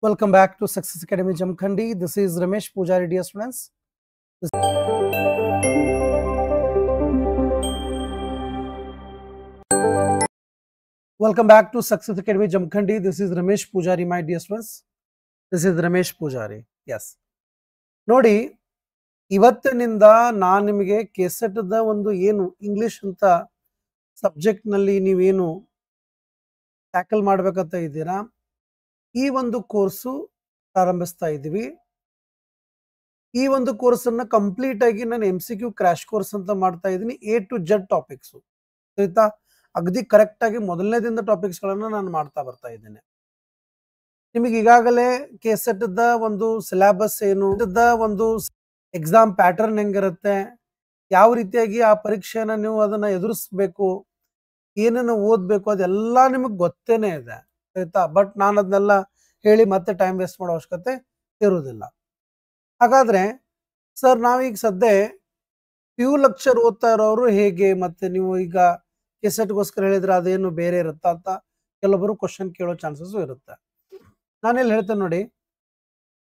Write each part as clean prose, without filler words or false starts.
Welcome back to Success Academy Jamkhandi. This is Ramesh Pujari, dear students. Welcome back to Success Academy Jamkhandi. This is Ramesh Pujari, my dear students. This is Ramesh Pujari. Yes. ನೋಡಿ ಇವತ್ತಿನಿಂದ ನಾನು ನಿಮಗೆ ಕೆಸೆಟ್ದ ಒಂದು ಏನು English ಅಂತ subject ನಲ್ಲಿ ನೀವೇನು tackle ಮಾಡಬೇಕಂತ ಇದ್ದೀರಾ ಈ ಒಂದು ಕೋರ್ಸು ಪ್ರಾರಂಭಿಸ್ತಾ ಇದ್ದೀವಿ. ಈ ಒಂದು ಕೋರ್ಸ್ ಅನ್ನ ಕಂಪ್ಲೀಟ್ ಆಗಿ ನಾನು MCQ ಕ್ರಾಶ್ ಕೋರ್ಸ್ ಅಂತ ಮಾಡ್ತಾ ಇದ್ದೀನಿ. A to Z ಟಾಪಿಕ್ಸ್ ಆಯ್ತಾ, ಅಗದಿ ಕರೆಕ್ಟ್ ಆಗಿ ಮೊದಲನೇದಿಂದ ಟಾಪಿಕ್ಸ್ ಗಳನ್ನ ನಾನು ಮಾಡ್ತಾ ಬರ್ತಾ ಇದ್ದೇನೆ. ನಿಮಗೆ ಈಗಾಗಲೇ ಕೆಸೆಟ್ ದ ಒಂದು ಸಿಲೆಬಸ್ ಏನು, ಒಂದು ಎಕ್ಸಾಮ್ ಪ್ಯಾಟರ್ನ್ ಹೆಂಗಿರುತ್ತೆ, ಯಾವ ರೀತಿಯಾಗಿ ಆ ಪರೀಕ್ಷೆನ ನೀವು ಅದನ್ನ ಎದುರಿಸಬೇಕು, ಏನನ್ನ ಓದ್ಬೇಕು, ಅದೆಲ್ಲ ನಿಮಗೆ ಗೊತ್ತೇನೆ ಇದೆ ಆಯ್ತಾ. ಬಟ್ ನಾನು ಅದನ್ನೆಲ್ಲ ಹೇಳಿ ಮತ್ತೆ ಟೈಮ್ ವೇಸ್ಟ್ ಮಾಡೋ ಅವಶ್ಯಕತೆ ಇರುವುದಿಲ್ಲ. ಹಾಗಾದ್ರೆ ಸರ್ ನಾವೀಗ ಸದ್ಯ PU ಲೆಕ್ಚರ್ ಓದ್ತಾ ಇರೋರು ಹೇಗೆ, ಮತ್ತೆ ನೀವು ಈಗ ಕೆಸೆಟ್ಗೋಸ್ಕರ ಹೇಳಿದ್ರೆ ಅದೇನು ಬೇರೆ ಇರುತ್ತಾ ಅಂತ ಕೆಲವೊಬ್ಬರು ಕ್ವಶನ್ ಕೇಳೋ ಚಾನ್ಸಸ್ ಇರುತ್ತೆ. ನಾನೆಲ್ಲಿ ಹೇಳ್ತೇನೆ ನೋಡಿ,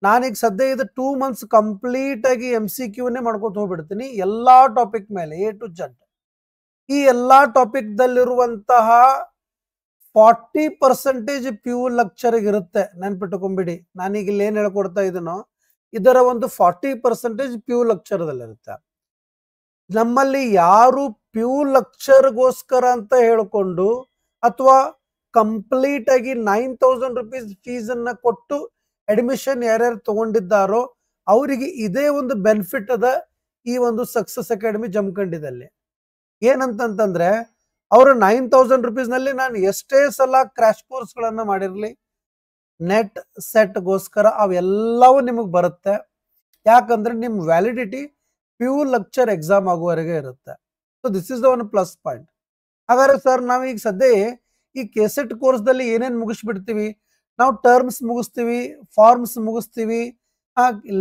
ನಾನೀಗ ಸದ್ಯ ಇದು 2 months ಕಂಪ್ಲೀಟ್ ಆಗಿ MCQನೇ ಮಾಡ್ಕೊತ ಹೋಗ್ಬಿಡ್ತೀನಿ ಎಲ್ಲಾ ಟಾಪಿಕ್ ಮೇಲೆ A to Z. ಈ ಎಲ್ಲಾ ಟಾಪಿಕ್ ದಲ್ಲಿರುವಂತಹ 40% PU ಲೆಕ್ಚರ್ ಇರುತ್ತೆ. ನೆನ್ಪಿಟ್ಟುಕೊಂಬಿಡಿ, ನಾನೀಗ ಇಲ್ಲಿ ಏನ್ ಹೇಳ್ಕೊಡ್ತಾ ಇದೀನೋ ಇದರ ಒಂದು 40% PU ಲೆಕ್ಚರ್ದಲ್ಲಿರುತ್ತೆ. ನಮ್ಮಲ್ಲಿ ಯಾರು PU ಲೆಕ್ಚರ್ಗೋಸ್ಕರ ಅಂತ ಹೇಳ್ಕೊಂಡು ಅಥವಾ ಕಂಪ್ಲೀಟ್ ಆಗಿ 9,000 rupees ಫೀಸ್ ಅನ್ನ ಕೊಟ್ಟು ಅಡ್ಮಿಷನ್ ಯಾರ್ಯಾರು ತಗೊಂಡಿದ್ದಾರೋ ಅವರಿಗೆ ಇದೇ ಒಂದು ಬೆನಿಫಿಟ್ ಅದ ಈ ಒಂದು ಸಕ್ಸಸ್ ಅಕಾಡೆಮಿ ಜಮಖಂಡಿದಲ್ಲಿ. ಏನಂತಂದ್ರೆ ಅವರು 9,000 rupees ನಲ್ಲಿ ನಾನು ಎಷ್ಟೇ ಸಲ ಕ್ರಾಶ್ ಕೋರ್ಸ್ ಗಳನ್ನ ಮಾಡಿರ್ಲಿ ನೆಟ್ ಸೆಟ್ ಗೋಸ್ಕರ ಅವೆಲ್ಲವೂ ನಿಮಗೆ ಬರುತ್ತೆ. ಯಾಕಂದ್ರೆ ನಿಮ್ ವ್ಯಾಲಿಡಿಟಿ PU ಲೆಕ್ಚರ್ ಎಕ್ಸಾಮ್ ಆಗುವವರೆಗೆ ಇರುತ್ತೆ. So this is the one plus point. ಹಾಗಾದ್ರೆ ಸರ್ ನಾವೀಗ ಸದ್ಯ ಈ ಕೆಸೆಟ್ ಕೋರ್ಸ್ ದಲ್ಲಿ ಏನೇನ್ ಮುಗಿಸ್ಬಿಡ್ತೀವಿ, ನಾವು ಟರ್ಮ್ಸ್ ಮುಗಿಸ್ತೀವಿ, ಫಾರ್ಮ್ಸ್ ಮುಗಿಸ್ತೀವಿ,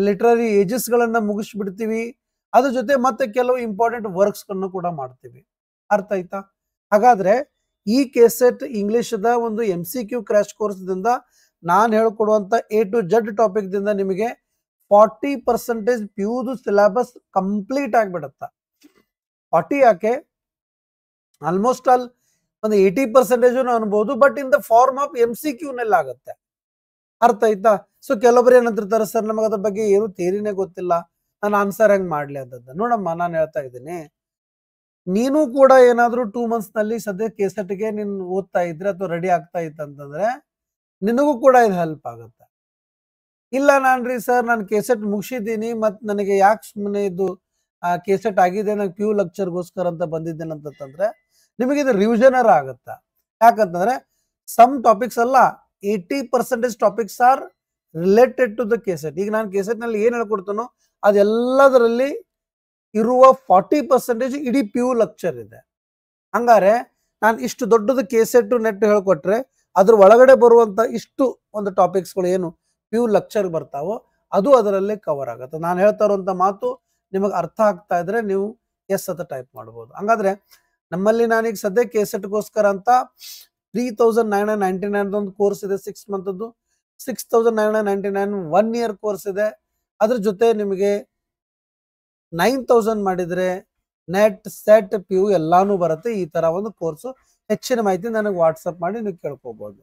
ಲಿಟರರಿ ಏಜಸ್ ಗಳನ್ನ ಮುಗಿಸ್ಬಿಡ್ತೀವಿ, ಅದ್ರ ಜೊತೆ ಮತ್ತೆ ಕೆಲವು ಇಂಪಾರ್ಟೆಂಟ್ ವರ್ಕ್ಸ್ ಗಳನ್ನ ಕೂಡ ಮಾಡ್ತೀವಿ. ಅರ್ಥ ಆಯ್ತಾ? ಹಾಗಾದ್ರೆ ಈ ಕೆಸೆಟ್ ಇಂಗ್ಲಿಷ್ ದ ಒಂದು MCQ ಕ್ರಾಶ್ ಕೋರ್ಸ್ ದಿಂದ ನಾನು ಹೇಳ್ಕೊಡುವಂತ A to Z ಟಾಪಿಕ್ ದಿಂದ ನಿಮಗೆ 40% PU ಸಿಲೆಬಸ್ ಕಂಪ್ಲೀಟ್ ಆಗಿಬಿಡುತ್ತೆ. 40 ಯಾಕೆ, ಆಲ್ಮೋಸ್ಟ್ ಆಲ್ ಒಂದು 80% ಅನ್ಬೋದು, but in the form of MCQ ನಲ್ಲಿ ಆಗುತ್ತೆ. ಅರ್ಥ ಆಯ್ತಾ? ಸೊ ಕೆಲವೊಬ್ರು ಏನಂತಿರ್ತಾರೆ, ಸರ್ ನಮಗೆ ಅದ್ರ ಬಗ್ಗೆ ಏನು ಥಿಯರಿನೇ ಗೊತ್ತಿಲ್ಲ, ನಾನು ಆನ್ಸರ್ ಹೆಂಗ್ ಮಾಡ್ಲಿ ಅಂತ. ನೋಡಮ್ಮ, ನಾನು ಹೇಳ್ತಾ ಇದ್ದೀನಿ, ನೀನು ಕೂಡ ಏನಾದ್ರೂ 2 months ನಲ್ಲಿ ಸದ್ಯ ಕೆಸೆಟ್ಗೆ ನೀನು ಓದ್ತಾ ಇದ್ರೆ ಅಥವಾ ರೆಡಿ ಆಗ್ತಾ ಇತ್ತಂತಂದ್ರೆ ನಿನಗೂ ಕೂಡ ಇದು ಹೆಲ್ಪ್ ಆಗುತ್ತೆ. ಇಲ್ಲ ನಾನ್ರಿ ಸರ್ ನಾನು ಕೆಸೆಟ್ ಮುಗಿಸಿದ್ದೀನಿ ಮತ್ ನನಗೆ ಯಾಕೆ ಸುಮ್ಮನೆ ಇದು ಕೆಸೆಟ್ ಆಗಿದೆ, ನಂಗೆ PU ಲೆಕ್ಚರ್ಗೋಸ್ಕರ ಅಂತ ಬಂದಿದ್ದೇನೆ ಅಂತಂದ್ರೆ ನಿಮಗೆ ಇದು ರಿವಿಷನರ್ ಆಗುತ್ತೆ. ಯಾಕಂತಂದ್ರೆ ಸಮ್ ಟಾಪಿಕ್ಸ್ ಅಲ್ಲ, 80% topics are related to the KSET. ಈಗ ನಾನು ಕೆಸೆಟ್ ನಲ್ಲಿ ಏನ್ ಹೇಳ್ಕೊಡ್ತಾನೋ ಅದೆಲ್ಲದರಲ್ಲಿ ಇರುವ 40% ಇಡೀ PU ಲೆಕ್ಚರ್ ಇದೆ. ಹಂಗಾರೆ ನಾನು ಇಷ್ಟು ದೊಡ್ಡದು ಕೆಸೆಟ್ ನೆಟ್ ಹೇಳ್ಕೊಟ್ರೆ ಅದ್ರ ಒಳಗಡೆ ಬರುವಂತ ಇಷ್ಟು ಒಂದು ಟಾಪಿಕ್ಸ್ಗಳು ಏನು PU ಲೆಕ್ಚರ್ ಬರ್ತಾವೋ ಅದು ಅದರಲ್ಲಿ ಕವರ್ ಆಗುತ್ತೆ. ನಾನು ಹೇಳ್ತಾ ಇರುವಂತ ಮಾತು ನಿಮಗೆ ಅರ್ಥ ಆಗ್ತಾ ಇದ್ರೆ ನೀವು ಎಸ್ ಅಂತ ಟೈಪ್ ಮಾಡ್ಬೋದು. ಹಂಗಾದ್ರೆ ನಮ್ಮಲ್ಲಿ ನಾನೀಗ ಸದ್ಯ ಕೆಸೆಟ್ಗೋಸ್ಕರ ಅಂತ 3,999 ಒಂದು ಕೋರ್ಸ್ ಇದೆ 6 month. 6,999 1 year ಕೋರ್ಸ್ ಇದೆ. ಅದ್ರ ಜೊತೆ ನಿಮಗೆ 9,000 ಮಾಡಿದ್ರೆ ನೆಟ್ ಸೆಟ್ PU ಎಲ್ಲಾನು ಬರುತ್ತೆ. ಈ ತರ ಒಂದು ಕೋರ್ಸ್ ಹೆಚ್ಚಿನ ಮಾಹಿತಿ ನನಗೆ ವಾಟ್ಸಪ್ ಮಾಡಿ ನೀವು ಕೇಳ್ಕೋಬಹುದು.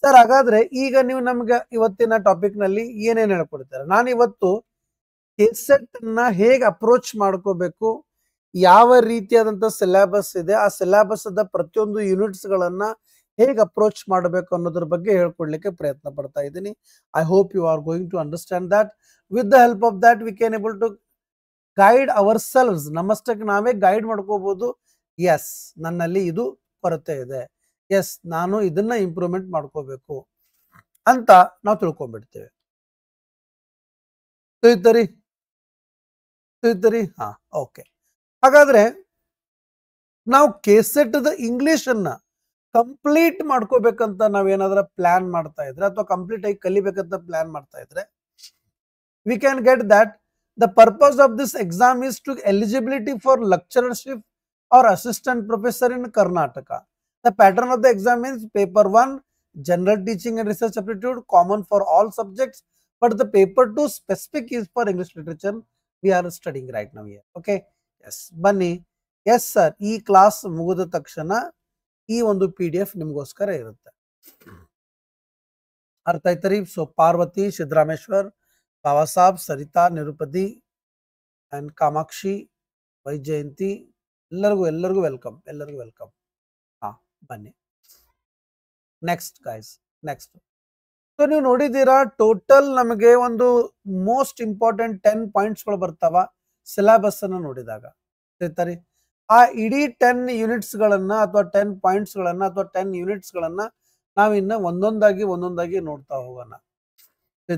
ಸರ್ ಹಾಗಾದ್ರೆ ಈಗ ನೀವು ನಮ್ಗೆ ಇವತ್ತಿನ ಟಾಪಿಕ್ ನಲ್ಲಿ ಏನೇನ್ ಹೇಳ್ಕೊಡ್ತಾರೆ, ನಾನು ಇವತ್ತು ಕೆಸೆಟ್ ನ ಹೇಗೆ ಅಪ್ರೋಚ್ ಮಾಡ್ಕೋಬೇಕು, ಯಾವ ರೀತಿಯಾದಂತ ಸಿಲೆಬಸ್ ಇದೆ, ಆ ಸಿಲೆಬಸ್ ದ ಪ್ರತಿಯೊಂದು ಯೂನಿಟ್ಸ್ ಗಳನ್ನ ಹೇಗೆ ಅಪ್ರೋಚ್ ಮಾಡಬೇಕು ಅನ್ನೋದ್ರ ಬಗ್ಗೆ ಹೇಳ್ಕೊಡ್ಲಿಕ್ಕೆ ಪ್ರಯತ್ನ ಪಡ್ತಾ ಇದ್ದೀನಿ. I hope you are going to understand that. With the help of that we can able to guide ourselves. ನಮ್ಮಷ್ಟಕ್ಕೆ ನಾವೇ ಗೈಡ್ ಮಾಡ್ಕೋಬಹುದು. ಎಸ್ ನನ್ನಲ್ಲಿ ಇದು ಕೊರತೆ ಇದೆ, ಎಸ್ ನಾನು ಇದನ್ನ ಇಂಪ್ರೂವ್ಮೆಂಟ್ ಮಾಡ್ಕೋಬೇಕು ಅಂತ ನಾವು ತಿಳ್ಕೊಂಡ್ಬಿಡ್ತೇವೆ. ತಿಳಿತರಿ? ಹಾ, ಓಕೆ. ಹಾಗಾದ್ರೆ ನಾವು ಕೆಸೆಟ್ ದ ಇಂಗ್ಲಿಷ್ ಅನ್ನ ಕಂಪ್ಲೀಟ್ ಮಾಡ್ಕೋಬೇಕಂತ ನಾವೇನಾದ್ರ ಪ್ಲಾನ್ ಮಾಡ್ತಾ ಇದ್ರೆ ಅಥವಾ ಕಂಪ್ಲೀಟ್ ಆಗಿ ಕಲಿಬೇಕಂತ ಪ್ಲಾನ್ ಮಾಡ್ತಾ ಇದ್ರೆ we can get that the purpose of this exam is to eligibility for lecturership or assistant professor in Karnataka. The pattern of the exam means paper 1 general teaching and research aptitude common for all subjects, but the paper 2 specific is for English literature we are studying right now here. Okay, yes, ಬನ್ನಿ. Yes sir, ಈ class ಮುಗಿದ ತಕ್ಷಣ ಈ ಒಂದು PDF ನಿಮಗೋಸ್ಕರ ಇರುತ್ತೆ. ಅರ್ಥ ಆಯ್ತರಿ? ಸೊ ಪಾರ್ವತಿ, ಸಿದ್ದರಾಮೇಶ್ವರ್, ಬಾಬಾ ಸಾಬ್, ಸರಿತಾ, ನಿರುಪದಿ ಅಂಡ್ ಕಾಮಾಕ್ಷಿ, ವೈಜಯಂತಿ, ಎಲ್ಲರಿಗೂ ವೆಲ್ಕಮ್, ಎಲ್ಲರಿಗೂ ವೆಲ್ಕಮ್. ಹಾ, ಬನ್ನಿ. Next guys, next. ಸೊ ನೀವು ನೋಡಿದ್ದೀರಾ, ಟೋಟಲ್ ನಮಗೆ ಒಂದು ಮೋಸ್ಟ್ ಇಂಪಾರ್ಟೆಂಟ್ 10 ಪಾಯಿಂಟ್ಸ್ಗಳು ಬರ್ತಾವ ಸಿಲೆಬಸ್ ಅನ್ನು ನೋಡಿದಾಗ. ಸರಿ, ಆ ಇಡೀ 10 ಯೂನಿಟ್ಸ್ಗಳನ್ನ ಅಥವಾ 10 ಪಾಯಿಂಟ್ಸ್ಗಳನ್ನ ಅಥವಾ 10 ಯೂನಿಟ್ಸ್ಗಳನ್ನ ನಾವಿನ್ನ ಒಂದೊಂದಾಗಿ ನೋಡ್ತಾ ಹೋಗೋಣ.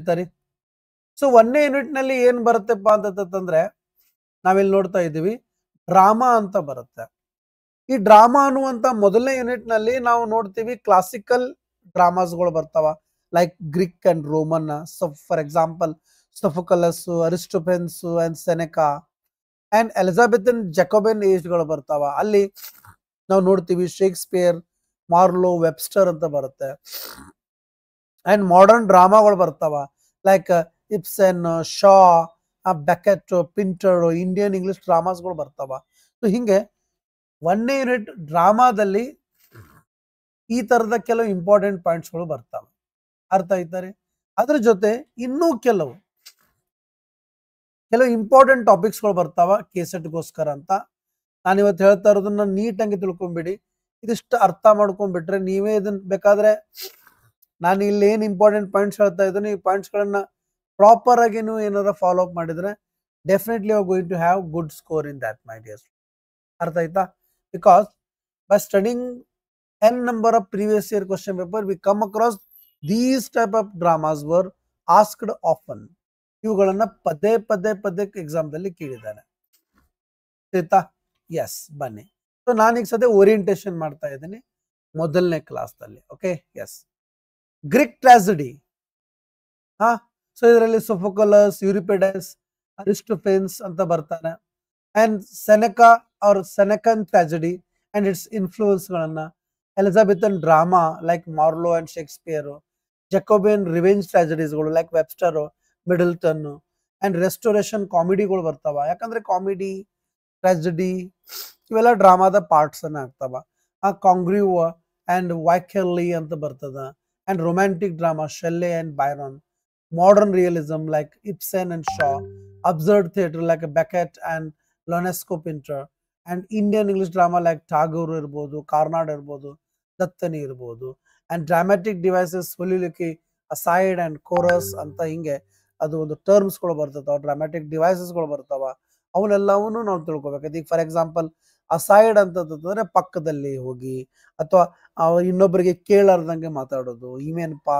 ಸರಿ, ಸೊ 1ನೇ ಯೂನಿಟ್ ನಲ್ಲಿ ಏನ್ ಬರುತ್ತೆಪ್ಪ ಅಂತಂದ್ರೆ, ನಾವಿಲ್ಲಿ ನೋಡ್ತಾ ಇದ್ದೀವಿ ಡ್ರಾಮಾ ಅಂತ ಬರುತ್ತೆ. ಈ ಡ್ರಾಮಾ ಅನ್ನುವಂತ ಮೊದಲನೇ ಯೂನಿಟ್ ನಲ್ಲಿ ನಾವು ನೋಡ್ತೀವಿ ಕ್ಲಾಸಿಕಲ್ ಡ್ರಾಮಾಸ್ಗಳು ಬರ್ತಾವ, like Greek and Roman. So for example Sophocles, Aristophanes and Seneca and Elizabethan Jacobean ಏಜ್ಗಳು ಬರ್ತಾವ. ಅಲ್ಲಿ ನಾವು ನೋಡ್ತೀವಿ ಶೇಕ್ಸ್ಪಿಯರ್, ಮಾರ್ಲೋ, ವೆಬ್ಸ್ಟರ್ ಅಂತ ಬರುತ್ತೆ. ಅಂಡ್ ಮಾಡರ್ನ್ ಡ್ರಾಮಾಗಳು ಬರ್ತಾವ, like Ibsen, Shaw, Beckett, Pinter, Indian English ಡ್ರಾಮಾಸ್ಗಳು ಬರ್ತಾವ. ಸೊ ಹಿಂಗೆ 1ನೇ ಯೂನಿಟ್ ಡ್ರಾಮಾದಲ್ಲಿ ಈ ತರದ ಕೆಲವು ಇಂಪಾರ್ಟೆಂಟ್ ಪಾಯಿಂಟ್ಸ್ಗಳು ಬರ್ತಾವೆ. ಅರ್ಥ ಆಯ್ತಾರೆ? ಅದ್ರ ಜೊತೆ ಇನ್ನೂ ಕೆಲವು ಇಂಪಾರ್ಟೆಂಟ್ ಟಾಪಿಕ್ಸ್ಗಳು ಬರ್ತಾವ ಕೆಸೆಟ್ಗೋಸ್ಕರ ಅಂತ. ನಾನಿವತ್ತು ಹೇಳ್ತಾ ಇರೋದನ್ನ ನೀಟಾಗಿ ತಿಳ್ಕೊಂಬಿಡಿ. ಇದಿಷ್ಟು ಅರ್ಥ ಮಾಡ್ಕೊಂಡ್ಬಿಟ್ರೆ ನೀವೇ ಇದನ್ನ ಬೇಕಾದ್ರೆ, ನಾನು ಇಲ್ಲಿ ಏನು ಇಂಪಾರ್ಟೆಂಟ್ ಪಾಯಿಂಟ್ಸ್ ಹೇಳ್ತಾ ಇದ್ದೀನಿ, ಈ ಪಾಯಿಂಟ್ಸ್ಗಳನ್ನ ಪ್ರಾಪರ್ ಆಗಿ ನೀವು ಏನಾರ ಫಾಲೋ ಅಪ್ ಮಾಡಿದ್ರೆ definitely you are going to have good score in that, my dear. ಅರ್ಥ ಆಯ್ತಾ? Because by studying n number of previous year question paper, we come across these type of dramas were asked often. ಇವುಗಳನ್ನ ಪದೇ ಎಕ್ಸಾಮ್ದಲ್ಲಿ ಕೇಳಿದ್ದಾರೆ. ಆಯ್ತಾ? S, ಬನ್ನಿ. So ನಾನೀಗ ಸದ್ಯ orientation ಮಾಡ್ತಾ ಇದ್ದೀನಿ ಮೊದಲನೇ ಕ್ಲಾಸ್ದಲ್ಲಿ. Okay, yes. Greek tragedy. ಹಾ, ಸೊ ಇದರಲ್ಲಿ ಸೊಫೋಕಲಸ್, ಯೂರಿಪಿಡಸ್, ಅರಿಸ್ಟೋಫೆನ್ಸ್ ಅಂತ ಬರ್ತಾನೆ. And Seneca or Senecan tragedy and its influenceಗಳನ್ನ, Elizabethan drama like Marlowe and Shakespeare, Jacobean revenge ಟ್ರಾಜಿಡೀಸ್ಗಳು like Webster, Middleton, and Restoration ಕಾಮಿಡಿಗಳು ಬರ್ತಾವ. ಯಾಕಂದ್ರೆ ಕಾಮಿಡಿ, ಟ್ರಾಜಿಡಿ ಇವೆಲ್ಲ ಡ್ರಾಮಾದ ಪಾರ್ಟ್ಸ್ ಅನ್ನ ಆಗ್ತಾವ. ಆ ಕಾಂಗ್ರಿವ್ ಅಂಡ್ ವೈಕೆರ್ಲಿ ಅಂತ ಬರ್ತದ. And romantic drama Shelley and Byron, modern realism like Ibsen and Shaw, absurd theatre like Beckett and Ionesco Pinter, and Indian English drama like Tagore ಇರ್ಬೋದು, ಕಾರ್ನಾಡ್ ಇರ್ಬೋದು, ದತ್ತನಿ ಇರ್ಬೋದು. ಅಂಡ್ ಡ್ರಾಮ್ಯಾಟಿಕ್ ಡಿವೈಸಸ್ ಹೊಲಿಲಿಕ್ಕೆ ಅಸೈಡ್ ಅಂಡ್ ಕೋರಸ್ ಅಂತ ಹಿಂಗೆ ಅದು ಒಂದು ಟರ್ಮ್ಸ್ಗಳು ಬರ್ತಾವ, ಡ್ರಾಮ್ಯಾಟಿಕ್ ಡಿವೈಸಸ್ಗಳು ಬರ್ತಾವ. ಅವನ್ನೆಲ್ಲವನ್ನೂ ನಾವು ತಿಳ್ಕೊಬೇಕು. ಈಗ ಫಾರ್ ಎಕ್ಸಾಂಪಲ್ ಅಸೈಡ್ ಅಂತಂದ್ರೆ ಪಕ್ಕದಲ್ಲಿ ಹೋಗಿ ಅಥವಾ ಇನ್ನೊಬ್ಬರಿಗೆ ಕೇಳಾರ್ದಂಗೆ ಮಾತಾಡೋದು, ಇವೇನಪ್ಪಾ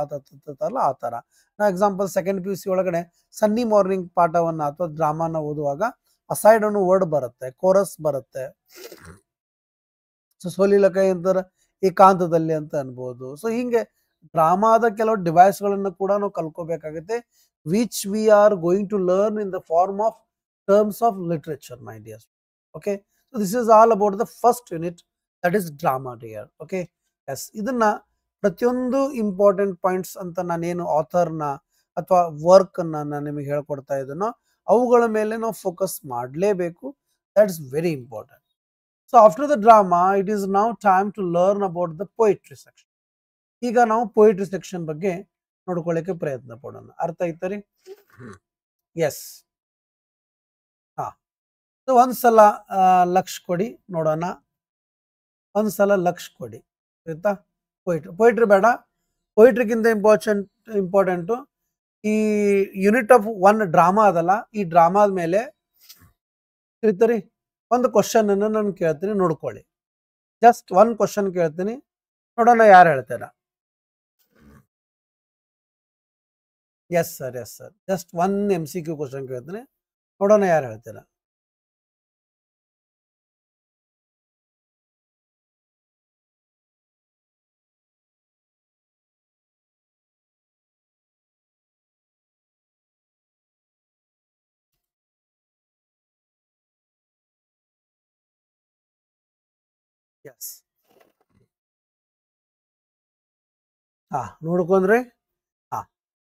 ಅಲ್ಲ ಆ ಥರ. ನಾ ಎಕ್ಸಾಂಪಲ್ ಸೆಕೆಂಡ್ PUC ಒಳಗಡೆ ಸನ್ನಿ ಮಾರ್ನಿಂಗ್ ಪಾಠವನ್ನ ಅಥವಾ ಡ್ರಾಮಾನ ಓದುವಾಗ ಅಸೈಡ್ ಅನ್ನೋ ವರ್ಡ್ ಬರುತ್ತೆ, ಕೋರಸ್ ಬರುತ್ತೆ. ಸೊ ಸೋಲಿಲಕೈ ಅಂತಾರೆ ಏಕಾಂತದಲ್ಲಿ ಅಂತ ಅನ್ಬೋದು. ಸೊ ಹಿಂಗೆ ಡ್ರಾಮಾದ ಕೆಲವು ಡಿವೈಸ್ಗಳನ್ನು ಕೂಡ ನಾವು ಕಲ್ಕೋಬೇಕಾಗುತ್ತೆ, which we are going to learn in the form of terms of literature, my dear. Okay, so this is all about the first unit, that is drama dear. Okay, yes. ಇದನ್ನ ಪ್ರತಿಯೊಂದು important points ಅಂತ ನಾನೇನು ಆಥರ್ನ ಅಥವಾ work ಅನ್ನ ನಾನು ನಿಮಗೆ ಹೇಳ್ಕೊಡ್ತಾ ಇದ್ದೀನೋ ಅವುಗಳ ಮೇಲೆ ನಾವು ಫೋಕಸ್ ಮಾಡಲೇಬೇಕು. That is very important. So after the drama it is now time to learn about the poetry section. ಈಗ ನಾವು ಪೊಯಿಟ್ರಿ ಸೆಕ್ಷನ್ ಬಗ್ಗೆ ನೋಡ್ಕೊಳ್ಳಿಕ್ಕೆ ಪ್ರಯತ್ನ ಪಡೋಣ. ಅರ್ಥ ಆಯ್ತರಿ? ಎಸ್. ಹಾ, ಸೊ ಒಂದ್ಸಲ ಲಕ್ಷ ಕೊಡಿ ನೋಡೋಣ. ಒಂದ್ಸಲ ಲಕ್ಷ ಕೊಡಿ. ಆಯ್ತಾ? ಪೊಯಿಟ್ರಿ ಬೇಡ, ಪೊಯಿಟ್ರಿಗಿಂತ ಇಂಪಾರ್ಟೆಂಟು ಈ ಯೂನಿಟ್ ಆಫ್ 1 ಡ್ರಾಮಾ ಅದಲ್ಲ, ಈ ಡ್ರಾಮಾದ ಮೇಲೆ ತಿಳ್ತರಿ ಒಂದು ಕ್ವಶನ್ ಅನ್ನು ನಾನು ಕೇಳ್ತೀನಿ, ನೋಡ್ಕೊಳ್ಳಿ. ಜಸ್ಟ್ 1 ಕ್ವಶನ್ ಕೇಳ್ತೀನಿ, ನೋಡೋಣ ಯಾರು ಹೇಳ್ತೀರಾ. S sir, yes sir. Just 1 MCQ question ಕೇಳ್ತೀನಿ, ನೋಡೋಣ ಯಾರು ಹೇಳ್ತೀರಾ. ಎಸ್. ನೋಡ್ಕೊಂಡ್ರೆ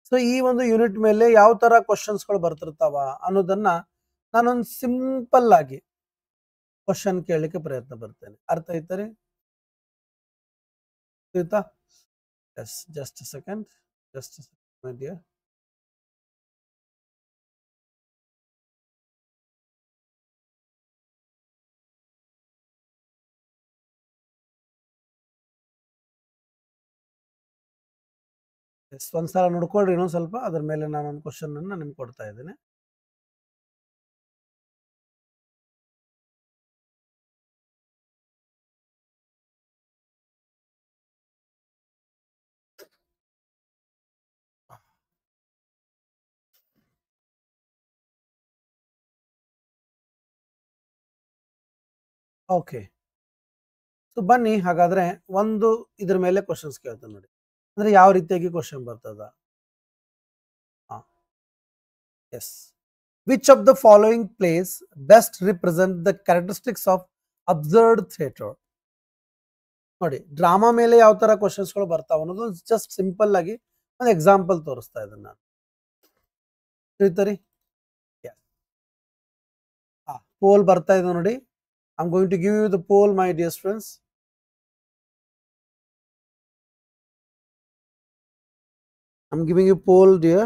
ಸೊ ಈ ಒಂದು ಯೂನಿಟ್ ಮೇಲೆ ಯಾವ ತರ ಕ್ವಶನ್ಸ್ಗಳು ಬರ್ತಿರ್ತಾವ ಅನ್ನೋದನ್ನ ನಾನೊಂದು ಸಿಂಪಲ್ ಆಗಿ ಕ್ವಶನ್ ಕೇಳಲಿಕ್ಕೆ ಪ್ರಯತ್ನ ಬರ್ತೇನೆ. ಅರ್ಥ ಆಯ್ತರಿ? ಆಯ್ತಾ? Yes, just second my dear. Yes, ಒಂದ್ಸಲ ನೋಡ್ಕೊಳ್ರಿ ಇನ್ನೊಂದ್ ಸ್ವಲ್ಪ, ಅದ್ರ ಮೇಲೆ ನಾನು ಒಂದು ಕ್ವಶನ್ ಅನ್ನ ನಿಮ್ಗೆ ಕೊಡ್ತಾ ಇದ್ದೇನೆ. ಓಕೆ, ಸೊ ಬನ್ನಿ ಹಾಗಾದ್ರೆ ಒಂದು ಇದ್ರ ಮೇಲೆ ಕ್ವಶನ್ಸ್ ಕೇಳ್ತೇನೆ ನೋಡಿ, ಅಂದ್ರೆ ಯಾವ ರೀತಿಯಾಗಿ ಕ್ವಶನ್ ಬರ್ತದ. Yes, which of the following place best represent the characteristics of absurd theatre. ನೋಡಿ, ಡ್ರಾಮಾ ಮೇಲೆ ಯಾವ ತರ ಕ್ವಶನ್ಸ್ಗಳು ಬರ್ತಾವ ಅನ್ನೋದು ಜಸ್ಟ್ ಸಿಂಪಲ್ ಆಗಿ ಒಂದು ಎಕ್ಸಾಂಪಲ್ ತೋರಿಸ್ತಾ ಇದ್ದೇನೆ ನಾನು. ತಿಳಿತರಿ? ಪೋಲ್ ಬರ್ತಾ ಇದೆ ನೋಡಿ. I'm going to give you the poll, my dear students. I'm giving you poll, dear.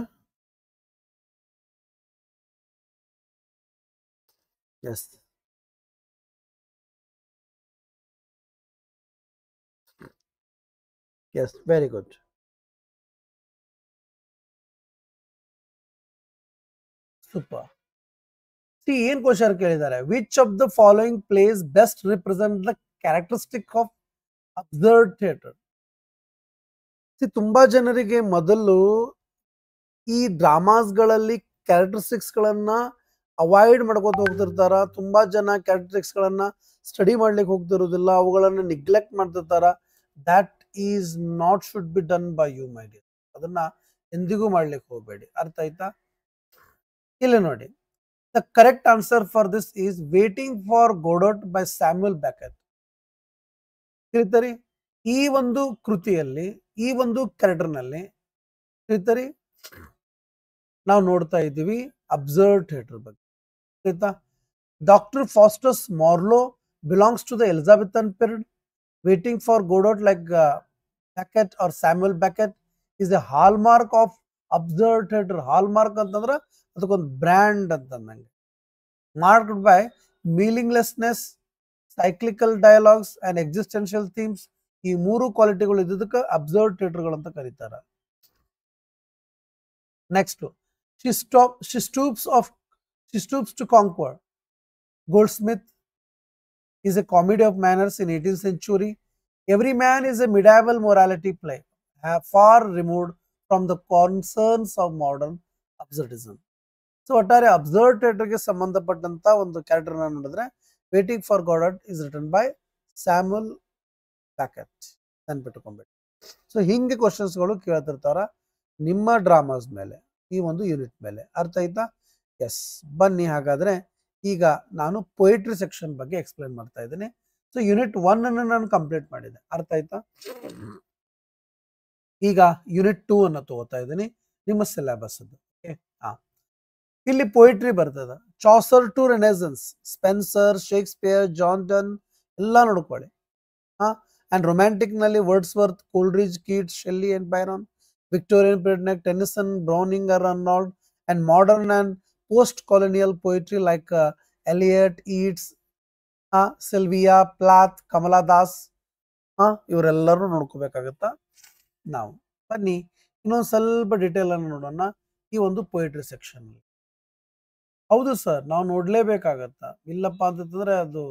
Yes. Yes, very good. Super. See, ಏನ್ ಕ್ವಶನ್ ಕೇಳಿದ್ದಾರೆ, which of the following place best represent the characteristic of absurd theatre. ತುಂಬಾ ಜನರಿಗೆ ಮೊದಲು ಈ ಡ್ರಾಮಾಸ್ಗಳಲ್ಲಿ characteristics ಗಳನ್ನ avoid ಮಾಡ್ಕೋತ ಹೋಗ್ತಿರ್ತಾರ. ತುಂಬಾ ಜನ ಕ್ಯಾರೆಕ್ಟರಿಸ್ಟಿಕ್ಸ್ ಗಳನ್ನ ಸ್ಟಡಿ ಮಾಡ್ಲಿಕ್ಕೆ ಹೋಗ್ತಿರೋದಿಲ್ಲ, ಅವುಗಳನ್ನ ನಿಗ್ಲೆಕ್ಟ್ ಮಾಡ್ತಿರ್ತಾರ. That is not should be done by you, my dear. ಅದನ್ನ ಎಂದಿಗೂ ಮಾಡ್ಲಿಕ್ಕೆ ಹೋಗ್ಬೇಡಿ. ಅರ್ಥ ಆಯ್ತಾ? ಇಲ್ಲಿ ನೋಡಿ, the correct answer for this is Waiting for Godot by Samuel Beckett. ತಿಳಿತರಿ? ಈ ಒಂದು ಕೃತಿಯಲ್ಲಿ, ಈ ಒಂದು ಕ್ಯಾರೆಕ್ಟರ್ನಲ್ಲಿ ತಿಳಿತರಿ ನಾವು ನೋಡ್ತಾ ಇದ್ದೀವಿ ಅಬ್ಸರ್ಡ್ ಥಿಯೇಟರ್ ಬಗ್ಗೆ. ಆಯ್ತಾ? Doctor Faustus Marlowe belongs to the Elizabethan period. Waiting for Godot like Beckett or Samuel Beckett is a hallmark of absurd theatre. Hallmark ಅಂತಂದ್ರೆ ಅದಕ್ಕೊಂದು ಬ್ರ್ಯಾಂಡ್ ಅಂತ ನಂಗೆ. Marked by meaninglessness, cyclical dialogues and existential themes. ಈ ಮೂರು ಕ್ವಾಲಿಟಿಗಳು ಇದ್ದಕ್ಕೆ absurd ಥಿಯೇಟರ್ಗಳು ಅಂತ ಕರೀತಾರೆ. Next, she stoops to conquer. Goldsmith is a comedy of manners in 18th century. Every Man is a medieval morality play, far removed from the concerns of modern absurdism. So ಒಟ್ಟಾರೆ absurd ಥಿಯೇಟರ್ಗೆ ಸಂಬಂಧಪಟ್ಟಂತ ಒಂದು character ನೋಡಿದ್ರೆ Waiting for Godot is written by Samuel Beckett. ನೆನ್ಪಿಟ್ಕೊಂಡ್ಬಿಟ್ಟು. So ಹಿಂಗೆ ಕ್ವಶನ್ಸ್ಗಳು ಕೇಳ್ತಿರ್ತಾರ ನಿಮ್ಮ dramas ಮೇಲೆ, ಈ ಒಂದು ಯೂನಿಟ್ ಮೇಲೆ. ಅರ್ಥ ಆಯ್ತಾ? ಎಸ್, ಬನ್ನಿ ಹಾಗಾದ್ರೆ ಈಗ ನಾನು ಪೊಯಿಟ್ರಿ ಸೆಕ್ಷನ್ ಬಗ್ಗೆ ಎಕ್ಸ್ಪ್ಲೈನ್ ಮಾಡ್ತಾ ಇದ್ದೀನಿ. ಸೊ ಯೂನಿಟ್ 1 ಅನ್ನು ನಾನು ಕಂಪ್ಲೀಟ್ ಮಾಡಿದೆ. ಅರ್ಥ ಆಯ್ತಾ? ಈಗ ಯೂನಿಟ್ 2 ಅನ್ನು ತಗೋತಾ ಇದ್ದೀನಿ ನಿಮ್ಮ ಸಿಲೆಬಸ್ ಅದು. ಇಲ್ಲಿ ಪೊಯಿಟ್ರಿ ಬರ್ತದ. Chaucer to Renaissance, Spenser, Shakespeare, John Donne ಎಲ್ಲ ನೋಡ್ಕೊಳ್ಳಿ. ಅಂಡ್ ರೊಮ್ಯಾಂಟಿಕ್ ನಲ್ಲಿ Wordsworth, Coleridge, Keats, Shelley and Byron. Victorian period Tennyson, Browning, Arnold. And modern and post colonial poetry like Eliot, Yeats, Sylvia Plath, Kamala Das. ಇವರೆಲ್ಲರೂ ನೋಡ್ಕೋಬೇಕಾಗತ್ತಾ ನಾವು. ಬನ್ನಿ ಇನ್ನೊಂದು ಸ್ವಲ್ಪ detail ಅನ್ನು ನೋಡೋಣ ಈ ಒಂದು ಪೊಯಿಟ್ರಿ ಸೆಕ್ಷನ್. ಹೌದು ಸರ್, ನಾವು ನೋಡ್ಲೇಬೇಕಾಗತ್ತ, ಇಲ್ಲಪ್ಪ ಅಂತಂದ್ರೆ ಅದು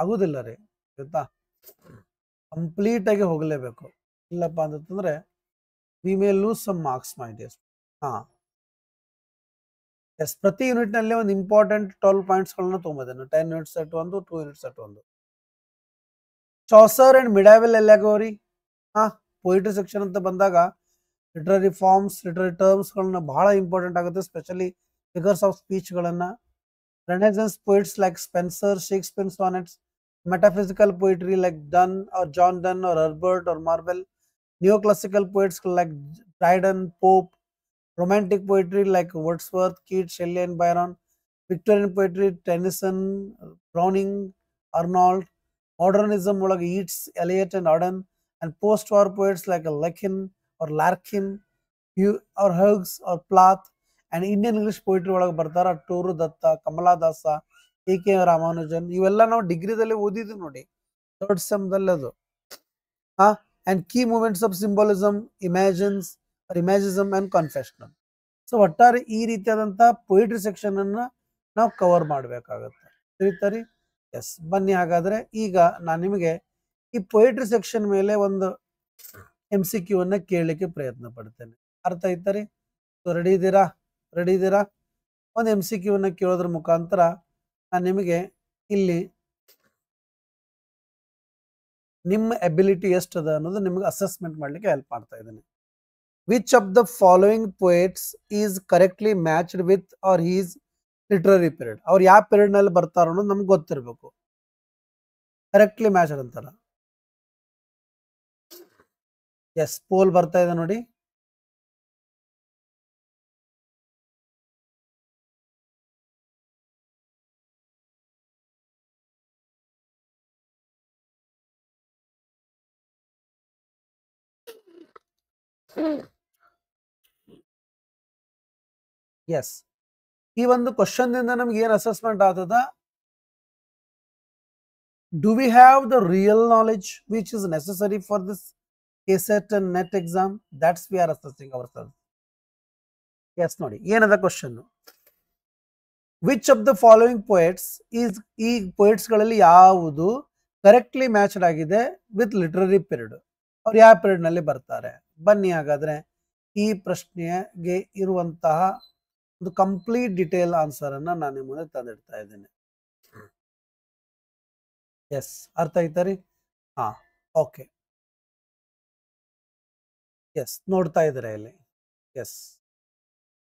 ಆಗುದಿಲ್ಲ ರೀ. ಆಯ್ತಾ? ಕಂಪ್ಲೀಟ್ ಆಗಿ ಹೋಗ್ಲೇಬೇಕು. ಇಲ್ಲಪ್ಪ ಅಂತಂದ್ರೆ we may lose some marks, my dear. Yes, ಪ್ರತಿ ಯೂನಿಟ್ ನಲ್ಲಿ ಒಂದು ಇಂಪಾರ್ಟೆಂಟ್ 12 ಪಾಯಿಂಟ್ಸ್ ಗಳನ್ನ ತೊಗೊಂಬಂದಿದ್ದೇನೆ. 10 ಯೂನಿಟ್ಸ್ ಸೆಟ್ ಒಂದು, 2 ಯೂನಿಟ್ಸ್ ಸೆಟ್ ಒಂದು. Chaucer and medieval allegory. Poetry section ಅಂತ ಬಂದಾಗ ಲಿಟರರಿ ಫಾರ್ಮ್ಸ್, ಲಿಟರರಿ ಟರ್ಮ್ಸ್ ಗಳನ್ನ ಬಹಳ ಇಂಪಾರ್ಟೆಂಟ್ ಆಗುತ್ತೆ, ಸ್ಪೆಷಲಿ ಫಿಗರ್ಸ್ ಆಫ್ ಸ್ಪೀಚ್ ಗಳನ್ನ. Renaissance poets like Spenser, Shakespeare sonnets. Metaphysical poetry like Donne or John Donne or Herbert or Marvell. Neoclassical poets like Dryden, Pope, romantic poetry like Wordsworth, Keats, Shelley and Byron, Victorian poetry Tennyson, Browning, Arnold, modernism ಒಳಗೆ Yeats, Eliot and Auden, and post-war poets like Larkin or Larkin, or Hughes or Plath, and Indian English poetry ಒಳಗೆ ಬರ್ತಾರ tour ದತ್ತ, ಕಮಲಾದಾಸ, A.K. Ramanujan, ಇವೆಲ್ಲ ನಾವು ಡಿಗ್ರಿದಲ್ಲಿ ಓದಿದ್ವಿ ನೋಡಿ, third ಸೆಮ್ದಲ್ಲಿ ಅದು. And key movements of symbolism, imagism and confessional. So ಒಟ್ಟಾರೆ ಈ ರೀತಿಯಾದಂಥ poetry section ಅನ್ನ ನಾವು ಕವರ್ ಮಾಡಬೇಕಾಗತ್ತೆ. ತಿಳಿತರಿ? ಎಸ್, ಬನ್ನಿ ಹಾಗಾದ್ರೆ ಈಗ ನಾನು ನಿಮಗೆ ಈ ಪೊಯಿಟ್ರಿ ಸೆಕ್ಷನ್ ಮೇಲೆ ಒಂದು MCQ ಅನ್ನ ಕೇಳಲಿಕ್ಕೆ ಪ್ರಯತ್ನ ಪಡ್ತೇನೆ. ಅರ್ಥ ಆಯ್ತರಿ? ಸೊ ರೆಡಿ ಇದ್ದೀರಾ? ಒಂದು MCQ ಅನ್ನ ಕೇಳೋದ್ರ ಮುಖಾಂತರ ನಾನು ನಿಮಗೆ ಇಲ್ಲಿ ನಿಮ್ಮ ಎಬಿಲಿಟಿ ಎಷ್ಟದ ಅನ್ನೋದು ನಿಮಗೆ ಅಸೆಸ್ಮೆಂಟ್ ಮಾಡಲಿಕ್ಕೆ ಹೆಲ್ಪ್ ಮಾಡ್ತಾ ಇದ್ದೇನೆ. Which of the following poets is correctly matched with or his literary period? ಅವ್ರು ಯಾವ ಪೀರಿಯಡ್ ನಲ್ಲಿ ಬರ್ತಾರೋ ಅನ್ನೋದು ನಮ್ಗೆ ಗೊತ್ತಿರಬೇಕು. ಕರೆಕ್ಟ್ಲಿ ಮ್ಯಾಚ್ಡ್ ಅಂತಾರ. ಎಸ್, ಪೋಲ್ ಬರ್ತಾ ಇದೆ ನೋಡಿ. ಎಸ್, ಈ ಒಂದು ಕ್ವಶನ್ ದಿಂದ ನಮ್ಗೆ ಏನ್ ಅಸೆಸ್ಮೆಂಟ್ ಆಗ್ತದ? Do we have the real knowledge which is necessary for this KCET and NET exam? That's we are assessing ourselves. Yes, ನೋಡಿ ಏನದ question? Which of the following poets is, ಈ poets ಗಳಲ್ಲಿ ಯಾವುದು correctly matched ಆಗಿದೆ with literary period? ಅವ್ರು ಯಾವ period ನಲ್ಲಿ ಬರ್ತಾರೆ? ಬನ್ನಿ ಹಾಗಾದ್ರೆ ಈ ಪ್ರಶ್ನೆಗೆ ಇರುವಂತಹ ಒಂದು ಕಂಪ್ಲೀಟ್ ಡಿಟೇಲ್ ಆನ್ಸರ್ ಅನ್ನ ನಾನು ನಿಮ್ಮ ಮುಂದೆ ತಂದಿಡ್ತಾ ಇದ್ದೇನೆ. ಎಸ್, ಅರ್ಥ ಆಯ್ತರಿ? ಓಕೆ. ಎಸ್, ನೋಡ್ತಾ ಇದ್ದಾರೆ ಇಲ್ಲಿ. ಎಸ್,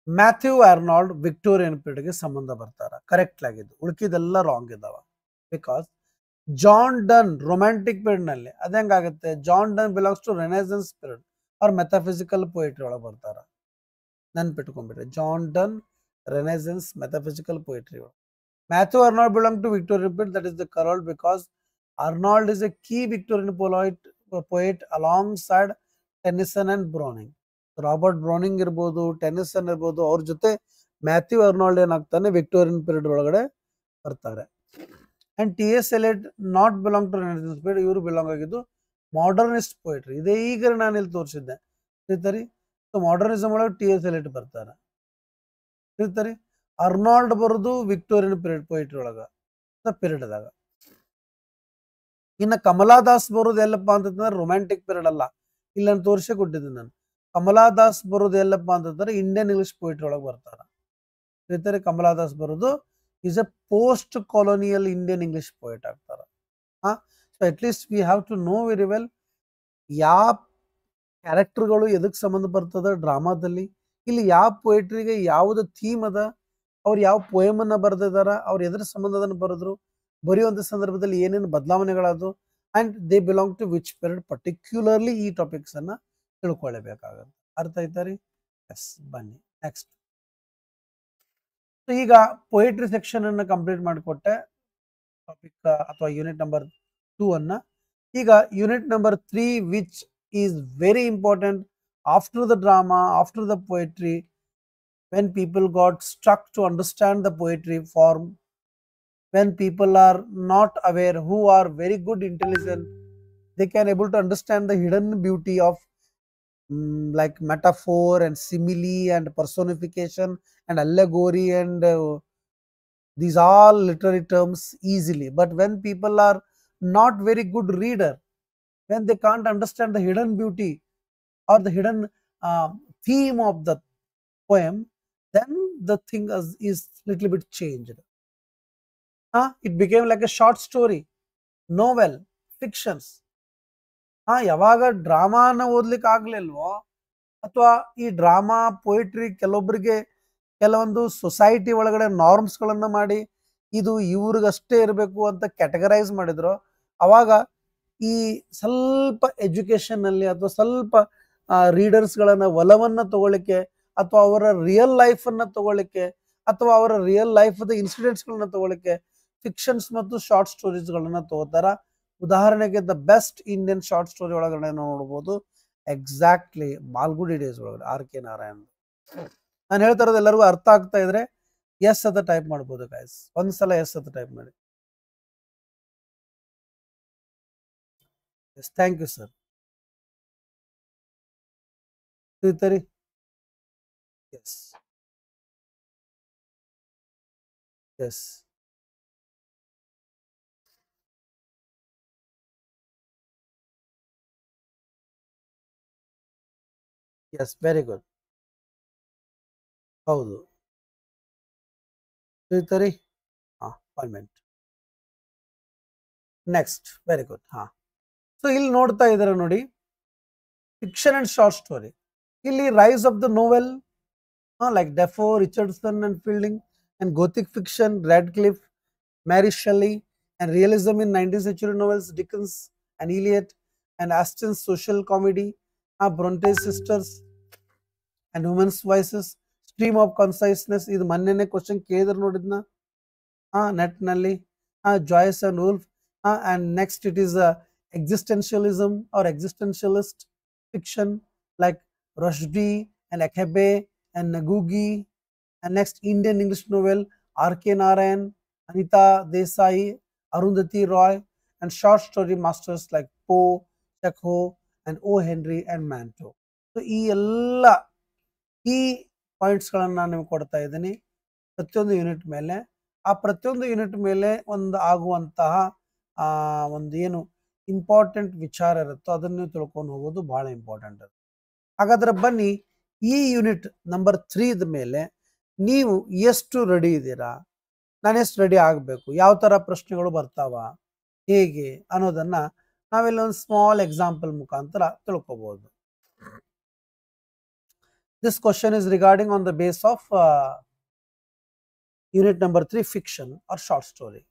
ಮ್ಯಾಥ್ಯೂ ಆರ್ನಾಲ್ಡ್ ವಿಕ್ಟೋರಿಯನ್ ಪೀರಿಯಡ್ಗೆ ಸಂಬಂಧ ಬರ್ತಾರ. ಕರೆಕ್ಟ್ ಆಗಿದ್ದು, ಉಳ್ಕಿದೆಲ್ಲ ರಾಂಗ್ ಇದಾವ. Because John Donne romantic period ನಲ್ಲಿ ಅದೇಂಗಾಗುತ್ತೆ? John Donne belongs to Renaissance period ಅವ್ರ ಮೆಥಾಫಿಸಿಕಲ್ ಪೊಯಿಟ್ರಿ ಒಳಗೆ ಬರ್ತಾರ. ನೆನ್ಪಿಟ್ಕೊಂಡ್ಬಿಟ್ರೆ, John Donne Renaissance metaphysical poetry ಒಳಗೆ. Matthew Arnold belonged to Victorian period, that is the correct, because Arnold is a key Victorian poet alongside Tennyson and Browning. Robert Browning ಇರ್ಬೋದು, Tennyson ಇರ್ಬೋದು, ಅವ್ರ ಜೊತೆ Matthew Arnold ಏನಾಗ್ತಾನೆ Victorian period ಒಳಗಡೆ ಬರ್ತಾರೆ. And T.S. Eliot not belong to Renaissance period, ಇವರು belong ಆಗಿದ್ದು modernist poetry. ಇದೇ ಈಗ ನಾನು ಇಲ್ಲಿ ತೋರಿಸಿದ್ದೆ. ತಿಳಿತರಿ? ಸೊ ಮಾಡರ್ನಿಸಮ್ ಒಳಗೆ T.S. Eliot ಬರ್ತಾರೆ. ತಿಳಿತರಿ? ಅರ್ನಾಲ್ಡ್ ಬರೋದು ವಿಕ್ಟೋರಿಯನ್ ಪೀರಿಯಡ್ ಪೊಯಿಟ್ರಿ ಒಳಗ ಪೀರಿಯಡ್ದಾಗ. ಇನ್ನು ಕಮಲಾದಾಸ್ ಬರೋದು ಎಲ್ಲಪ್ಪ ಅಂತಂದ್ರೆ ರೊಮ್ಯಾಂಟಿಕ್ ಪೀರಿಯಡ್ ಅಲ್ಲ, ಇಲ್ಲ ನಾನು ತೋರಿಸೇ ಕೊಟ್ಟಿದ್ದೀನಿ ನಾನು. ಕಮಲಾದಾಸ್ ಬರೋದು ಎಲ್ಲಪ್ಪ ಅಂತಂದ್ರೆ ಇಂಡಿಯನ್ ಇಂಗ್ಲಿಷ್ ಪೊಯಿಟ್ರಿ ಒಳಗೆ ಬರ್ತಾರ. ತಿಳಿತಾರೆ? ಕಮಲಾದಾಸ್ ಬರೋದು is A post colonial Indian English poet ಆಗ್ತಾರ. So at least we have to know very well ಯಾವ ಕ್ಯಾರೆಕ್ಟರ್ಗಳು ಎದಕ್ಕೆ ಸಂಬಂಧ ಬರ್ತದ ಡ್ರಾಮಾದಲ್ಲಿ, ಇಲ್ಲಿ ಯಾವ ಪೊಯಿಟ್ರಿಗೆ ಯಾವ್ದು ಥೀಮ್ ಅದ, ಅವ್ರು ಯಾವ ಪೋಯಮ್ ಅನ್ನ ಬರೆದಿದಾರ, ಅವ್ರು ಎದ್ರ ಸಂಬಂಧದನ್ನ ಬರೆದ್ರು, ಬರೆಯುವಂತ ಸಂದರ್ಭದಲ್ಲಿ ಏನೇನು ಬದಲಾವಣೆಗಳಾದವು, and they belong to which period, particularly ಈ ಟಾಪಿಕ್ಸ್ ಅನ್ನ ತಿಳ್ಕೊಳ್ಳೇಬೇಕಾಗತ್ತೆ. ಅರ್ಥ ಆಯ್ತಾರಿ? ಎಸ್, ಬನ್ನಿ ನೆಕ್ಸ್ಟ್. ಈಗ ಪೊಯಿಟ್ರಿ ಸೆಕ್ಷನ್ ಅನ್ನ ಕಂಪ್ಲೀಟ್ ಮಾಡಿಕೊಟ್ಟೆ, ಟಾಪಿಕ್ ಅಥವಾ ಯೂನಿಟ್ ನಂಬರ್ 2 ಅನ್ನ. ಈಗ unit number 3 which is very important after the drama, after the poetry, when people got stuck to understand the poetry form, when people are not aware, who are very good intelligent, they can able to understand the hidden beauty of like metaphor and simile and personification and allegory and these all literary terms easily. But when people are not very good reader, when they can't understand the hidden beauty or the hidden theme of the poem, then the thing is little bit changed. It became like a short story, novel, fictions. ಯಾವಾಗ ಡ್ರಾಮಾನ ಓದ್ಲಿಕ್ಕೆ ಆಗ್ಲಿಲ್ವೋ, ಅಥವಾ ಈ drama poetry ಕೆಲವೊಬ್ಬರಿಗೆ ಕೆಲವೊಂದು society ಒಳಗಡೆ norms ಗಳನ್ನ ಮಾಡಿ ಇದು ಇವ್ರಿಗಷ್ಟೇ ಇರಬೇಕು ಅಂತ ಕ್ಯಾಟಗರೈಸ್ ಮಾಡಿದ್ರು, ಅವಾಗ ಈ ಸ್ವಲ್ಪ ಎಜುಕೇಶನ್ ಅಲ್ಲಿ ಅಥವಾ ಸ್ವಲ್ಪ ರೀಡರ್ಸ್ಗಳನ್ನ ಒಲವನ್ನ ತಗೊಳ್ಳಿಕ್ಕೆ ಅಥವಾ ಅವರ ರಿಯಲ್ ಲೈಫ್ ಅನ್ನ ತಗೊಳ್ಳಿಕ್ಕೆ ಅಥವಾ ಅವರ ರಿಯಲ್ ಲೈಫ್ ಇನ್ಸಿಡೆಂಟ್ಸ್ಗಳನ್ನ ತಗೊಳ್ಳಿಕ್ಕೆ ಫಿಕ್ಷನ್ಸ್ ಮತ್ತು ಶಾರ್ಟ್ ಸ್ಟೋರೀಸ್ಗಳನ್ನ ತಗೋತಾರ. ಉದಾಹರಣೆಗೆ the best Indian short story ಒಳಗಡೆ ನೋಡ್ಬೋದು ಎಕ್ಸಾಕ್ಟ್ಲಿ ಮಾಲ್ಗುಡಿ ಡೇಸ್ ಒಳಗಡೆ R.K. ನಾರಾಯಣ್. ನಾನು ಹೇಳ್ತಾ ಇರೋದು ಎಲ್ಲರಿಗೂ ಅರ್ಥ ಆಗ್ತಾ ಇದ್ರೆ ಎಸ್ ಅಂತ ಟೈಪ್ ಮಾಡ್ಬೋದು ಗೈಸ್. ಒಂದ್ಸಲ ಎಸ್ ಅಂತ ಟೈಪ್ ಮಾಡಿ. Yes, thank you sir. ತಿಳಿತರಿ? Yes yes yes, very good. ಹೌದು, ತಿಳಿತರಿ? ಹಾ, 1 ಮಿನಿಟ್. Next, very good. ಹಾ, ಸೊ ಇಲ್ಲಿ ನೋಡ್ತಾ ಇದ್ದಾರೆ ನೋಡಿ, ಫಿಕ್ಷನ್ ಅಂಡ್ ಶಾರ್ಟ್ ಸ್ಟೋರಿ. ಇಲ್ಲಿ rise of the novel like Defoe, Richardson and Fielding, and Gothic fiction, Radcliffe, Mary Shelley, and realism in 19th century novels, Dickens and Eliot, and Austen's social comedy, Bronte's sisters, and women's voices, stream of consciousness. This mannene question ಕೇಳಿದ್ರು ನೋಡಿದ್ನ net ನಲ್ಲಿ, Joyce and Wolf, and next it is existentialism or existentialist fiction like Rushdie and Akhebe and Nagugi, and next Indian English novel R.K. Narayan, Anita Desai, Arundhati Roy, and short story masters like Poe, Chekhov, and O. Henry and Manto. So ಈ ಎಲ್ಲ ಈ points ಗಳನ್ನ ನಾನು ನಿಮಗೆ ಕೊಡ್ತಾ ಇದ್ದೀನಿ ಪ್ರತಿಯೊಂದು unit ಮೇಲೆ. ಆ ಪ್ರತಿಯೊಂದು ಯೂನಿಟ್ ಮೇಲೆ ಒಂದು ಆಗುವಂತಹ ಒಂದು ಏನು ಇಂಪಾರ್ಟೆಂಟ್ ವಿಚಾರ ಇರುತ್ತೋ ಅದನ್ನು ನೀವು ತಿಳ್ಕೊಂಡು ಹೋಗೋದು ಬಹಳ ಇಂಪಾರ್ಟೆಂಟ್. ಹಾಗಾದ್ರೆ ಬನ್ನಿ, ಈ ಯೂನಿಟ್ ನಂಬರ್ 3 ಮೇಲೆ ನೀವು ಎಷ್ಟು ರೆಡಿ ಇದ್ದೀರಾ, ನಾನು ಎಷ್ಟು ರೆಡಿ ಆಗಬೇಕು, ಯಾವ ತರ ಪ್ರಶ್ನೆಗಳು ಬರ್ತಾವ, ಹೇಗೆ ಅನ್ನೋದನ್ನ ನಾವೆಲ್ಲ ಒಂದು ಸ್ಮಾಲ್ ಎಕ್ಸಾಂಪಲ್ ಮುಖಾಂತರ ತಿಳ್ಕೊಬಹುದು. This question is regarding on the base of unit number 3, fiction or short story.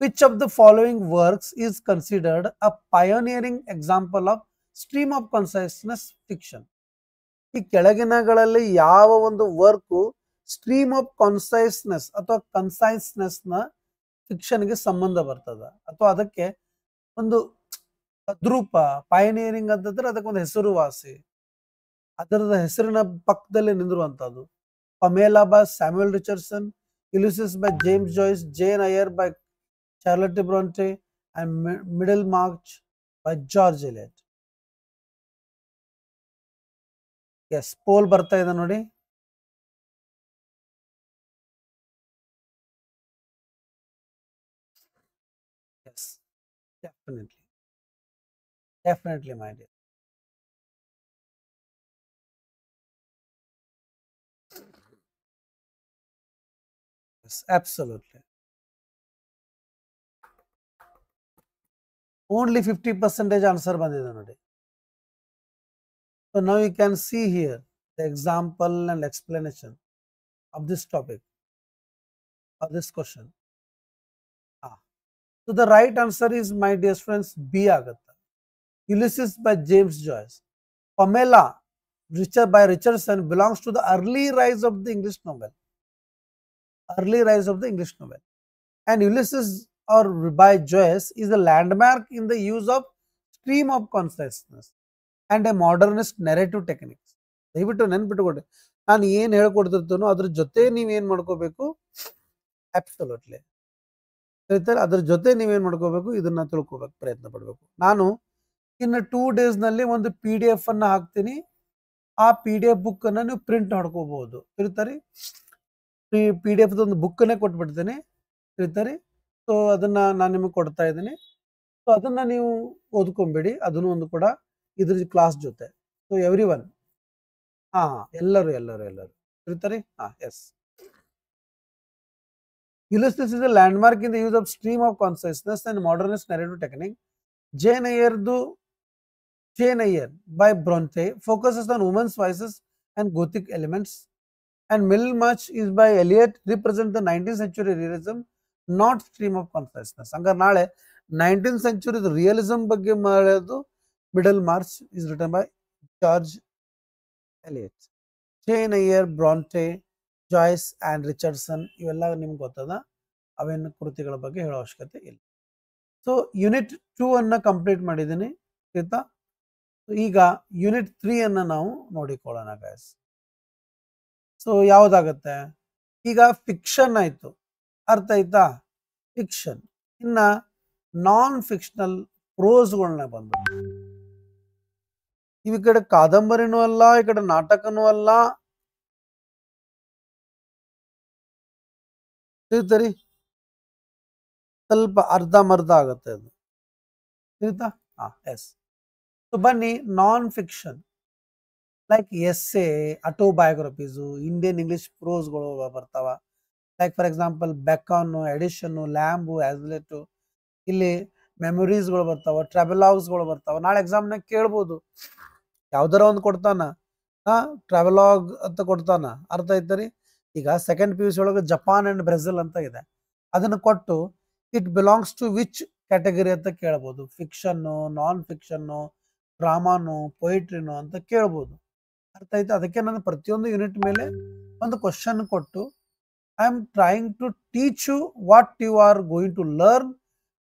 Which of the following works is considered a pioneering example of stream of consciousness fiction? ಈ ಕೆಳಗಿನಗಳಲ್ಲಿ ಯಾವ ಒಂದು work stream of ಕಾನ್ಸೈಸ್ನೆಸ್ ಅಥವಾ ಕನ್ಸೈಸ್ನೆಸ್ ನ fiction ಗೆ ಸಂಬಂಧ ಬರ್ತದ ಅಥವಾ ಅದಕ್ಕೆ ಒಂದು ತದ್ರೂಪ, ಪಯನಿಯರಿಂಗ್ ಅಂತಂದ್ರೆ ಅದಕ್ಕೊಂದು ಹೆಸರುವಾಸಿ, ಅದರದ ಹೆಸರಿನ ಪಕ್ಕದಲ್ಲಿ ನಿಂದಿರುವಂತದ್ದು. Pamela by Samuel Richardson, Ulysses by James Joyce, Jane Eyre by Charlotte Bronte, and Middlemarch by George Eliot. Yes, poll ಬರ್ತಾ ಇದೆ ನೋಡಿ. Yes, definitely definitely my dear. Yes, absolutely. Only 50% answer ಬಂದಿದೆ ನೋಡಿ. So now you can see here the example and explanation of this topic, of this question. So the right answer is, my dear friends, B agata. Ulysses by James Joyce. Pamela by Richardson belongs to the early rise of the English novel. Early rise of the English novel. And Ulysses or by Joyce is a landmark in the use of stream of consciousness and a modernist narrative techniques. ದಯವಿಟ್ಟು ನೆನ್ಪಿಟ್ಟುಕೊಡಿ, ನಾನು ಏನು ಹೇಳ್ಕೊಡ್ತಿರ್ತೀನೋ ಅದ್ರ ಜೊತೆ ನೀವೇನು ಮಾಡ್ಕೋಬೇಕು, absolutely ಹೇಳ್ತಾರೆ, ಅದ್ರ ಜೊತೆ ನೀವೇನು ಮಾಡ್ಕೋಬೇಕು, ಇದನ್ನ ತಿಳ್ಕೋಬೇಕು, ಪ್ರಯತ್ನ ಪಡಬೇಕು. ನಾನು ಇನ್ನು 2 days ನಲ್ಲಿ ಒಂದು PDF ಅನ್ನ ಹಾಕ್ತೀನಿ. ಆ PDF ಬುಕ್ ಅನ್ನ ನೀವು ಪ್ರಿಂಟ್ ಮಾಡ್ಕೋಬಹುದು. ತಿಳಿತಾರೆ, PDF ಒಂದು ಬುಕ್ ಅನ್ನೇ ಕೊಟ್ಬಿಡ್ತೀನಿ. ತಿಳಿತಾರೆ, ಸೊ ಅದನ್ನ ನಾನು ನಿಮಗೆ ಕೊಡ್ತಾ ಇದ್ದೀನಿ. ಸೊ ಅದನ್ನ ನೀವು ಓದ್ಕೊಂಬೇಡಿ, ಅದನ್ನು ಒಂದು ಕೂಡ ಇದ್ರ ಕ್ಲಾಸ್ ಜೊತೆ. ಸೊ ಎವ್ರಿ ಒನ್, ಎಲ್ಲರೂ ಎಲ್ಲರೂ ಎಲ್ಲರೂ ತಿಳಿತಾರೆ. Yes, Ulysses is a landmark in the use of stream of consciousness and modernist narrative technique. Jane Eyre by Bronte focuses on women's voices and Gothic elements, and Middlemarch is by Eliot represent the 19th century realism not stream of consciousness. ಹಂಗಾರೆ ನಾಳೆ 19th century realism ಬಗ್ಗೆ ಮಾಡೋದು Middlemarch is written by George Eliot. Jane Eyre, Bronte, Joyce and Richardson ಇವೆಲ್ಲ ನಿಮ್ಗೆ ಗೊತ್ತದ, ಅವೇನು ಕೃತಿಗಳ ಬಗ್ಗೆ ಹೇಳೋ ಅವಶ್ಯಕತೆ ಇಲ್ಲ. ಸೊ ಯೂನಿಟ್ 2 ಅನ್ನು ಕಂಪ್ಲೀಟ್ ಮಾಡಿದ್ದೀನಿ ಆಯ್ತಾ. ಈಗ ಯೂನಿಟ್ 3 ಅನ್ನು ನಾವು ನೋಡಿಕೊಳ್ಳೋಣ ಗೈಸ್. ಸೊ ಯಾವುದಾಗತ್ತೆ ಈಗ? ಫಿಕ್ಷನ್ ಆಯಿತು, ಅರ್ಥ ಆಯ್ತಾ, ಫಿಕ್ಷನ್. ಇನ್ನು ನಾನ್ ಫಿಕ್ಷನಲ್ ಪ್ರೋಸ್ಗಳನ್ನ ಬಂದ್ಬಿಟ್ಟು ಈ ಕಡೆ ಕಾದಂಬರಿನೂ ಅಲ್ಲ, ಈ ಕಡೆ ನಾಟಕನೂ ಅಲ್ಲ, ತಿಳಿತರಿ ಸ್ವಲ್ಪ ಅರ್ಧಂಬರ್ಧ ಆಗುತ್ತೆ ಅದು, ತಿಳಿತಾ? ಎಸ್. ಸೊ ಬನ್ನಿ, non fiction like essay, autobiographies, Indian English ಪ್ರೋಸ್ಗಳು ಬರ್ತಾವ. Like for example Bacon, Addison, Lamb, Hazlitt, ಇಲ್ಲಿ ಮೆಮೊರೀಸ್ಗಳು ಬರ್ತಾವ, ಟ್ರಾವೆಲಾಗ್ಸ್ಗಳು ಬರ್ತಾವ. ನಾಳೆ ಎಕ್ಸಾಮ್ನಾಗ ಕೇಳ್ಬೋದು, ಯಾವ್ದಾರ ಒಂದು ಕೊಡ್ತಾನ, ಟ್ರಾವೆಲಾಗ್ ಅಂತ ಕೊಡ್ತಾನ, ಅರ್ಥ ಆಯ್ತರಿ. ಈಗ ಸೆಕೆಂಡ್ PUC ಒಳಗೆ ಜಪಾನ್ ಅಂಡ್ ಬ್ರೆಜಿಲ್ ಅಂತ ಇದೆ, ಅದನ್ನು ಕೊಟ್ಟು it belongs to which category ಅಂತ ಕೇಳ್ಬೋದು. ಫಿಕ್ಷನ್ನು, ನಾನ್ ಫಿಕ್ಷನ್ನು, ಡ್ರಾಮಾನು, ಪೊಯಿಟ್ರಿನು ಅಂತ ಕೇಳ್ಬೋದು, ಅರ್ಥ ಆಯ್ತು. ಅದಕ್ಕೆ ನಾನು ಪ್ರತಿಯೊಂದು ಯೂನಿಟ್ ಮೇಲೆ ಒಂದು ಕ್ವಶನ್ ಕೊಟ್ಟು I am trying to teach you what you are going to learn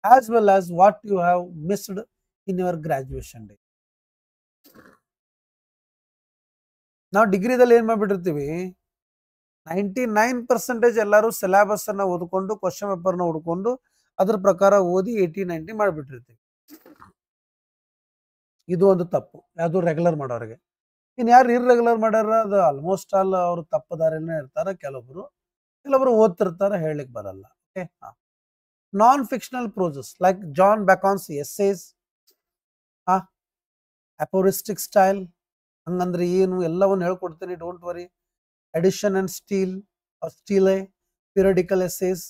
as well as what you have missed in your graduation day. ನಾವು ಡಿಗ್ರಿದಲ್ಲಿ ಏನ್ ಮಾಡ್ಬಿಟ್ಟಿರ್ತೀವಿ, 99% ಎಲ್ಲರೂ ಸಿಲೆಬಸ್ ಅನ್ನ ಓದ್ಕೊಂಡು ಕ್ವಶನ್ ಪೇಪರ್ನ ಹುಡ್ಕೊಂಡು ಅದ್ರ ಪ್ರಕಾರ ಓದಿ 80-90 ಮಾಡಿಬಿಟ್ಟಿರ್ತೀವಿ. ಇದು ಒಂದು ತಪ್ಪು, ಯಾವುದು ರೆಗ್ಯುಲರ್ ಮಾಡೋರಿಗೆ. ಇನ್ನು ಯಾರು ಇರ್ರೆಗ್ಯುಲರ್ ಮಾಡ್ಯಾರ, ಅದು ಆಲ್ಮೋಸ್ಟ್ ಆಲ್ ಅವರು ತಪ್ಪು ದಾರಿನೇ ಇರ್ತಾರೆ. ಕೆಲವರು ಓದ್ತಿರ್ತಾರೆ, ಹೇಳಲಿಕ್ಕೆ ಬರಲ್ಲ. Okay. Non fictional proses like John Bacon's essays, aphoristic style, ಹಂಗಂದ್ರೆ ಏನು ಎಲ್ಲವನ್ನು ಹೇಳ್ಕೊಡ್ತೀನಿ, don't worry. Addison and Steele, periodical essays,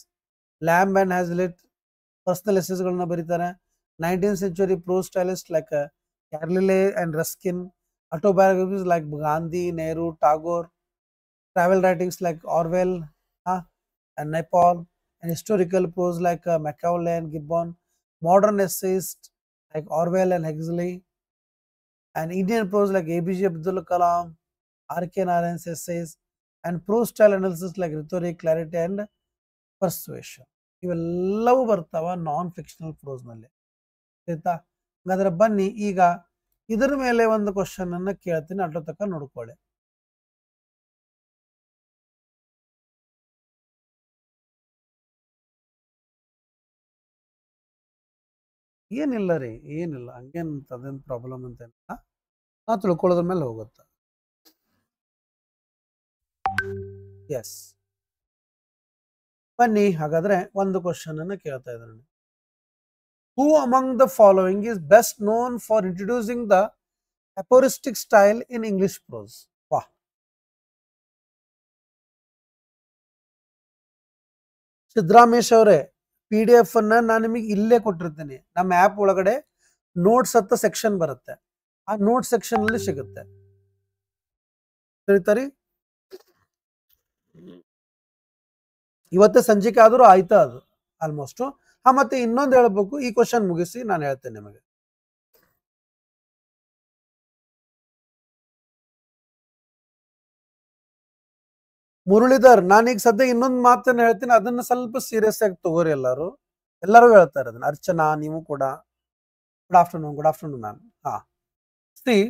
Lamb and Hazlitt personal ಎಸ್ಸೇಸ್ಗಳನ್ನ ಬರೀತಾರೆ. 19th century prose stylists like Carlyle and Ruskin, autobiographies like Gandhi, Nehru, Tagore, travel writings like Orwell and Naipaul, and historical prose like Macaulay and Gibbon, modern essayists like Orwell and Huxley, and Indian prose like APJ Abdul Kalam, R.K. Narayan's essays, and prose style analysis like rhetoric, clarity and persuasion. ಇವೆಲ್ಲವೂ ಬರ್ತಾವ ನಾನ್ fictional ಪ್ರೋಸ್ನಲ್ಲಿ, ಆಯ್ತಾ. ಹಾಗಾದ್ರೆ ಬನ್ನಿ, ಈಗ ಇದರ ಮೇಲೆ ಒಂದು question ಅನ್ನ ಕೇಳ್ತೀನಿ, ಅಡ್ಡ ತಕ್ಕ ನೋಡ್ಕೊಳ್ಳಿ. ಏನಿಲ್ಲ ರೀ, ಏನಿಲ್ಲ, ಹಂಗೇನು ಅದೇನು ಪ್ರಾಬ್ಲಮ್ ಅಂತ ನಾ ತಿಳ್ಕೊಳ್ಳೋದ್ರ ಮೇಲೆ ಹೋಗುತ್ತೆ. ಎಸ್, ಬನ್ನಿ ಹಾಗಾದ್ರೆ ಒಂದು ಕ್ವಶನ್ ಅನ್ನ ಕೇಳ್ತಾ ಇದ್ದಾರೆ. Who among the following is best known for introducing the aphoristic style in English prose? ವಾಹ್, ಸಿದ್ದರಾಮೇಶ್ ಅವರೇ, PDF ಅನ್ನ ನಾನು ನಿಮಗೆ ಇಲ್ಲೇ ಕೊಟ್ಟಿರ್ತೀನಿ. ನಮ್ಮ ಆ್ಯಪ್ ಒಳಗಡೆ ನೋಟ್ಸ್ ಅಂತ ಸೆಕ್ಷನ್ ಬರುತ್ತೆ, ಆ ನೋಟ್ ಸೆಕ್ಷನ್ ಅಲ್ಲಿ ಸಿಗುತ್ತೆ, ತಿಳಿತಾರಿ. ಇವತ್ತೇ ಸಂಜೆಗೆ ಆದರೂ ಆಯ್ತಾ ಅದು ಆಲ್ಮೋಸ್ಟ್. ಮತ್ತೆ ಇನ್ನೊಂದು ಹೇಳ್ಬೇಕು, ಈ ಕ್ವಶನ್ ಮುಗಿಸಿ ನಾನು ಹೇಳ್ತೇನೆ ನಿಮಗೆ. ಮುರಳೀಧರ್, ನಾನೀಗ ಸದ್ಯ ಇನ್ನೊಂದು ಮಾತನ್ನ ಹೇಳ್ತೀನಿ, ಅದನ್ನ ಸ್ವಲ್ಪ ಸೀರಿಯಸ್ ಆಗಿ ತಗೋರಿ. ಎಲ್ಲರೂ ಹೇಳ್ತಾರೆ ಅದನ್ನ. ಅರ್ಚನಾ, ನೀವು ಕೂಡ good afternoon ma'am. See,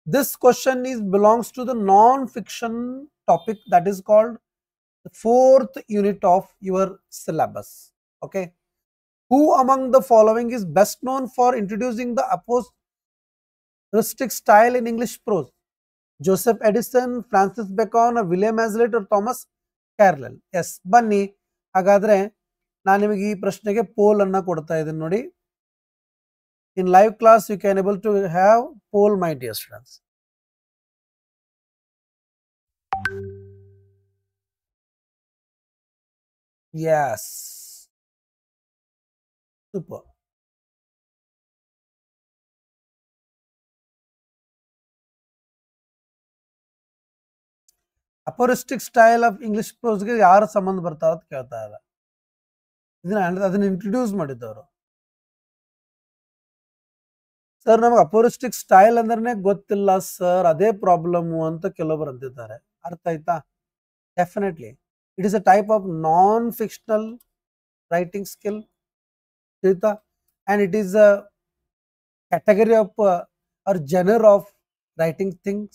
this question belongs to the non-fiction topic that is called the 4th unit of your syllabus. Okay. Who among the following is best known for introducing the aphoristic style in English prose? Joseph Addison, Francis Bacon, William Hazlitt or Thomas Carlyle? Yes, ಬನ್ನಿ ಹಾಗಾದ್ರೆ ನಾನು ನಿಮಗೆ ಈ ಪ್ರಶ್ನೆಗೆ pole ಅನ್ನ ಕೊಡ್ತಾ ಇದ್ದೀನಿ ನೋಡಿ. In live class you can able to have poll, my dear students. Yes, super. Aphoristic style of English ಪ್ರೋಸ್ಗೆ ಯಾರು ಸಂಬಂಧ ಬರ್ತಾರ ಅಂತ ಕೇಳ್ತಾ ಇಲ್ಲ. ಅದನ್ನ ಇಂಟ್ರೊಡ್ಯೂಸ್ ಮಾಡಿದ್ದವರು. ಸರ್ ನಮಗೆ ಅಪೋರಿಸ್ಟಿಕ್ ಸ್ಟೈಲ್ ಅಂದ್ರೆ ಗೊತ್ತಿಲ್ಲ ಸರ್, ಅದೇ ಪ್ರಾಬ್ಲಮ್ ಅಂತ ಕೆಲವೊಬ್ರು ಅಂತಿದ್ದಾರೆ. ಅರ್ಥ ಆಯ್ತಾ? Definitely it is a type of non fictional writing skill, ತಿಳಿತಾ? and it is a category of or genre of writing things,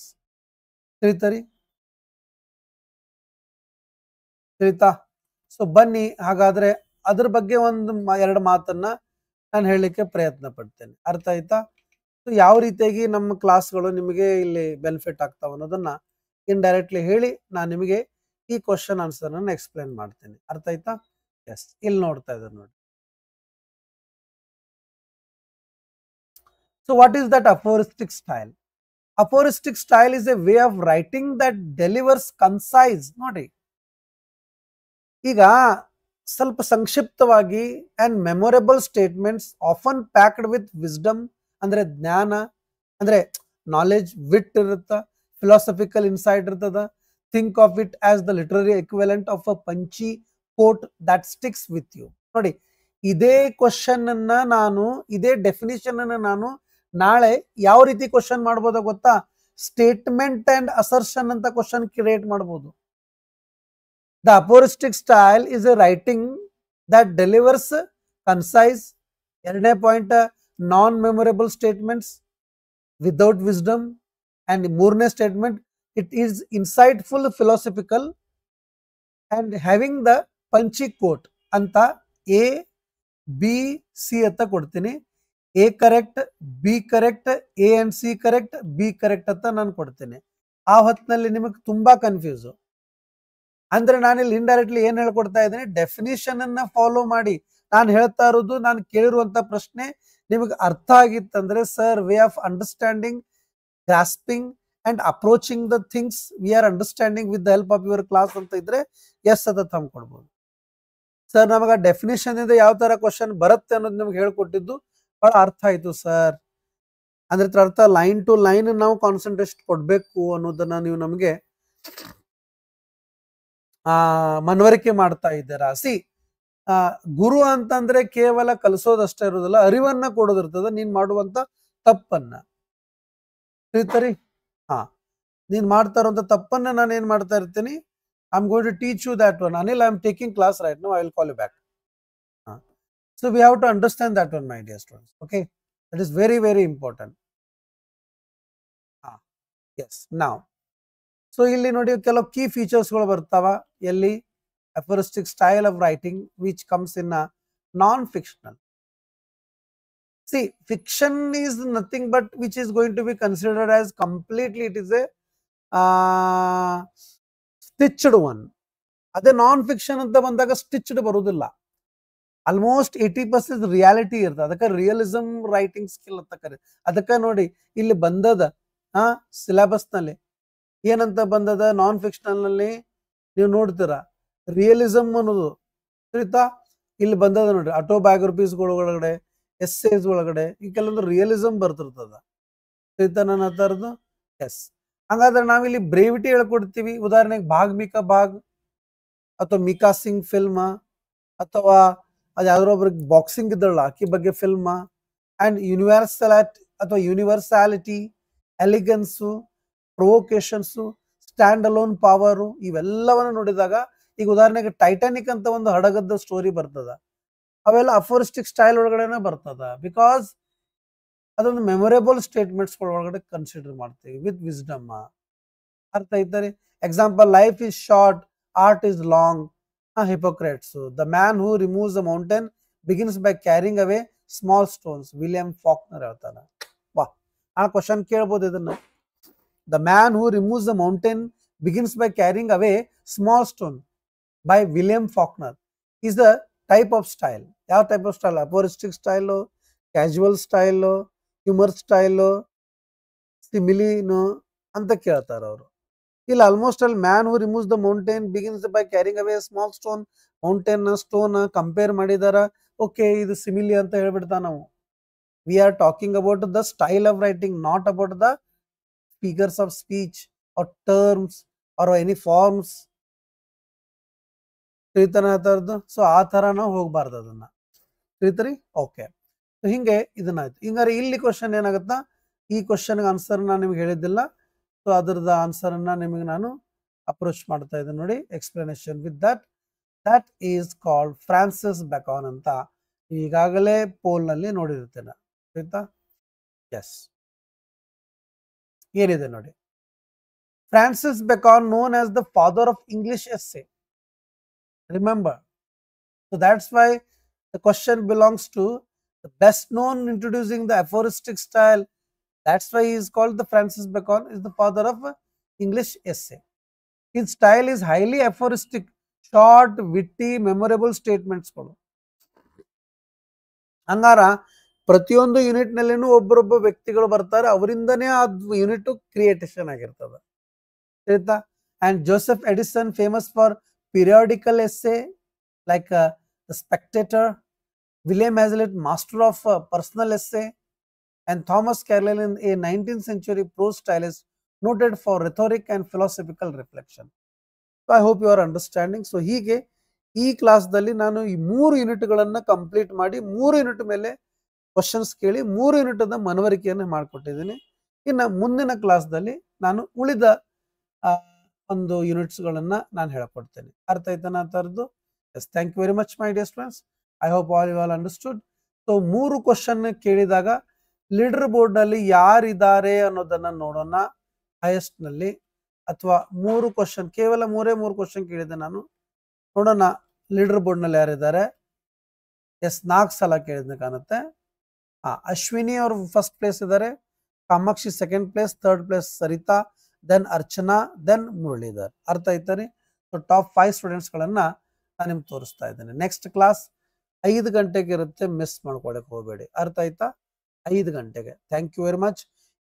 ತಿಳಿತರಿ? ತಿಳಿತಾ? ಸೊ ಬನ್ನಿ ಹಾಗಾದ್ರೆ ಅದ್ರ ಬಗ್ಗೆ ಒಂದು ಎರಡು ಮಾತನ್ನ ನಾನು ಹೇಳಲಿಕ್ಕೆ ಪ್ರಯತ್ನ ಪಡ್ತೇನೆ. ಅರ್ಥ ಆಯ್ತಾ? ಸೊ ಯಾವ ರೀತಿಯಾಗಿ ನಮ್ಮ ಕ್ಲಾಸ್ಗಳು ನಿಮಗೆ ಇಲ್ಲಿ ಬೆನಿಫಿಟ್ ಆಗ್ತಾವ ಅನ್ನೋದನ್ನ ಇಂಡೈರೆಕ್ಟ್ಲಿ ಹೇಳಿ ನಾನು ನಿಮಗೆ ಈ ಕ್ವಶನ್ ಆನ್ಸರ್ ಅನ್ನು ಎಕ್ಸ್ಪ್ಲೇನ್ ಮಾಡ್ತೇನೆ. ಅರ್ಥ ಆಯ್ತಾ? ಎಸ್, ಇಲ್ಲಿ ನೋಡ್ತಾ ಇದ್ದಾರೆ ನೋಡಿ. So what is that aphoristic style? Aphoristic style is a way of writing that delivers concise. ನೋಡಿ, ಈಗ ಸ್ವಲ್ಪ ಸಂಕ್ಷಿಪ್ತವಾಗಿ and memorable statements often packed with wisdom, ಅಂದ್ರೆ ಜ್ಞಾನ, ಅಂದ್ರೆ ನಾಲೆಜ್, ವಿಟ್ ಇರುತ್ತ, ಫಿಲಾಸಫಿಕಲ್ ಇನ್ಸೈಟ್ ಇರ್ತದ. Think of it as the literary equivalent of a punchy quote that sticks with you. ನೋಡಿ, ಇದೇ ಕ್ವಶನ್ ಅನ್ನ ನಾನು, ಇದೇ ಡೆಫಿನಿಷನ್ ಅನ್ನ ನಾನು ನಾಳೆ ಯಾವ ರೀತಿ ಕ್ವಶನ್ ಮಾಡ್ಬೋದ ಗೊತ್ತಾ? ಸ್ಟೇಟ್ಮೆಂಟ್ ಅಂಡ್ ಅಸರ್ಷನ್ ಅಂತ ಕ್ವಶನ್ ಕ್ರಿಯೇಟ್ ಮಾಡಬಹುದು. The aphoristic style is a writing that delivers concise. ಎರಡನೇ point, non memorable statements without wisdom. And ಮೂರನೇ statement, it is insightful, philosophical and having the punchy quote ಅಂತ A B C ಅಂತ ಕೊಡ್ತೀನಿ. A correct, B correct, A and C correct, B correct ಅಂತ ನಾನು ಕೊಡ್ತೇನೆ. ಆ ಹೊತ್ತಿನಲ್ಲಿ ನಿಮಗೆ ತುಂಬಾ ಕನ್ಫ್ಯೂಸ್. ಅಂದ್ರೆ ನಾನಿಲ್ಲಿ ಇಂಡೈರೆಕ್ಟ್ಲಿ ಏನ್ ಹೇಳ್ಕೊಡ್ತಾ ಇದ್ದೀನಿ, ಡೆಫಿನಿಷನ್ ಅನ್ನ ಫಾಲೋ ಮಾಡಿ. ನಾನು ಹೇಳ್ತಾ ಇರೋದು, ನಾನು ಕೇಳಿರುವಂತ ಪ್ರಶ್ನೆ ನಿಮಗೆ ಅರ್ಥ ಆಗಿತ್ತಂದ್ರೆ, sir way of understanding, grasping and approaching the things we are understanding with the help of your class ಅಂತ ಇದ್ರೆ ಎಸ್ ಅಂತ ಥಂಬ್ ಕೊಡ್ಬೋದು. ಸರ್ ನಮಗ ಡೆಫಿನಿಷನ್ ಇಂದ ಯಾವ ತರ ಕ್ವಶನ್ ಬರುತ್ತೆ ಅನ್ನೋದು ನಿಮ್ಗೆ ಹೇಳ್ಕೊಟ್ಟಿದ್ದು ಬಹಳ ಅರ್ಥ ಆಯ್ತು ಸರ್. ಅಂದ್ರೆ ಅರ್ಥ ಲೈನ್ ಟು ಲೈನ್ ನಾವು ಕಾನ್ಸಂಟ್ರೇಷನ್ ಕೊಡ್ಬೇಕು ಅನ್ನೋದನ್ನ ನೀವು ನಮಗೆ ಮನವರಿಕೆ ಮಾಡ್ತಾ ಇದ್ದೀರಾ. ಸಿ, ಗುರು ಅಂತಂದ್ರೆ ಕೇವಲ ಕಲಿಸೋದಷ್ಟೇ ಇರೋದಿಲ್ಲ, ಅರಿವನ್ನ ಕೊಡೋದಿರ್ತದ. ನೀನ್ ಮಾಡುವಂತ ತಪ್ಪನ್ನ ತಿಳಿತರಿ. ನೀನ್ ಮಾಡ್ತಾ ಇರುವಂತ ತಪ್ಪನ್ನ ನಾನು ಏನ್ ಮಾಡ್ತಾ ಇರ್ತೀನಿ, I'm going to teach you that one. Anil, I'm taking class right now. I will call you back. So we have to understand that one, my dear students. Okay, that is very, very important. Yes. Now, so ಇಲ್ಲಿ ನೋಡಿ ಕೆಲವು key ಫೀಚರ್ಸ್ಗಳು ಬರ್ತಾವ. ಎಲ್ಲಿ? aphoristic style of writing which comes in a non-fictional. See, fiction is nothing but which is going to be considered as completely, it is a stitched one. ಅದೇ ನಾನ್ fiction ಅಂತ ಬಂದಾಗ stitched ಬರುವುದಿಲ್ಲ. Almost 80% reality ಇರ್ತದೆ. ಅದಕ್ಕೆ realism writing skill ಅಂತ ಕರೀ. ಅದಕ್ಕೆ ನೋಡಿ ಇಲ್ಲಿ ಬಂದದ ಸಿಲೆಬಸ್ ನಲ್ಲಿ ಏನಂತ ಬಂದದ, ನಾನ್ ಫಿಕ್ಷನಲ್ ನಲ್ಲಿ ನೀವು ನೋಡ್ತೀರಾ ರಿಯಲಿಸಮ್ ಅನ್ನೋದು ತಿಳಿತಾ. ಇಲ್ಲಿ ಬಂದದ ನೋಡ್ರಿ, ಆಟೋಬಯೋಗ್ರಫೀಸ್ ಒಳಗಡೆ, ಎಸ್ಸೇಸ್ ಒಳಗಡೆ ಈ ಕೆಲವೊಂದು ರಿಯಲಿಸಮ್ ಬರ್ತಿರ್ತದ. ತಿಳಿತಾ ನನ್ನ ಹತ್ರದ್ದು? ಎಸ್. ಹಾಗಾದ್ರೆ ನಾವಿಲ್ಲಿ ಬ್ರೇವಿಟಿ ಹೇಳ್ಕೊಡ್ತೀವಿ. ಉದಾಹರಣೆಗೆ ಭಾಗ್ ಮಿಕಾ ಭಾಗ್, ಅಥವಾ ಮಿಕಾ ಸಿಂಗ್ ಫಿಲ್ಮ್, ಅಥವಾ ಅದು ಯಾವ್ದಾರ ಒಬ್ರಿಗೆ ಬಾಕ್ಸಿಂಗ್ ಇದ್ದಳ ಆಕಿ ಬಗ್ಗೆ film. And universality, elegance, provocations, stand alone power, ಇವೆಲ್ಲವನ್ನು ನೋಡಿದಾಗ ಈಗ ಉದಾಹರಣೆಗೆ ಟೈಟಾನಿಕ್ ಅಂತ ಒಂದು ಹಡಗದ ಸ್ಟೋರಿ ಬರ್ತದ, ಅವೆಲ್ಲ ಅಫೋರಿಸ್ಟಿಕ್ ಸ್ಟೈಲ್ ಒಳಗಡೆನೆ ಬರ್ತದ. ಬಿಕಾಸ್ ಅದೊಂದು ಮೆಮೊರೇಬಲ್ ಸ್ಟೇಟ್ಮೆಂಟ್ಸ್ ಒಳಗಡೆ ಕನ್ಸಿಡರ್ ಮಾಡ್ತೀವಿ ವಿತ್ ವಿಸ್ಡಮ್. ಅರ್ಥ ಐತಾರೆ? Example, life is short, art is long. Hippocrates. The man who removes the mountain begins by carrying away small stones. William Faulkner ಹೇಳ್ತಾನೆ. ವಾಹ್, ಆ ಕ್ವಶನ್ ಕೇಳ್ಬೋದು ಇದನ್ನ. The man who removes the mountain begins by carrying away small stone by William Faulkner is the type of style. ಯಾವ type of style? Aphoristic style, casual style, humour style, ಸಿಮಿಲಿನು ಅಂತ ಕೇಳ್ತಾರ ಅವರು. ಇಲ್ಲಿ ಆಲ್ಮೋಸ್ಟ್ ಅಲ್ಲಿ man who removes the mountain begins by carrying away small stone, mountain stone compare ಮಾಡಿದಾರ. Okay, ಇದು simile ಅಂತ ಹೇಳ್ಬಿಡ್ತಾ ನಾವು. We are talking about the style of writing, not about the figures of speech or terms or any forms. ತಿಳಿತಾನೆ ಆ ಥರದ್ದು. So ಆ ಥರ ನಾವು ಹೋಗ್ಬಾರ್ದು ಅದನ್ನ, ತಿಳಿತರಿ. ಓಕೆ, ಸೊ ಹಿಂಗೆ ಇದನ್ನಾಯ್ತು. ಹಿಂಗಾರೆ ಇಲ್ಲಿ ಕ್ವಶನ್ ಏನಾಗುತ್ತಾ, ಈ ಕ್ವಶನ್ಗೆ ಆನ್ಸರ್ ನಾನು ನಿಮ್ಗೆ ಹೇಳಿದ್ದಿಲ್ಲ. ಸೊ ಅದರದ ಆನ್ಸರನ್ನು ನಿಮಗೆ ನಾನು ಅಪ್ರೋಚ್ ಮಾಡ್ತಾ ಇದ್ದೀನಿ ನೋಡಿ, explanation with that is called Francis Bacon ಅಂತ ಈಗಾಗಲೇ ಪೋಲ್ನಲ್ಲಿ ನೋಡಿರ್ತೇನೆ, ಆಯ್ತಾ. ಎಸ್, ಏನಿದೆ ನೋಡಿ, Francis Bacon known as the father of English essay. Remember, so that's why the question belongs to the best known introducing the aphoristic style. That's why he is called the Francis Bacon is the father of English essay. His style is highly aphoristic, short, witty, memorable statements. ಹಂಗಾರ ಪ್ರತಿಯೊಂದು unit ನಲ್ಲಿನೂ ಒಬ್ಬರೊಬ್ಬ ವ್ಯಕ್ತಿಗಳು ಬರ್ತಾರೆ, ಅವರಿಂದನೇ ಆ unit ಕ್ರಿಯೇಟೇಷನ್ ಆಗಿರ್ತದೆ, ಆಯ್ತಾ. And Joseph Edison famous for periodical essay like the Spectator, William Hazlitt, master of personal essay, and Thomas Carlyle, a 19th century prose stylist noted for rhetoric and philosophical reflection. So I hope you are understanding. So ಹೀಗೆ ಈ ಕ್ಲಾಸ್ದಲ್ಲಿ ನಾನು ಈ 3 ಯೂನಿಟ್ಗಳನ್ನು complete ಮಾಡಿ 3 unit ಮೇಲೆ questions ಕೇಳಿ 3 unit ಮನವರಿಕೆಯನ್ನು ಮಾಡಿಕೊಟ್ಟಿದ್ದೀನಿ. ಇನ್ನು ಮುಂದಿನ ಕ್ಲಾಸ್ದಲ್ಲಿ ನಾನು ಉಳಿದ ಒಂದು ಯೂನಿಟ್ಸ್ಗಳನ್ನು ನಾನು ಹೇಳ್ಕೊಡ್ತೇನೆ. ಅರ್ಥ ಆಯ್ತಾನ ಆ ಥರದ್ದು? Yes, thank you very much my dear students. I hope all you all understood. So 3 question ಕೇಳಿದಾಗ ಲೀಡರ್ ಬೋರ್ಡ್ ನಲ್ಲಿ ಯಾರಿದ್ದಾರೆ ಅನ್ನೋದನ್ನ ನೋಡೋಣ. ಹೈಯೆಸ್ಟ್ ನಲ್ಲಿ ಅಥವಾ 3 ಕ್ವಶನ್, ಕೇವಲ 3 ಕ್ವಶನ್ ಕೇಳಿದೆ ನಾನು, ನೋಡೋಣ ಲೀಡರ್ ಬೋರ್ಡ್ ನಲ್ಲಿ ಯಾರಿದ್ದಾರೆ. ಎಸ್, 4 ಸಲ ಕೇಳಿದ್ನ ಕಾಣುತ್ತೆ. ಅಶ್ವಿನಿ ಅವರು ಫಸ್ಟ್ ಪ್ಲೇಸ್ ಇದ್ದಾರೆ, Kamakshi second place, third place Sarita, then Archana, then Muralidhar. ಅರ್ಥ ಆಯ್ತಾನೆ? ಸೊ ಟಾಪ್ 5 ಸ್ಟೂಡೆಂಟ್ಸ್ಗಳನ್ನ ನಾನು ನಿಮ್ಗೆ ತೋರಿಸ್ತಾ ಇದ್ದೇನೆ. ನೆಕ್ಸ್ಟ್ ಕ್ಲಾಸ್ 5 ಗಂಟೆಗೆ ಇರುತ್ತೆ, ಮಿಸ್ ಮಾಡ್ಕೊಳಕ್ಕೆ ಹೋಗಬೇಡಿ. ಅರ್ಥ ಆಯ್ತಾ? 5 ಗಂಟೆಗೆ. Thank you very much.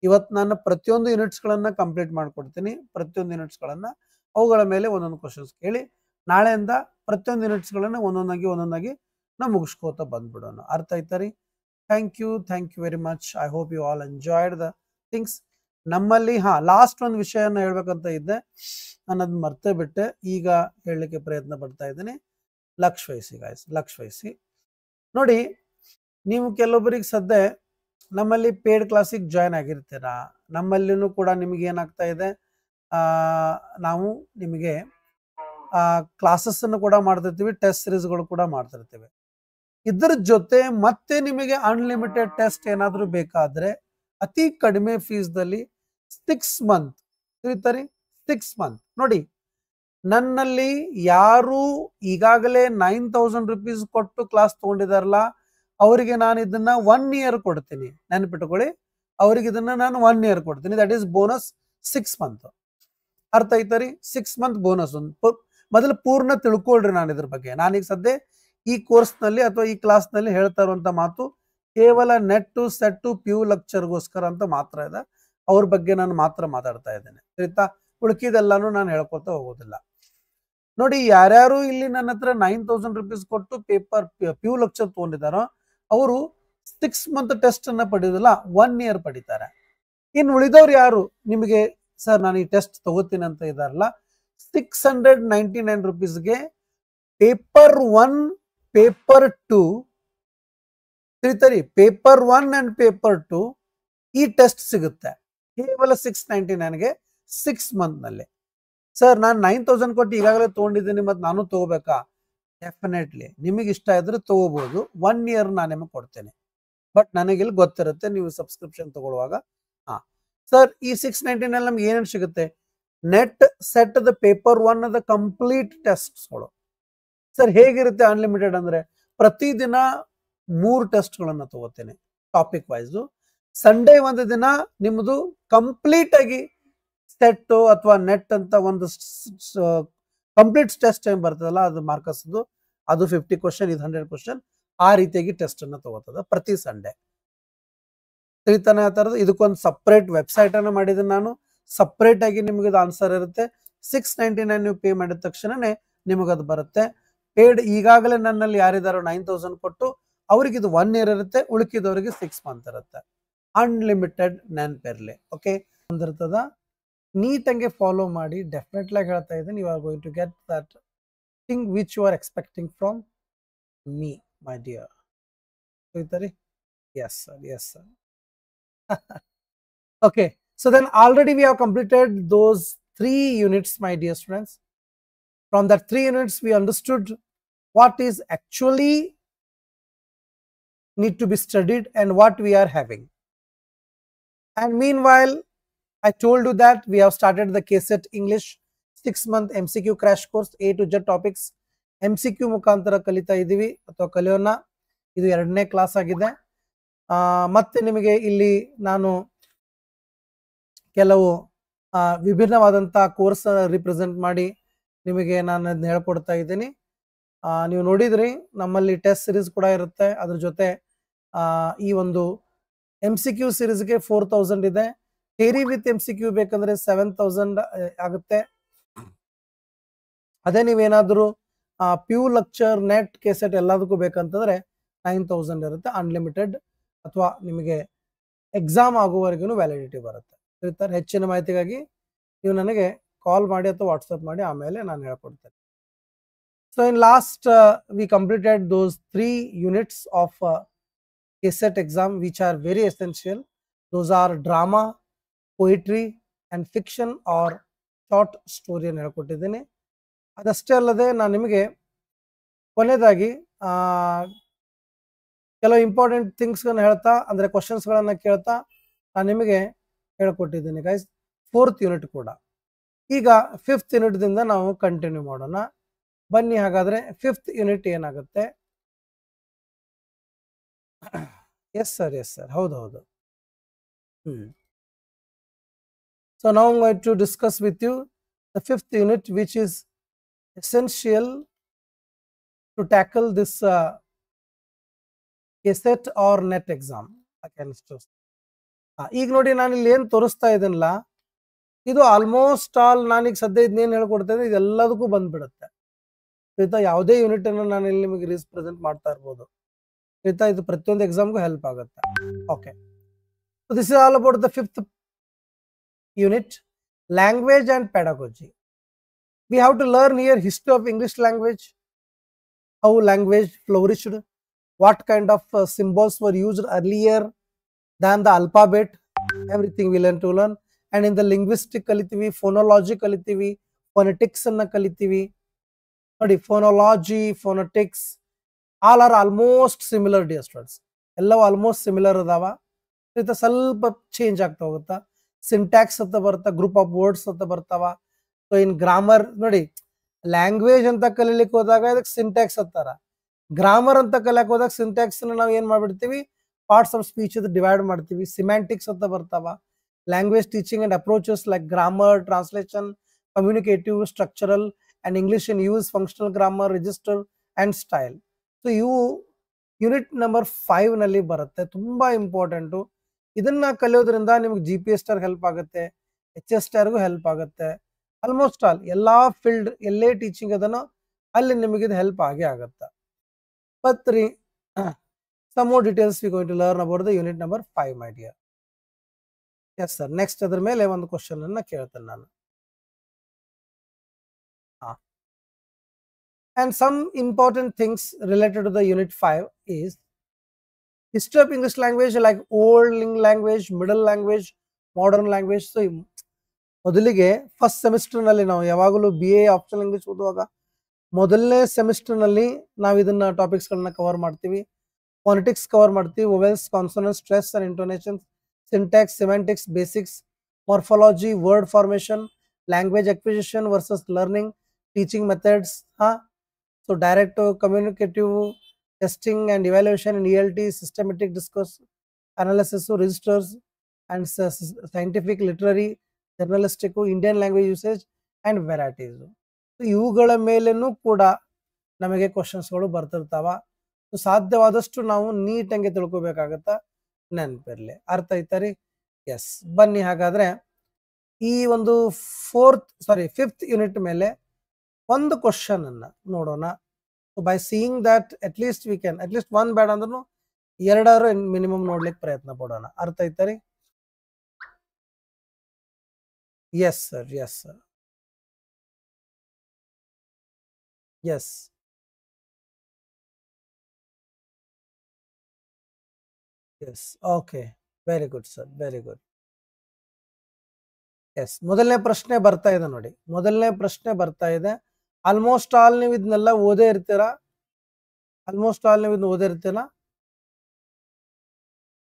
ಇವತ್ತು ನಾನು ಪ್ರತಿಯೊಂದು ಯೂನಿಟ್ಸ್ಗಳನ್ನು ಕಂಪ್ಲೀಟ್ ಮಾಡ್ಕೊಡ್ತೀನಿ. ಪ್ರತಿಯೊಂದು ಯೂನಿಟ್ಸ್ಗಳನ್ನು ಅವುಗಳ ಮೇಲೆ ಒಂದೊಂದು ಕ್ವಶನ್ಸ್ ಕೇಳಿ ನಾಳೆಯಿಂದ ಪ್ರತಿಯೊಂದು ಯೂನಿಟ್ಸ್ಗಳನ್ನು ಒಂದೊಂದಾಗಿ ನಾವು ಮುಗಿಸ್ಕೋತಾ ಬಂದ್ಬಿಡೋಣ. ಅರ್ಥ ಆಯ್ತಾ ರೀ? Thank you very much. I hope you all enjoyed the things. ನಮ್ಮಲ್ಲಿ ಲಾಸ್ಟ್ ಒಂದು ವಿಷಯನ ಹೇಳ್ಬೇಕಂತ ಇದ್ದೆ, ನಾನು ಅದನ್ನ ಮರ್ತೇ ಬಿಟ್ಟೆ, ಈಗ ಹೇಳಲಿಕ್ಕೆ ಪ್ರಯತ್ನ ಪಡ್ತಾ ಇದ್ದೀನಿ. ಲಕ್ಷ ವಹಿಸಿ ಗಾಯ್ಸ್, ಲಕ್ಷ ವಹಿಸಿ ನೋಡಿ. ನೀವು ಕೆಲವೊಬ್ಬರಿಗೆ ಸದ್ಯ ನಮ್ಮಲ್ಲಿ ಪೇಡ್ ಕ್ಲಾಸಿಗೆ ಜಾಯ್ನ್ ಆಗಿರ್ತೀರಾ. ನಮ್ಮಲ್ಲಿನೂ ಕೂಡ ನಿಮಗೆ ಏನಾಗ್ತಾ ಇದೆ, ನಾವು ನಿಮಗೆ ಕ್ಲಾಸಸ್ ಅನ್ನು ಕೂಡ ಮಾಡ್ತಿರ್ತೀವಿ, ಟೆಸ್ಟ್ ಸಿರೀಸ್ಗಳು ಕೂಡ ಮಾಡ್ತಿರ್ತೀವಿ. ಇದ್ರ ಜೊತೆ ಮತ್ತೆ ನಿಮಗೆ ಅನ್ಲಿಮಿಟೆಡ್ ಟೆಸ್ಟ್ ಏನಾದರೂ ಬೇಕಾದ್ರೆ ಅತಿ ಕಡಿಮೆ ಫೀಸ್ದಲ್ಲಿ 6 ಮಂತ್ ತಿಳಿತಾರೆ. 6 ಮಂತ್ ನೋಡಿ, ನನ್ನಲ್ಲಿ ಯಾರು ಈಗಾಗಲೇ 9000 rupees ಕೊಟ್ಟು ಕ್ಲಾಸ್ ತಗೊಂಡಿದಾರಲ್ಲ ಅವರಿಗೆ ನಾನು ಇದನ್ನ 1 year ಕೊಡ್ತೀನಿ. ನೆನಪಿಟ್ಕೊಳ್ಳಿ, ಅವ್ರಿಗೆ ಇದನ್ನ ನಾನು 1 year ಕೊಡ್ತೀನಿ. That is bonus 6 month. ಅರ್ಥ ಆಯ್ತಾರಿ? 6 ಮಂತ್ ಬೋನಸ್. ಮೊದಲು ಪೂರ್ಣ ತಿಳ್ಕೊಳ್ರಿ ನಾನು ಇದ್ರ ಬಗ್ಗೆ. ನಾನೀಗ ಸದ್ಯ ಈ ಕೋರ್ಸ್ನಲ್ಲಿ ಅಥವಾ ಈ ಕ್ಲಾಸ್ನಲ್ಲಿ ಹೇಳ್ತಾ ಇರುವಂತ ಮಾತು ಕೇವಲ ನೆಟ್ಟು ಸೆಟ್ಟು ಪ್ಯೂ ಲೆಕ್ಚರ್ಗೋಸ್ಕರ ಅಂತ ಮಾತ್ರ ಇದೆ. ಅವ್ರ ಬಗ್ಗೆ ನಾನು ಮಾತ್ರ ಮಾತಾಡ್ತಾ ಇದ್ದೇನೆ, ಆಯ್ತಾ? ಉಳ್ಕಿದೆಲ್ಲಾನು ನಾನು ಹೇಳ್ಕೊತಾ ಹೋಗೋದಿಲ್ಲ. ನೋಡಿ, ಯಾರ್ಯಾರು ಇಲ್ಲಿ ನನ್ನ ಹತ್ರ 9000 rupees ಕೊಟ್ಟು ಪೇಪರ್ ಪ್ಯೂ ಲೆಕ್ಚರ್ ತಗೊಂಡಿದ್ದಾರೋ ಅವರು 6 ಮಂತ್ ಟೆಸ್ಟ್ ಅನ್ನ ಪಡೆಯೋದಿಲ್ಲ, 1 year ಪಡಿತಾರೆ. ಇನ್ನು ಉಳಿದವ್ರು ಯಾರು ನಿಮಗೆ ಸರ್ ನಾನು ಈ ಟೆಸ್ಟ್ ತಗೋತೀನಿ ಅಂತ ಇದಾರಲ್ಲ, 699 rupeesಗೆ ಪೇಪರ್ 1 ಪೇಪರ್ 2 ತಿಳಿತರಿ, ಪೇಪರ್ 1 ಅಂಡ್ ಪೇಪರ್ 2 ಈ ಟೆಸ್ಟ್ ಸಿಗುತ್ತೆ ಕೇವಲ 699ಗೆ 6 ಮಂತ್ ನಲ್ಲಿ. ಸರ್ ನಾನು 9000 ಕೊಟ್ಟು ಈಗಾಗಲೇ ತಗೊಂಡಿದ್ದೀನಿ ಮತ್ತೆ ನಾನು ತಗೋಬೇಕಾ? ಡೆಫಿನೆಟ್ಲಿ ನಿಮಗೆ ಇಷ್ಟ ಇದ್ರೆ ತಗೋಬಹುದು. 1 year ನಾನು ನಿಮಗೆ ಕೊಡ್ತೇನೆ. ಬಟ್ ನನಗಿಲ್ಲಿ ಗೊತ್ತಿರುತ್ತೆ ನೀವು ಸಬ್ಸ್ಕ್ರಿಪ್ಷನ್ ತಗೊಳ್ಳುವಾಗ. ಸರ್ ಈ 699 ನಮ್ಗೆ ಏನೇನು ಸಿಗುತ್ತೆ? NET SET the paper 1 the complete ಟೆಸ್ಟ್ಸ್ಗಳು. ಸರ್ ಹೇಗಿರುತ್ತೆ ಅನ್ಲಿಮಿಟೆಡ್ ಅಂದ್ರೆ, ಪ್ರತಿದಿನ 3 ಟೆಸ್ಟ್ಗಳನ್ನು ತಗೋತೇನೆ ಟಾಪಿಕ್ ವೈಸು. ಸಂಡೇ ಒಂದು ದಿನ ನಿಮ್ಮದು ಕಂಪ್ಲೀಟ್ ಆಗಿ ಸೆಟ್ ಅಥವಾ ನೆಟ್ ಅಂತ ಒಂದು ಕಂಪ್ಲೀಟ್ ಟೆಸ್ಟ್ ಏನ್ ಬರ್ತದಲ್ಲ ಅದು ಮಾರ್ಕಸ್ ಅದು 50 ಕ್ವಶನ್, ಇದು 100 ಕ್ವಶನ್, ಆ ರೀತಿಯಾಗಿ ಟೆಸ್ಟ್ ಅನ್ನ ತಗೋತದ ಪ್ರತಿ ಸಂಡೇ. ತಿಳಿತಾನೆ ಆ ಥರದ್ದು. ಇದಕ್ಕೊಂದು ಸಪ್ರೇಟ್ ವೆಬ್ಸೈಟ್ ಅನ್ನ ಮಾಡಿದ್ದೀನಿ ನಾನು. ಸಪ್ರೇಟ್ ಆಗಿ ನಿಮಗೆ ಇದು ಆನ್ಸರ್ ಇರುತ್ತೆ. 699 ನೀವು ಪೇ ಮಾಡಿದ ತಕ್ಷಣನೇ ನಿಮಗದು ಬರುತ್ತೆ. ಪೇಡ್ ಈಗಾಗಲೇ ನನ್ನಲ್ಲಿ ಯಾರಿದಾರೋ 9000 ಕೊಟ್ಟು ಅವ್ರಿಗೆ ಇದು 1 year ಇರುತ್ತೆ, ಉಳುಕಿದವರಿಗೆ 6 ಮಂತ್ ಇರುತ್ತೆ. ಅನ್ಲಿಮಿಟೆಡ್ ನೆನ್ಪಿರ್ಲಿ. ಓಕೆ, ಒಂದಿರ್ತದ, ನೀಟಾಗಿ ಫಾಲೋ ಮಾಡಿ. ಡೆಫಿನೆಟ್ಲಿ ಆಗಿ ಹೇಳ್ತಾ ಇದ್ದೀನಿ, you are going to get that thing which you are expecting from me, my dear. Yes, sir. Yes, sir. Okay. So then already we have completed those 3 units, my dear students. From that 3 units, we understood what is actually need to be studied and what we are having. And meanwhile, I told you that we have started the KSET English 6-month MCQ crash course A to Z topics MCQ ಮುಖಾಂತರ ಕಲಿತಾ ಇದ್ದೀವಿ ಅಥವಾ ಕಲಿಯೋಣ. ಇದು 2ನೇ class ಆಗಿದೆ. ಮತ್ತೆ ನಿಮಗೆ ಇಲ್ಲಿ ನಾನು ಕೆಲವು ವಿಭಿನ್ನವಾದಂಥ ಕೋರ್ಸ್ ರಿಪ್ರೆಸೆಂಟ್ ಮಾಡಿ ನಿಮಗೆ ನಾನು ಅದನ್ನ ಹೇಳ್ಕೊಡ್ತಾ ಇದ್ದೀನಿ. ನೀವು ನೋಡಿದ್ರಿ ನಮ್ಮಲ್ಲಿ ಟೆಸ್ಟ್ ಸಿರೀಸ್ ಕೂಡ ಇರುತ್ತೆ. ಅದ್ರ ಜೊತೆ ಈ ಒಂದು MCQ ಸಿರೀಸ್ಗೆ 4000 ಇದೆ. ಥಿಯರಿ ವಿತ್ MCQ ಬೇಕಂದ್ರೆ 7000 ಆಗುತ್ತೆ. ಅದೇ ನೀವೇನಾದರೂ ಪ್ಯೂ ಲೆಕ್ಚರ್ ನೆಟ್ ಕೆಸೆಟ್ ಎಲ್ಲದಕ್ಕೂ ಬೇಕಂತಂದ್ರೆ 9000 ಇರುತ್ತೆ. ಅನ್ಲಿಮಿಟೆಡ್ ಅಥವಾ ನಿಮಗೆ ಎಕ್ಸಾಮ್ ಆಗುವವರೆಗೂ ವ್ಯಾಲಿಡಿಟಿ ಬರುತ್ತೆ. ಹೆಚ್ಚಿನ ಮಾಹಿತಿಗಾಗಿ ನೀವು ನನಗೆ ಕಾಲ್ ಮಾಡಿ ಅಥವಾ ವಾಟ್ಸಪ್ ಮಾಡಿ ಆಮೇಲೆ ನಾನು ಹೇಳ್ಕೊಡ್ತೇನೆ. So in last we completed those 3 units of KSET exam which are very essential. Those are drama, poetry and fiction or short story ಅನ್ನು ಹೇಳ್ಕೊಟ್ಟಿದ್ದೀನಿ. ಅದಷ್ಟೇ ಅಲ್ಲದೆ ನಾನು ನಿಮಗೆ ಕೊನೆಯದಾಗಿ ಕೆಲವು ಇಂಪಾರ್ಟೆಂಟ್ ಥಿಂಗ್ಸ್ಗಳನ್ನ ಹೇಳ್ತಾ ಅಂದರೆ ಕ್ವಶನ್ಸ್ಗಳನ್ನು ಕೇಳ್ತಾ ನಾನು ನಿಮಗೆ ಹೇಳ್ಕೊಟ್ಟಿದ್ದೀನಿ ಗೈಸ್. 4th ಯೂನಿಟ್ ಕೂಡ. ಈಗ 5th ಯೂನಿಟ್ದಿಂದ ನಾವು ಕಂಟಿನ್ಯೂ ಮಾಡೋಣ. ಬನ್ನಿ ಹಾಗಾದ್ರೆ 5th ಯೂನಿಟ್ ಏನಾಗುತ್ತೆ. ಎಸ್ ಸರ್ ಹೌದು. So now I'm going to discuss with you the 5th unit which is essential to tackle this KSET or NET exam. ಈಗ ನೋಡಿ ನಾನು ಇಲ್ಲಿ ಏನು ತೋರಿಸ್ತಾ ಇದ್ದೀನಲ್ಲ ಇದು ಆಲ್ಮೋಸ್ಟ್ ಆಲ್ ನಾನೀಗ ಸದ್ಯ ಇದನ್ನೇನು ಹೇಳ್ಕೊಡ್ತಾ ಇದ್ದೀನಿ ಇದೆಲ್ಲದಕ್ಕೂ ಬಂದ್ಬಿಡುತ್ತೆ. ಆಯ್ತಾ, ಯಾವುದೇ ಯೂನಿಟ್ ಅನ್ನು ನಾನು ಇಲ್ಲಿ ನಿಮಗೆ ರೀಪ್ರೆಸೆಂಟ್ ಮಾಡ್ತಾ ಇರ್ಬೋದು. ಆಯ್ತಾ, ಇದು ಪ್ರತಿಯೊಂದು ಎಕ್ಸಾಮ್ಗೂ ಹೆಲ್ಪ್ ಆಗುತ್ತೆ. Okay, so this is all about the 5th unit, language and pedagogy. We have to learn here history of English language, how language flourished, what kind of symbols were used earlier than the alphabet, everything we learn to learn. And in the linguistic ಕಲಿತೀವಿ, phonology ಕಲಿತೀವಿ, phonetics ಅನ್ನ ಕಲಿತೀವಿ. ನೋಡಿ, phonology, phonetics all are almost similar dear students. ಎಲ್ಲವೂ almost similar ಅದಾವ. ಸ್ವಲ್ಪ change ಆಗ್ತಾ ಹೋಗುತ್ತಾ. ಸಿಂಟ್ಯಾಕ್ಸ್ ಅಂತ ಬರ್ತಾ, ಗ್ರೂಪ್ ಆಫ್ ವರ್ಡ್ಸ್ ಅಂತ ಬರ್ತಾವ. ಸೊ ಇನ್ ಗ್ರಾಮರ್ ನೋಡಿ, ಲ್ಯಾಂಗ್ವೇಜ್ ಅಂತ ಕಲಿಲಿಕ್ಕೆ ಹೋದಾಗ ಇದಕ್ಕೆ ಸಿಂಟ್ಯಾಕ್ಸ್ ಅಂತಾರ. ಗ್ರಾಮರ್ ಅಂತ ಕಲಿಯಕ್ಕೆ ಹೋದಾಗ ಸಿಂಟ್ಯಾಕ್ಸ್ ನಾವು ಏನ್ ಮಾಡ್ಬಿಡ್ತೀವಿ, ಪಾರ್ಟ್ಸ್ ಆಫ್ ಸ್ಪೀಚ್ ಡಿವೈಡ್ ಮಾಡ್ತೀವಿ. ಸಿಮ್ಯಾಂಟಿಕ್ಸ್ ಅಂತ ಬರ್ತಾವ. Language teaching and approaches like grammar, translation, communicative, structural and English in use, functional grammar, register and style. So ಇವು ಯೂನಿಟ್ ನಂಬರ್ 5 ನಲ್ಲಿ ಬರುತ್ತೆ. ತುಂಬಾ ಇಂಪಾರ್ಟೆಂಟು. ಇದನ್ನ ಕಲಿಯೋದ್ರಿಂದ ನಿಮ್ಗೆ GPSR ಹೆಲ್ಪ್ ಆಗುತ್ತೆ, HSTRಗೂ ಹೆಲ್ಪ್ ಆಗುತ್ತೆ. ಆಲ್ಮೋಸ್ಟ್ ಆಲ್ ಎಲ್ಲಾ ಫೀಲ್ಡ್ ಎಲ್ಲೇ ಟೀಚಿಂಗ್ ಅದನ್ನೋ ಅಲ್ಲಿ ನಿಮಗೆ ಇದು ಹೆಲ್ಪ್ ಆಗೇ ಆಗುತ್ತೆ. But some more details we going to learn about the unit number 5 my dear. Yes sir, next ಅದರ ಮೇಲೆ ಒಂದು ಕ್ವಶನ್ ಅನ್ನ ಕೇಳ್ತೇನೆ ನಾನು. And some important things related to the unit 5 is history of English language, like old language, middle language, modern language. So ಮೊದಲಿಗೆ first semester ನಲ್ಲಿ ನಾವು ಯಾವಾಗಲೂ BA ಆಪ್ಷನಲ್ ಇಂಗ್ಲಿಷ್ ಓದುವಾಗ ಮೊದಲನೇ ಸೆಮಿಸ್ಟರ್ ನಲ್ಲಿ ನಾವು ಇದನ್ನ ಟಾಪಿಕ್ಸ್ ಗಳನ್ನ ಕವರ್ ಮಾಡ್ತೀವಿ. ಫೋನೆಟಿಕ್ಸ್ ಕವರ್ ಮಾಡ್ತೀವಿ, vowels, consonants, stress and intonations, syntax, semantics, basics, morphology, word formation, language acquisition versus learning, teaching methods, so direct communicative, testing and evaluation in ELT, systematic discourse analysis, registers and scientific, literary, journalistic, Indian language usage and varieties. So ಇವುಗಳ ಮೇಲೇನೂ ಕೂಡ ನಮಗೆ ಕ್ವಶನ್ಸ್ಗಳು ಬರ್ತಿರ್ತಾವ. So ಸಾಧ್ಯವಾದಷ್ಟು ನಾವು ನೀಟಾಗಿ ತಿಳ್ಕೊಬೇಕಾಗತ್ತ, ನೆನಪಿರಲಿ. ಅರ್ಥ ಐತರಿ? S, ಬನ್ನಿ ಹಾಗಾದ್ರೆ ಈ ಒಂದು 5th ಯೂನಿಟ್ ಮೇಲೆ ಒಂದು ಕ್ವಶನ್ ಅನ್ನ ನೋಡೋಣ. So by seeing that at least we can, at least one ಬೇಡ ಅಂದ್ರೂ 2 ಮಿನಿಮಮ್ ನೋಡ್ಲಿಕ್ಕೆ ಪ್ರಯತ್ನ ಪಡೋಣ. ಅರ್ಥ ಐತರಿ? Yes sir. Yes yes okay very good sir very good yes ಮೊದಲನೇ ಪ್ರಶ್ನೆ ಬರ್ತಾ ಇದೆ ನೋಡಿ ಮೊದಲನೇ ಪ್ರಶ್ನೆ ಬರ್ತಾ ಇದೆ ಆಲ್ಮೋಸ್ಟ್ ಆಲ್ ನೀವು ಇದನ್ನೆಲ್ಲ ಓದೇ ಇರ್ತೀರಾ ಆಲ್ಮೋಸ್ಟ್ ಆಲ್ ನೀವು ಇದನ್ನ ಓದೇ ಇರ್ತೀರಾ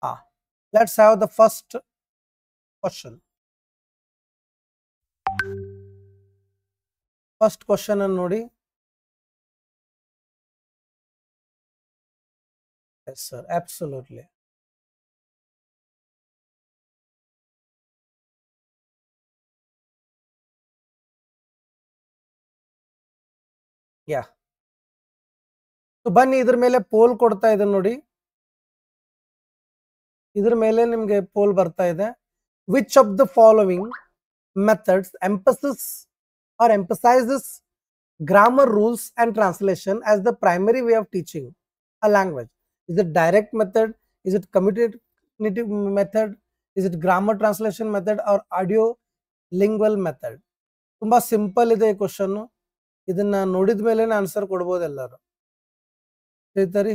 ಹಾ let's have the first question first question ಅನ್ನು ನೋಡಿ ಎಸ್ ಸರ್ ಅಬ್ಸಲ್ಯೂಟ್ಲಿ ಯಾ ಬನ್ನಿ ಇದ್ರ ಮೇಲೆ ಪೋಲ್ ಕೊಡ್ತಾ ಇದೆ ನೋಡಿ ಇದ್ರ ಮೇಲೆ ನಿಮ್ಗೆ ಪೋಲ್ ಬರ್ತಾ ಇದೆ which of the following methods emphasizes grammar rules and translation as the primary way of teaching a language. Is it direct method? Is it commutative method? Is it grammar translation method or audio lingual method? ತುಂಬಾ simple ಇದೆ ಈ question ಇದನ್ನ ನೋಡಿದ ಮೇಲೆ answer ಕೊಡ್ಬೋದು ಎಲ್ಲರೂ ಹೇಳ್ತಾರಿ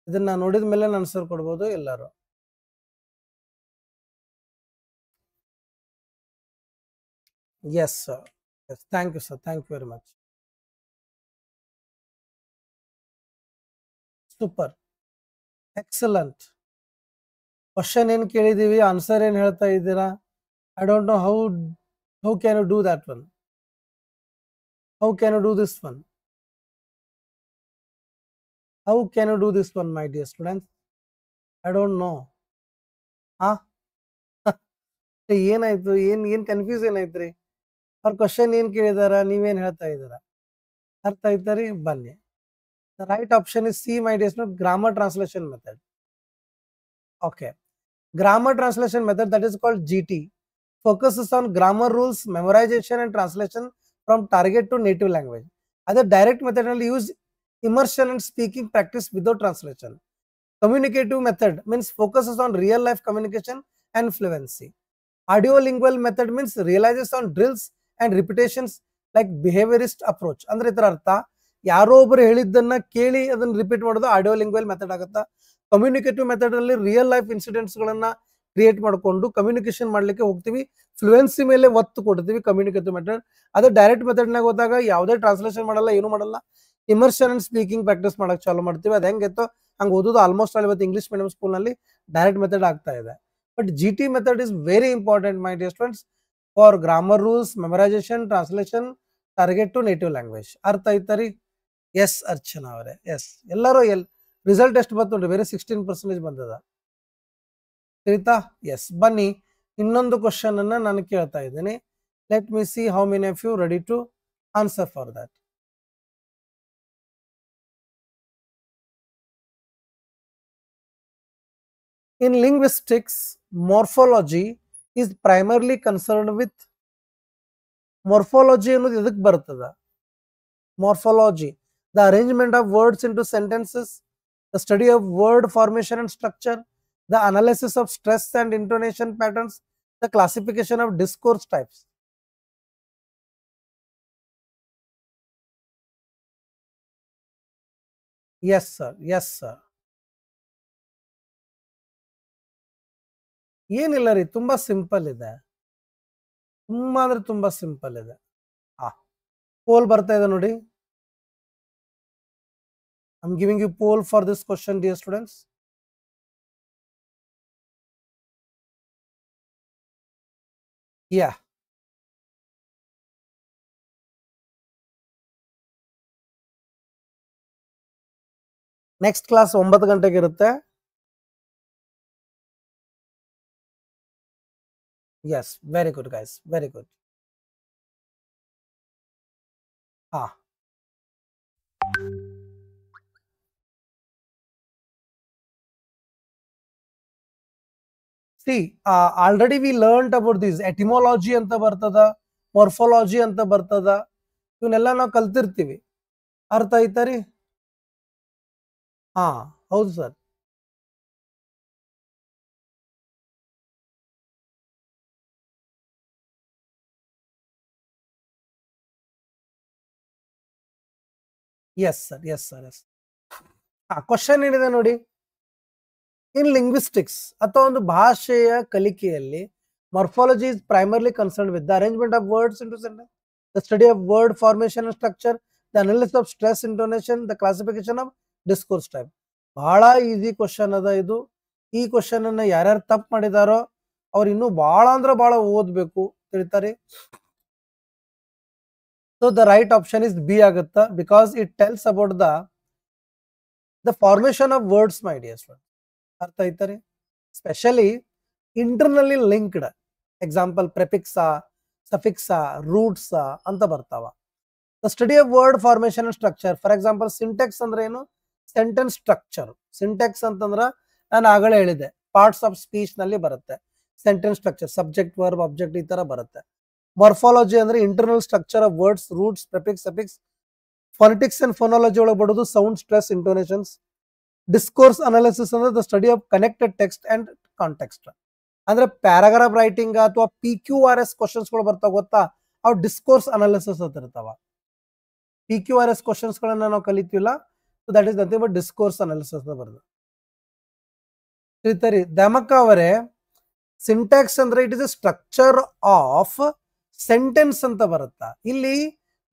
ಇದನ್ನ ನೋಡಿದ ಮೇಲೆ ಆನ್ಸರ್ ಕೊಡ್ಬೋದು ಎಲ್ಲರೂ yes sir yes thank you sir thank you very much super excellent question ಏನ್ ಕೇಳಿದೀವಿ ಆನ್ಸರ್ ಏನ್ ಹೇಳ್ತಾ ಇದ್ದೀರಾ I don't know how can you do that one how can you do this one how can you do this one my dear students I don't know ಹಾ ಏನಾಯ್ತು ಏನ್ confuse ಏನಾಯ್ತ್ರಿ ಅವ್ರ question ಏನ್ ಕೇಳಿದಾರ ನೀವೇನ್ ಹೇಳ್ತಾ ಇದ್ದೀರಾ ಅರ್ಥ ಆಯ್ತಾರಿ ಬನ್ನಿ the right option is C my dear student grammar translation method okay grammar translation method that is called GT focuses on grammar rules memorization and translation from target to native language other direct method will use immersion and speaking practice without translation communicative method means focuses on real life communication and fluency audio lingual method means realizes on drills and repetitions like behaviorist approach ಅಂದ್ರೆ ಇದರ ಅರ್ಥ ಯಾರೋ ಒಬ್ರು ಹೇಳಿದ್ದನ್ನ ಕೇಳಿ ಅದನ್ನ repeat ಮಾಡೋದು audio lingual method ಆಗುತ್ತಾ ಕಮ್ಯುನಿಕೇಟಿವ್ ಮೆಥಡ್ ಅಲ್ಲಿ ರಿಯಲ್ ಲೈಫ್ ಇನ್ಸಿಡೆಂಟ್ಸ್ ಗಳನ್ನ ಕ್ರಿಯೇಟ್ ಮಾಡಿಕೊಂಡು ಕಮ್ಯುನಿಕೇಶನ್ ಮಾಡ್ಲಿಕ್ಕೆ ಹೋಗ್ತೀವಿ ಫ್ಲೂಯೆನ್ಸಿ ಮೇಲೆ ಒತ್ತು ಕೊಡ್ತೀವಿ ಕಮ್ಯುನಿಕೇಟಿವ್ ಮೆಥಡ್ ಅದೇ ಡೈರೆಕ್ಟ್ ಮೆಥಡ್ನಾಗ ಹೋದಾಗ ಯಾವುದೇ ಟ್ರಾನ್ಸ್ಲೇಷನ್ ಮಾಡಲ್ಲ ಏನು ಮಾಡಲ್ಲ ಇಮರ್ಷನ್ ಅಂಡ್ ಸ್ಪೀಕಿಂಗ್ ಪ್ರಾಕ್ಟೀಸ್ ಮಾಡಕ್ ಚಾಲು ಮಾಡ್ತೀವಿ ಅದು ಹೆಂಗಿತ್ತು ಹಂಗೆ ಓದೋದು ಆಲ್ಮೋಸ್ಟ್ ಆಲ್ ಇವತ್ತು ಇಂಗ್ಲಿಷ್ ಮೀಡಿಯಂ ಸ್ಕೂಲ್ನಲ್ಲಿ ಡೈರೆಕ್ಟ್ ಮೆಥಡ್ ಆಗ್ತಾ ಇದೆ but GT method is very important my dear students for grammar rules memorization translation target to native language ಅರ್ಥ ಆಯ್ತಾ ರೀ ಎಸ್ ಅರ್ಚನಾ ಅವರೇ ಎಸ್ ಎಲ್ಲರೂ ರಿಸಲ್ಟ್ ಎಷ್ಟು ಬಂತು ನೋಡ್ರಿ ಬೇರೆ 16% ಬಂದದ ತಿಳಿತಾ ಎಸ್ ಬನ್ನಿ ಇನ್ನೊಂದು ಕ್ವಶನ್ ಅನ್ನ ನಾನು ಕೇಳ್ತಾ ಇದ್ದೀನಿ let me see how many of you ready to answer for that in linguistics morphology is primarily concerned with morphology ಅನ್ನೋದು ಇದಕ್ಕೆ ಬರ್ತದ morphology the arrangement of words into sentences the study of word formation and structure the analysis of stress and intonation patterns the classification of discourse types yes sir yes sir ಏನಿಲ್ಲ ರೀ ತುಂಬಾ simple ಇದೆ ತುಂಬಾ ಅಂದ್ರೆ ತುಂಬಾ simple ಇದೆ pole ಬರ್ತಾ ಇದೆ ನೋಡಿ I'm giving you poll for this question dear students yeah next class 9 ಗಂಟೆಗೆ ಇರುತ್ತೆ yes very good guys very good see already we learned about this etymology ಅಂತ ಬರ್ತದ morphology ಅಂತ ಬರ್ತದ ಇವನ್ನೆಲ್ಲ ನಾವು ಕಲ್ತಿರ್ತೀವಿ ಅರ್ಥ ಆಯ್ತಾ ರೀ ಹೌದು sir yes sir, yes sir, yes. Question ಏನಿದೆ ನೋಡಿ, ಇನ್ ಲಿಂಗ್ವಿಸ್ಟಿಕ್ಸ್ ಅಥವಾ ಒಂದು ಭಾಷೆಯ ಕಲಿಕೆಯಲ್ಲಿ morphology is primarily concern with the arrangement of words into sentence, the study of word formation and structure, the analysis of stress intonation, the classification of discourse type. ಬಹಳ easy question ಅದ ಇದು. ಈ question ಅನ್ನ ಯಾರ್ಯಾರು ತಪ್ಪು ಮಾಡಿದಾರೋ ಅವ್ರು ಇನ್ನೂ ಬಹಳ ಅಂದ್ರೆ ಬಹಳ ಓದ್ಬೇಕು ತಿಳಿತಾರೆ. So the right option is B ಆಗುತ್ತಾ, because it tells about the formation of words my dear student. ಅರ್ಥ ಆಯ್ತಾರೆ? Specially internally linked example prefix, suffix, roots ಅಂತ ಬರ್ತಾವ. The study of word formation and structure, for example syntax ಅಂದ್ರೆ ಏನು? Sentence structure. Sintex ಅಂತಂದ್ರ ನಾನು ಆಗಲೇ ಹೇಳಿದೆ, ಪಾರ್ಟ್ಸ್ ಆಫ್ ಸ್ಪೀಚ್ ನಲ್ಲಿ ಬರುತ್ತೆ. Sentence structure subject verb object ಈ ತರ ಬರುತ್ತೆ. ಮಾರ್ಫಾಲಜಿ ಅಂದ್ರೆ internal structure of words, roots, prefix, suffix. Phonetics and phonology ಒಳಗೆ ಬರೋದು sound, stress, intonations. Discourse analysis ಅಂದ್ರೆ the study of connected text and context. ಅಂದ್ರೆ ಪ್ಯಾರಾಗ್ರಾಫ್ ರೈಟಿಂಗ್ ಅಥವಾ PQRS ಕ್ವಶನ್ಸ್ ಗಳು ಬರ್ತಾವ ಗೊತ್ತಾ, ಅವು ಡಿಸ್ಕೋರ್ಸ್ ಅನಾಲಿಸಿಸ್ ಅಂತ ಇರ್ತಾವ. PQRS ಕ್ವಶನ್ಸ್ ಗಳನ್ನ ನಾವು ಕಲಿತೀವಿಲ್ಲ, so that is nothing but discourse analysis ಬರೋದು. ತಿಳಿತರಿ ದಮಕ ಅವರೇ, ಸಿಂಟ್ಯಾಕ್ಸ್ ಅಂದ್ರೆ it is a structure of sentence ಅಂತ ಬರುತ್ತಾ. ಇಲ್ಲಿ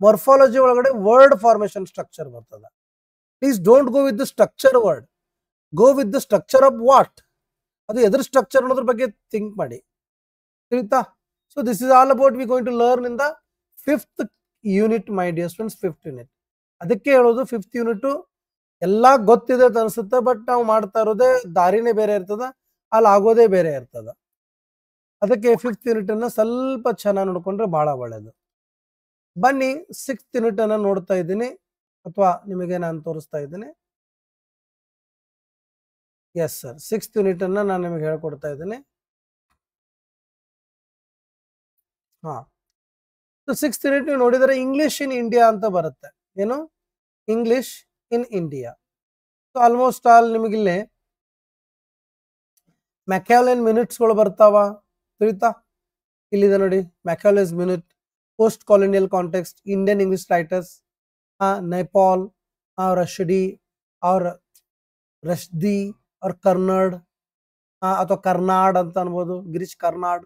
ಮಾರ್ಫಾಲಜಿ ಒಳಗಡೆ ವರ್ಡ್ ಫಾರ್ಮೇಶನ್ ಸ್ಟ್ರಕ್ಚರ್ ಬರ್ತದ. Please don't go with the structure word, go with the structure of what, ಅದು ಎದ್ರ ಸ್ಟ್ರಕ್ಚರ್ ಅನ್ನೋದ್ರ ಬಗ್ಗೆ ಥಿಂಕ್ ಮಾಡಿ. ತಿಳಿತಾ? So this is all about we going to learn in the 5th unit my dear students. 5th unit ಅದಕ್ಕೆ ಹೇಳೋದು 5th unit ಎಲ್ಲ ಗೊತ್ತಿದೆ ಅಂತ ಅನ್ಸುತ್ತೆ, ಬಟ್ ನಾವು ಮಾಡ್ತಾ ಇರೋದೇ ದಾರಿನೇ ಬೇರೆ ಇರ್ತದ, ಅಲ್ಲಿ ಆಗೋದೇ ಬೇರೆ ಇರ್ತದ. ಅದಕ್ಕೆ 5th ಯೂನಿಟ್ ಅನ್ನ ಸ್ವಲ್ಪ ಚೆನ್ನಾಗಿ ನೋಡ್ಕೊಂಡ್ರೆ ಬಹಳ ಒಳ್ಳೇದು. ಬನ್ನಿ 6th ಯೂನಿಟ್ ಅನ್ನ ನೋಡ್ತಾ ಇದ್ದೀನಿ, ಅಥವಾ ನಿಮಗೆ ನಾನು ತೋರಿಸ್ತಾ ಇದ್ದೀನಿ. ಎಸ್ ಸರ್, 6th ಯೂನಿಟ್ ಅನ್ನ ನಾನು ನಿಮಗೆ ಹೇಳ್ಕೊಡ್ತಾ ಇದ್ದೀನಿ. ಹಾ, 6th ಯೂನಿಟ್ ನೀವು ನೋಡಿದರೆ ಇಂಗ್ಲಿಷ್ ಇನ್ ಇಂಡಿಯಾ ಅಂತ ಬರುತ್ತೆ. ಏನು? English in India. So almost all ನಿಮಗಿಲ್ಲಿ ಮ್ಯಾಕ್ಯಾಲೆನ್ ಮಿನಿಟ್ಸ್ಗಳು ಬರ್ತಾವ. ತಿಳಿತಾ? ಇಲ್ಲಿದೆ ನೋಡಿ, Macaulay's minute, post colonial context, Indian English writers, Naipaul, Rushdie ಅವ್ರ ರಶ್ದಿ ಅವ್ರ ಕರ್ನಾಡ್ ಅಥವಾ ಕರ್ನಾಡ್ ಅಂತ ಅನ್ಬೋದು, ಗಿರೀಶ್ ಕರ್ನಾಡ್,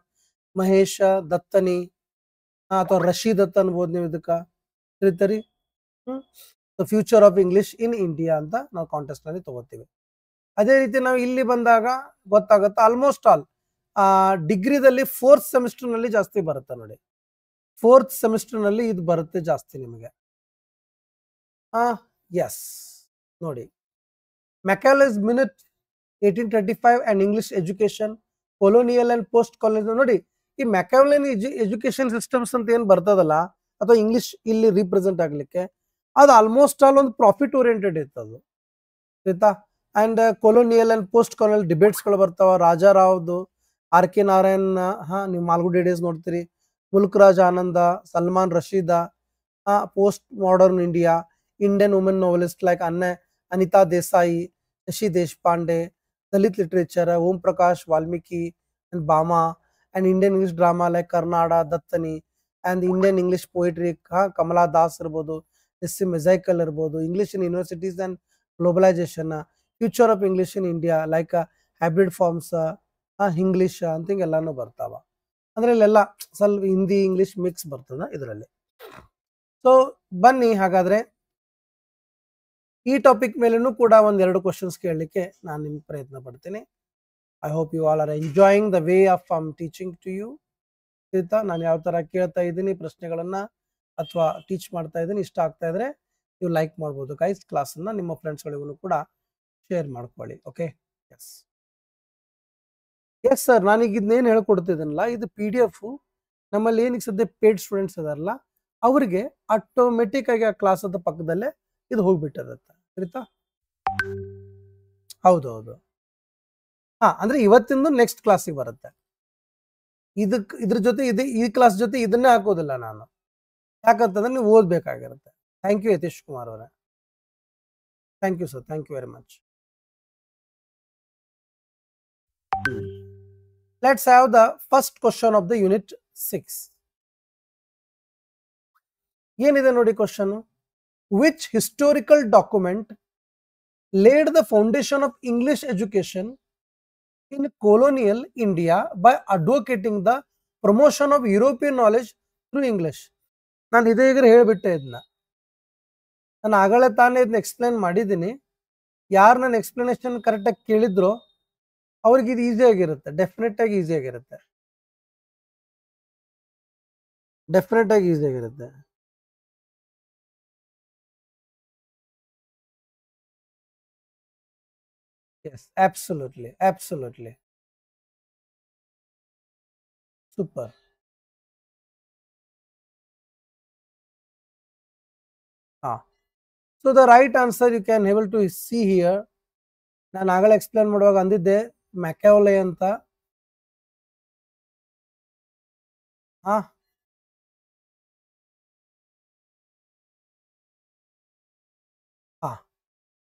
ಮಹೇಶ್ ದತ್ತನಿ ಅಥವಾ ರಶೀದ್ ಅಂತ ಅನ್ಬೋದು ನೀವು ಇದಕ್ಕ. ತಿಳಿತರಿ? Future of English in India ಅಂತ ನಾವು ಕಾಂಟೆಸ್ಟ್ ನಲ್ಲಿ ತಗೋತೀವಿ. ಅದೇ ರೀತಿ ನಾವು ಇಲ್ಲಿ ಬಂದಾಗ ಗೊತ್ತಾಗುತ್ತೆ, ಆಲ್ಮೋಸ್ಟ್ ಆಲ್ ಡಿಗ್ರಿದಲ್ಲಿ 4th ಸೆಮಿಸ್ಟರ್ ನಲ್ಲಿ ಜಾಸ್ತಿ ಬರುತ್ತೆ ನೋಡಿ. 4th ಸೆಮಿಸ್ಟರ್ ನಲ್ಲಿ ಇದು ಬರುತ್ತೆ ಜಾಸ್ತಿ ನಿಮಗೆ. ಎಸ್ ನೋಡಿ, Macaulay's minute 1835 and English education, colonial and post colonial. ನೋಡಿ, ಈ ಮ್ಯಾಕ್ಯಾಲೆನ್ ಎಜುಕೇಶನ್ ಸಿಸ್ಟಮ್ಸ್ ಅಂತ ಏನ್ ಬರ್ತದಲ್ಲ, ಅಥವಾ ಇಂಗ್ಲಿಷ್ ಇಲ್ಲಿ ರಿಪ್ರೆಸೆಂಟ್ ಆಗ್ಲಿಕ್ಕೆ, ಅದು ಆಲ್ಮೋಸ್ಟ್ ಆಲ್ ಒಂದು ಪ್ರಾಫಿಟ್ ಓರಿಯೆಂಟೆಡ್ ಇರ್ತದು. ಆಯ್ತಾ? And colonial and post colonial debates ಗಳು ಬರ್ತಾವ. ರಾಜಾರಾವ್ದು, RK ನಾರಾಯಣ್, ನೀವು ಮಾಲ್ಗುಡಿ ಡೇಸ್ ನೋಡ್ತೀರಿ, Mulk Raj Anand, Salman Rushdie, post modern India, Indian women novelist like Anita Desai, Shashi Deshpande, Dalit literature, Om Prakash Valmiki and Bama, and Indian English drama like Karnad, Dattani, and Indian English poetry Kamala Das ಇರ್ಬೋದು, S.C. ಮೆಸೈಕಲ್ ಇರ್ಬೋದು, English in universities and globalisation, future of English in India like hybrid forms, English ಅಂತ ಹಿಂಗೆಲ್ಲಾನು ಬರ್ತಾವ. ಅಂದ್ರೆ ಇಲ್ಲೆಲ್ಲ ಸ್ವಲ್ಪ Hindi English mix ಬರ್ತದ ಇದರಲ್ಲಿ. ಸೊ ಬನ್ನಿ ಹಾಗಾದ್ರೆ ಈ ಟಾಪಿಕ್ ಮೇಲೂ ಕೂಡ ಒಂದೆರಡು ಕ್ವಶನ್ಸ್ ಕೇಳಲಿಕ್ಕೆ ನಾನು ನಿಮ್ಗೆ ಪ್ರಯತ್ನ ಪಡ್ತೀನಿ. I hope you all are enjoying the way of teaching to you. ಆಯ್ತಾ? ನಾನು ಯಾವ ತರ ಕೇಳ್ತಾ ಇದ್ದೀನಿ ಪ್ರಶ್ನೆಗಳನ್ನ ಅಥವಾ ಟೀಚ್ ಮಾಡ್ತಾ ಇದ್ದೀನಿ, ಇಷ್ಟ ಆಗ್ತಾ ಇದ್ರೆ ನೀವು ಲೈಕ್ ಮಾಡ್ಬೋದು ಗೈಸ್. ಕ್ಲಾಸನ್ನ ನಿಮ್ಮ ಫ್ರೆಂಡ್ಸ್ಗಳಿಗೂ ಕೂಡ ಶೇರ್ ಮಾಡ್ಕೊಳ್ಳಿ. ಓಕೆ? ಎಸ್ ಎಸ್ ಸರ್, ನಾನೀಗ ಇದನ್ನೇನು ಹೇಳ್ಕೊಡ್ತಿದ್ದೀನಲ್ಲ, ಇದು PDF. ನಮ್ಮಲ್ಲಿ ಏನಕ್ಕೆ ಸದ್ಯ ಪೇಡ್ ಸ್ಟೂಡೆಂಟ್ಸ್ ಅದಾರಲ್ಲ, ಅವರಿಗೆ ಆಟೋಮೆಟಿಕ್ ಆಗಿ ಆ ಕ್ಲಾಸ್ ಅದ ಪಕ್ಕದಲ್ಲೇ ಇದು ಹೋಗ್ಬಿಟ್ಟಿರುತ್ತೆ. ಆಯ್ತಾ? ಹೌದೌದು. ಅಂದ್ರೆ ಇವತ್ತಿಂದು ನೆಕ್ಸ್ಟ್ ಕ್ಲಾಸಿಗೆ ಬರುತ್ತೆ. ಇದ್ರ ಜೊತೆ ಈ ಕ್ಲಾಸ್ ಜೊತೆ ಇದನ್ನೇ ಹಾಕೋದಿಲ್ಲ ನಾನು, ಯಾಕಂತಂದ್ರೆ ನೀವು ಓದ್ಬೇಕಾಗಿರುತ್ತೆ. ಥ್ಯಾಂಕ್ ಯು ಯತೀಶ್ ಕುಮಾರ್ ಅವರೇ. Thank you sir, thank you very much. Let's have the first question of the unit 6. ಏನಿದೆ ನೋಡಿ question. which historical document laid the foundation of English education in colonial India by advocating the promotion of European knowledge through English? ನಾನು ಇದೇ ಈಗ ಹೇಳಿಬಿಟ್ಟೆ ಇದನ್ನ. ನಾನು ಆಗಲೇ ತಾನೇ ಇದನ್ನ ಎಕ್ಸ್ಪ್ಲೇನ್ ಮಾಡಿದ್ದೀನಿ. ಯಾರು ನನ್ನ ಎಕ್ಸ್ಪ್ಲನೇಷನ್ ಕರೆಕ್ಟಾಗಿ ಕೇಳಿದ್ರು ಅವ್ರಿಗೆ ಇದು ಈಸಿ ಆಗಿರುತ್ತೆ, ಡೆಫಿನೆಟ್ ಆಗಿ ಈಸಿ ಆಗಿರುತ್ತೆ, ಡೆಫಿನೆಟ್ ಆಗಿ ಈಸಿ ಆಗಿರುತ್ತೆ. Yes, absolutely, absolutely. Super. So the right answer you can able to see here. ನಾನು ಆಗಲೇ ಎಕ್ಸ್ಪ್ಲೇನ್ ಮಾಡುವಾಗ ಅಂದಿದ್ದೆ ಮ್ಯಾಕ್ಯಾವಲೆ ಅಂತ.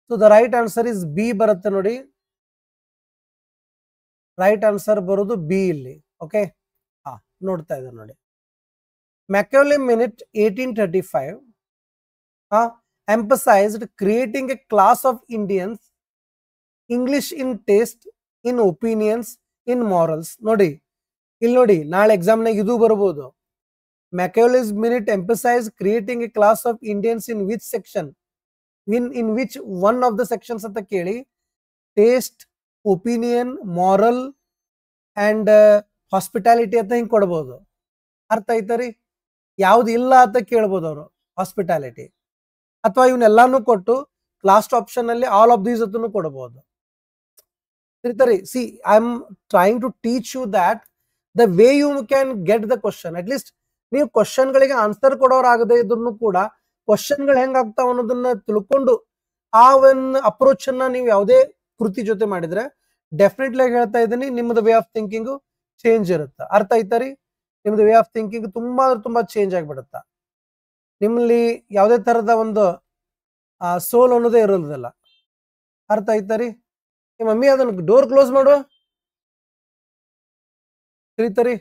So the right answer is B ಬರುತ್ತೆ ನೋಡಿ. ರೈಟ್ ಆನ್ಸರ್ ಬರೋದು ಬಿ ಇಲ್ಲಿ. ಓಕೆ, ನೋಡ್ತಾ ಇದ್ದಾರೆ ನೋಡಿ. ಮ್ಯಾಕ್ಯಾವಲೆ minute 1835 emphasized creating a class of Indians, English in taste, in opinions, in morals. ನೋಡಿ ಇಲ್ಲಿ ನೋಡಿ, ನಾಳೆ ಎಕ್ಸಾಮ್ನಾಗ ಇದು ಬರ್ಬೋದು. Machiavelli's minute emphasized creating a class of Indians in which section, in which one of the sections ಅಂತ ಕೇಳಿ taste, opinion, moral and hospitality ಅಂತ ಹಿಂಗೆ ಕೊಡ್ಬೋದು. ಅರ್ಥ ಆಯ್ತರಿ? ಯಾವ್ದು ಇಲ್ಲ ಅಂತ ಕೇಳ್ಬೋದು ಅವರು, ಹಾಸ್ಪಿಟಾಲಿಟಿ ಅಥವಾ ಇವನ್ನೆಲ್ಲಾನು ಕೊಟ್ಟು ಲಾಸ್ಟ್ ಆಪ್ಷನ್ ಅಲ್ಲಿ ಆಲ್ ಆಫ್ ದೀಸ್ ಅಂತೂ ಕೊಡಬಹುದು. See I am trying to teach you that the way you can get the question. At least ನೀವು ಕ್ವಶನ್ಗಳಿಗೆ ಆನ್ಸರ್ ಕೊಡೋರಾಗದೆ ಇದ್ರೂ ಕೂಡ ಕ್ವಶನ್ಗಳು ಹೆಂಗಾಗ್ತಾವ ಅನ್ನೋದನ್ನ ತಿಳ್ಕೊಂಡು ಆ ಒಂದು ಅಪ್ರೋಚ್ ಅನ್ನ ನೀವು ಯಾವುದೇ ಕೃತಿ ಜೊತೆ ಮಾಡಿದ್ರೆ ಡೆಫಿನೆಟ್ಲಿ ಹೇಳ್ತಾ ಇದ್ದೀನಿ, ನಿಮ್ಮದು ವೇ ಆಫ್ ಥಿಂಕಿಂಗ್ ಚೇಂಜ್ ಇರುತ್ತೆ. ಅರ್ಥ ಆಯ್ತಾರಿ? ನಿಮ್ದು ವೇ ಆಫ್ ಥಿಂಕಿಂಗ್ ತುಂಬಾ ತುಂಬಾ ಚೇಂಜ್ ಆಗಿಬಿಡುತ್ತ. ನಿಮ್ಮಲ್ಲಿ ಯಾವುದೇ ತರದ ಒಂದು ಸೋಲ್ ಅನ್ನೋದೇ ಇರೋದಿಲ್ಲ. ಅರ್ಥ ಆಯ್ತಾರಿ? ನಿಮ್ಮ ಮಮ್ಮಿ ಅದನ್ನ ಡೋರ್ ಕ್ಲೋಸ್ ಮಾಡು, ತಿಳಿತರಿ?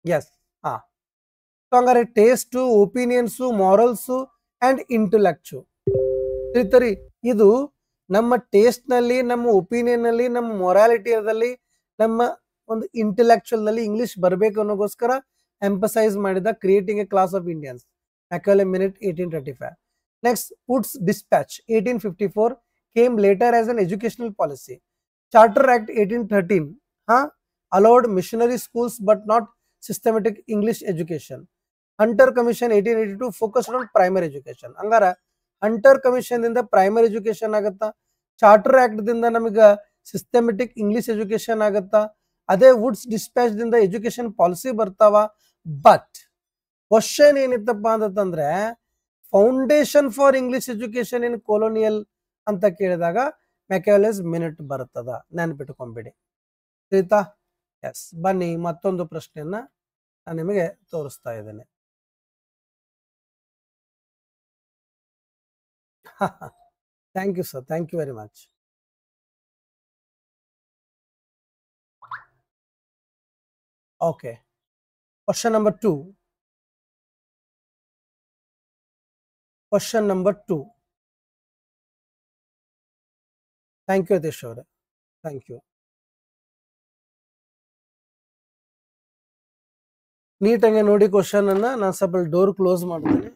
ಎಸ್. ಹಂಗಾರೆ ಟೇಸ್ಟು, ಒಪಿನಿಯನ್ಸು, ಮಾರಲ್ಸು ಅಂಡ್ ಇಂಟೆಲೆಕ್ಚು, ತಿಳಿತರಿ? ಇದು ನಮ್ಮ ಟೇಸ್ಟ್ ನಲ್ಲಿ, ನಮ್ಮ ಒಪಿನಿಯನ್ ನಲ್ಲಿ, ನಮ್ಮ ಮೊರಾಲಿಟಿಯಲ್ಲಿ, ನಮ್ಮ ಒಂದು ಇಂಟೆಲೆಕ್ಚುಯಲ್ ನಲ್ಲಿ ಇಂಗ್ಲಿಷ್ ಬರಬೇಕು ಅನ್ನೋಗೋಸ್ಕರ ಎಂಪಸೈಸ್ ಮಾಡಿದ creating A class of Indians. Machiavelli minute 1835. Next, Wood's Dispatch 1854 came later as an educational policy. Charter Act 1813 allowed missionary schools but not systematic English education. Hunter Commission 1882 focused on primary education. ಹಂಗಾರ hunter commission ದಿಂದ primary education ಆಗತ್ತಾ, charter act ದಿಂದ ನಮಗೆ systematic English education ಆಗತ್ತಾ, ಅದೇ Woods dispatch ದಿಂದ education policy ಬರ್ತಾವ. But question ಏನಿತ್ತಪ್ಪ ಅಂತಂದ್ರೆ foundation for English education in colonial ಅಂತ ಕೇಳಿದಾಗ ಮ್ಯಾಕಿಯಾವೆಲಿಸ್ ಮಿನಿಟ್ ಬರ್ತದ, ನೆನ್ಪಿಟ್ಕೊಂಡ್ಬಿಡಿ. ಆಯ್ತಾ? ಎಸ್. ಬನ್ನಿ ಮತ್ತೊಂದು ಪ್ರಶ್ನೆಯನ್ನ ನಾನು ನಿಮಗೆ ತೋರಿಸ್ತಾ ಇದ್ದೇನೆ. Thank you sir, thank you very much. Okay, question number 2. Question number 2. Thank you, Adesh avare. Thank you. ನೀಟಾಗಿ ನೋಡಿ ಕ್ವಶನ್ ಅನ್ನ. ನಾನು ಸ್ವಲ್ಪ ಡೋರ್ ಕ್ಲೋಸ್ ಮಾಡ್ತೀನಿ.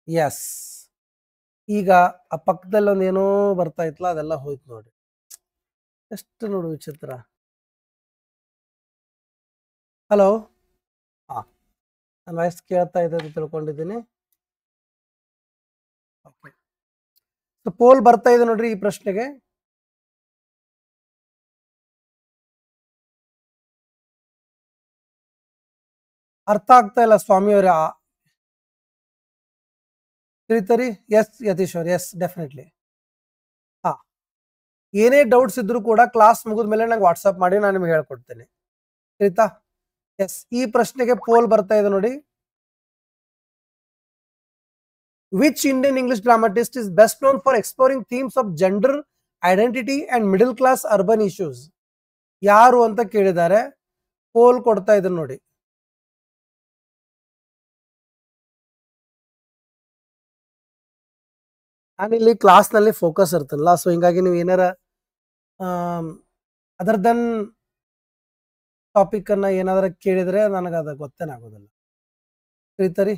ಎಸ್. ಈಗ ಆ ಪಕ್ಕದಲ್ಲಿ ಒಂದು ಏನೋ ಬರ್ತಾ ಇತ್ತಲ್ಲ, ಅದೆಲ್ಲ ಹೋಯ್ತು ನೋಡಿ. ಎಷ್ಟು ನೋಡು ವಿಚಿತ್ರ. ಹಲೋ, ನನ್ನ ವಾಯ್ಸ್ ಕೇಳ್ತಾ ಇದೆ ಅಂತ ತಿಳ್ಕೊಂಡಿದ್ದೀನಿ. ಓಕೆ, ಪೋಲ್ ಬರ್ತಾ ಇದೆ ನೋಡ್ರಿ ಈ ಪ್ರಶ್ನೆಗೆ. ಅರ್ಥ ಆಗ್ತಾ ಇಲ್ಲ ಸ್ವಾಮಿಯವರ ತಿಳಿತರಿ? Yes Yatishwar, yes definitely. ಏನೇ ಡೌಟ್ಸ್ ಇದ್ರು ಕೂಡ ಕ್ಲಾಸ್ ಮುಗಿದ್ಮೇಲೆ ನಂಗೆ ವಾಟ್ಸಪ್ ಮಾಡಿ ನಾನು ನಿಮ್ಗೆ ಹೇಳ್ಕೊಡ್ತೇನೆ. ತಿಳಿತಾ? ಎಸ್. ಈ ಪ್ರಶ್ನೆಗೆ ಪೋಲ್ ಬರ್ತಾ ಇದೆ ನೋಡಿ. Which Indian English dramatist is best known for exploring themes of gender, identity and middle class urban issues? ಯಾರು ಅಂತ ಕೇಳಿದ್ದಾರೆ, ಪೋಲ್ ಕೊಡ್ತಾ ಇದ್ದೀನಿ ನೋಡಿ. ನಾನಿಲ್ಲಿ ಕ್ಲಾಸ್ನಲ್ಲಿ ಫೋಕಸ್ ಇರ್ತಲ್ಲ, ಸೊ ಹಿಂಗಾಗಿ ನೀವು ಏನಾರ ಅದರ್ ದೆನ್ ಟಾಪಿಕ್ ಅನ್ನ ಏನಾದರೂ ಕೇಳಿದ್ರೆ ನನಗೆ ಅದು ಗೊತ್ತೇನೆ ಆಗೋದಿಲ್ಲ. ತಿಳಿತರಿ?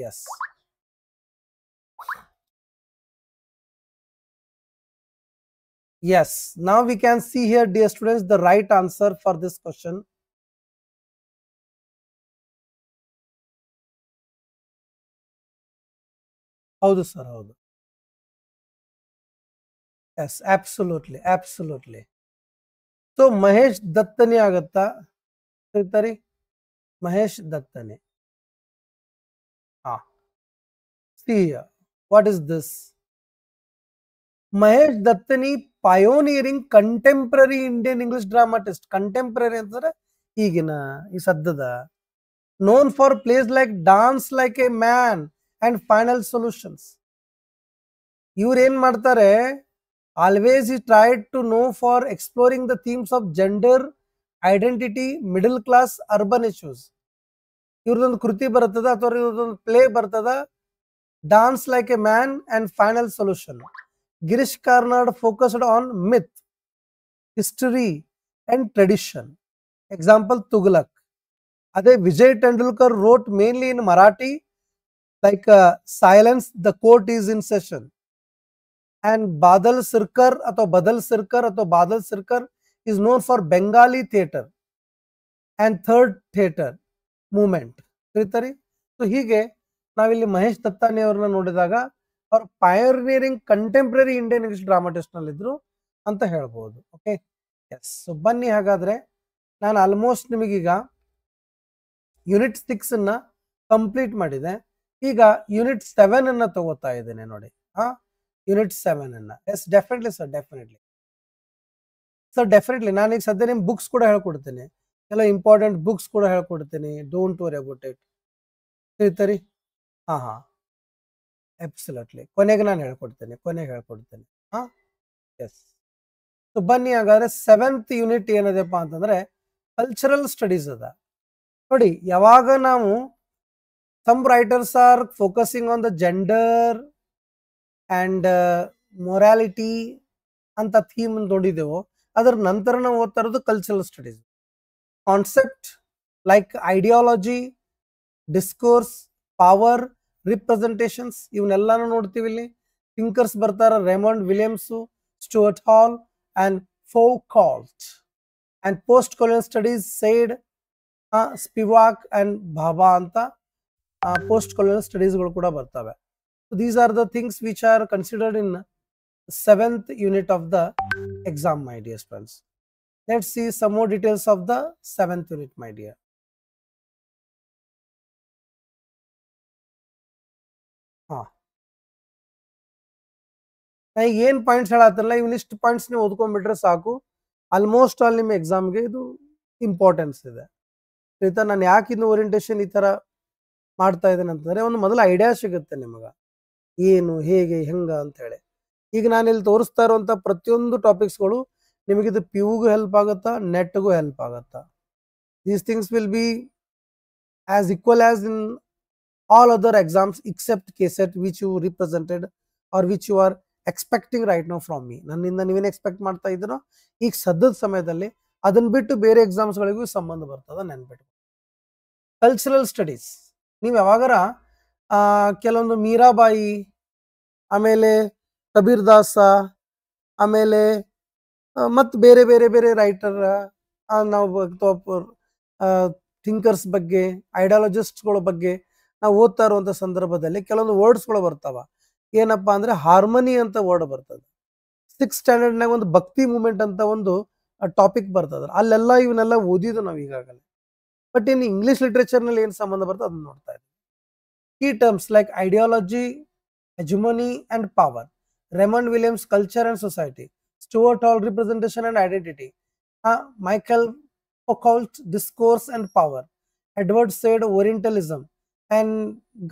S. Yes, now we can see here, dear students, the right answer for this question. ಹೌದು ಸರ್, ಹೌದು. Yes, absolutely, absolutely. So Mahesh Dattani ಆಗುತ್ತಾ? ತಿಳಿತರಿ? Mahesh ದತ್ತನಿ. See here, what is this? Mahesh ದತ್ತನಿ pioneering contemporary Indian English dramatist. Contemporary ಅಂತಂದ್ರೆ ಈಗಿನ ಈ ಸದ್ಯದ. Known for plays like Dance Like a Man and Final Solutions. ಇವ್ರು ಏನ್ ಮಾಡ್ತಾರೆ, always he tried to know for exploring the themes of gender, identity, middle class, urban issues. ಇವ್ರದೊಂದು ಕೃತಿ ಬರ್ತದ ಅಥವಾ ಇವ್ರದೊಂದು ಪ್ಲೇ ಬರ್ತದ, dance like a man and final solution. Girish Karnad focused on myth, history and tradition. Example Tughlaq. ಅದೇ Vijay Tendulkar wrote mainly in Marathi, like Silence, the court is in session. And Badal Sirkar is known for Bengali theatre and third theatre movement. ತಿಳಿತರಿ? So ಹೀಗೆ ನಾವಿಲ್ಲಿ ಮಹೇಶ್ ದತ್ತಾನಿ ಅವ್ರನ್ನ ನೋಡಿದಾಗ ಅವ್ರು pioneering contemporary Indian English dramatist ನಲ್ಲಿದ್ರು ಅಂತ ಹೇಳ್ಬೋದು. Okay, yes. ಸೊ ಬನ್ನಿ, ಹಾಗಾದ್ರೆ ನಾನು ಆಲ್ಮೋಸ್ಟ್ ನಿಮಗೀಗ ಯೂನಿಟ್ 6 ಅನ್ನ ಕಂಪ್ಲೀಟ್ ಮಾಡಿದೆ. ಈಗ ಯೂನಿಟ್ 7 ಅನ್ನ ತಗೋತಾ ಇದ್ದೇನೆ ನೋಡಿ. ಯೂನಿಟ್ 7 ಅನ್ನ. Yes, definitely sir, definitely sir, definitely. ನಾನೀಗ ಸದ್ಯ ನಿಮ್ ಬುಕ್ಸ್ ಕೂಡ ಹೇಳ್ಕೊಡ್ತೀನಿ, ಎಲ್ಲ ಇಂಪಾರ್ಟೆಂಟ್ ಬುಕ್ಸ್ ಕೂಡ ಹೇಳ್ಕೊಡ್ತೀನಿ. Don't worry about it. ತಿಳಿತರಿ? ಹಾ, ಅಬ್ಸಲ್ಯೂಟ್ಲಿ. ಕೊನೆಗೆ ನಾನು ಹೇಳ್ಕೊಡ್ತೇನೆ. ಎಸ್. ಸೊ ಬನ್ನಿ, ಹಾಗಾದ್ರೆ 7th ಯೂನಿಟ್ ಏನದಪ್ಪ ಅಂತಂದ್ರೆ ಕಲ್ಚರಲ್ ಸ್ಟಡೀಸ್ ಅದ ನೋಡಿ. ಯಾವಾಗ ನಾವು some writers are focusing on the gender and morality ಅಂತ ಥೀಮ್ ನೋಡಿದೆವು, ಅದರ ನಂತರ ನಾವು ಓದ್ತಾ ಇರೋದು cultural studies. Concept like ideology, discourse, power, representations ಇವನ್ನೆಲ್ಲಾನು ನೋಡ್ತೀವಿ ಇಲ್ಲಿ. ಥಿಂಕರ್ಸ್ ಬರ್ತಾರ, Raymond Williams, Stuart Hall and Foucault. And post colonial studies Said Spivak and Bhabha ಅಂತ ಪೋಸ್ಟ್ ಕೊಲೋನಿಯಲ್ ಸ್ಟಡೀಸ್ಗಳು ಕೂಡ ಬರ್ತವೆ. These are the things which are considered in 7th unit of the exam, my dear friends. Let's see some more details of the 7th unit, my dear. ನಾ ಏನು points ಹೇಳತ್ತಲ್ಲ, ಇವನಿಷ್ಟು points ನೀವು ಓದ್ಕೊಂಡ್ಬಿಟ್ರೆ ಸಾಕು. Almost all ನಿಮ್ಮ ಎಕ್ಸಾಮ್ಗೆ ಇದು importance ಇದೆ. ಆಯ್ತಾ? ನಾನು ಯಾಕೆ ಇನ್ನು ಓರಿಯಂಟೇಷನ್ ಈ ಥರ ಮಾಡ್ತಾ ಇದ್ದೇನೆ ಅಂತಂದರೆ, ಒಂದು ಮೊದಲು ಐಡಿಯಾ ಸಿಗುತ್ತೆ ನಿಮಗೆ ಏನು, ಹೇಗೆ, ಹೆಂಗ ಅಂತ ಹೇಳಿ. ಈಗ ನಾನು ಇಲ್ಲಿ ತೋರಿಸ್ತಾ ಇರುವಂಥ ಪ್ರತಿಯೊಂದು ಟಾಪಿಕ್ಸ್ಗಳು ನಿಮಗಿದು PUಗೂ ಹೆಲ್ಪ್ ಆಗುತ್ತಾ, ನೆಟ್ಗೂ ಹೆಲ್ಪ್ ಆಗುತ್ತಾ. These things will be as equal as in all other exams except KCET which you represented are which you are expecting right now from me. ನನ್ನಿಂದ ನೀವೇನು ಎಕ್ಸ್ಪೆಕ್ಟ್ ಮಾಡ್ತಾ ಇದ್ದೀರೋ ಈಗ ಸದ್ಯದ ಸಮಯದಲ್ಲಿ ಅದನ್ನು ಬಿಟ್ಟು ಬೇರೆ ಎಕ್ಸಾಮ್ಸ್ಗಳಿಗೂ ಸಂಬಂಧ ಬರ್ತದೆ, ನೆನ್ಪಿಟ್ಟು. ಕಲ್ಚರಲ್ ಸ್ಟಡೀಸ್ ನೀವು ಯಾವಾಗಾರ ಕೆಲವೊಂದು ಮೀರಾಬಾಯಿ, ಆಮೇಲೆ ಕಬೀರ್ ದಾಸ, ಆಮೇಲೆ ಮತ್ತು ಬೇರೆ ಬೇರೆ ಬೇರೆ ರೈಟರ್, ನಾವು ಥಿಂಕರ್ಸ್ ಬಗ್ಗೆ, ಐಡಿಯಾಲಜಿಸ್ಟ್ಗಳ ಬಗ್ಗೆ ನಾವು ಓದ್ತಾ ಇರುವಂಥ ಸಂದರ್ಭದಲ್ಲಿ ಕೆಲವೊಂದು ವರ್ಡ್ಸ್ಗಳು ಬರ್ತಾವ. ಏನಪ್ಪ ಅಂದರೆ ಹಾರ್ಮನಿ ಅಂತ ವರ್ಡ್ ಬರ್ತದೆ. 6th ಸ್ಟ್ಯಾಂಡರ್ಡ್ನಾಗ ಒಂದು ಭಕ್ತಿ ಮೂಮೆಂಟ್ ಅಂತ ಒಂದು ಟಾಪಿಕ್ ಬರ್ತದೆ. ಅಲ್ಲೆಲ್ಲ ಇವನ್ನೆಲ್ಲ ಓದಿದ್ದು ನಾವು ಈಗಾಗಲೇ. ಬಟ್ ಇನ್ನು ಇಂಗ್ಲೀಷ್ ಲಿಟ್ರೇಚರ್ನಲ್ಲಿ ಏನು ಸಂಬಂಧ ಬರ್ತದೆ ಅದನ್ನ ನೋಡ್ತಾ ಇದ್ದೀವಿ. Key terms like ideology, hegemony and power, Raymond Williams culture and society, Stuart Hall representation and identity, Michael Foucault discourse and power, Edward Said orientalism, and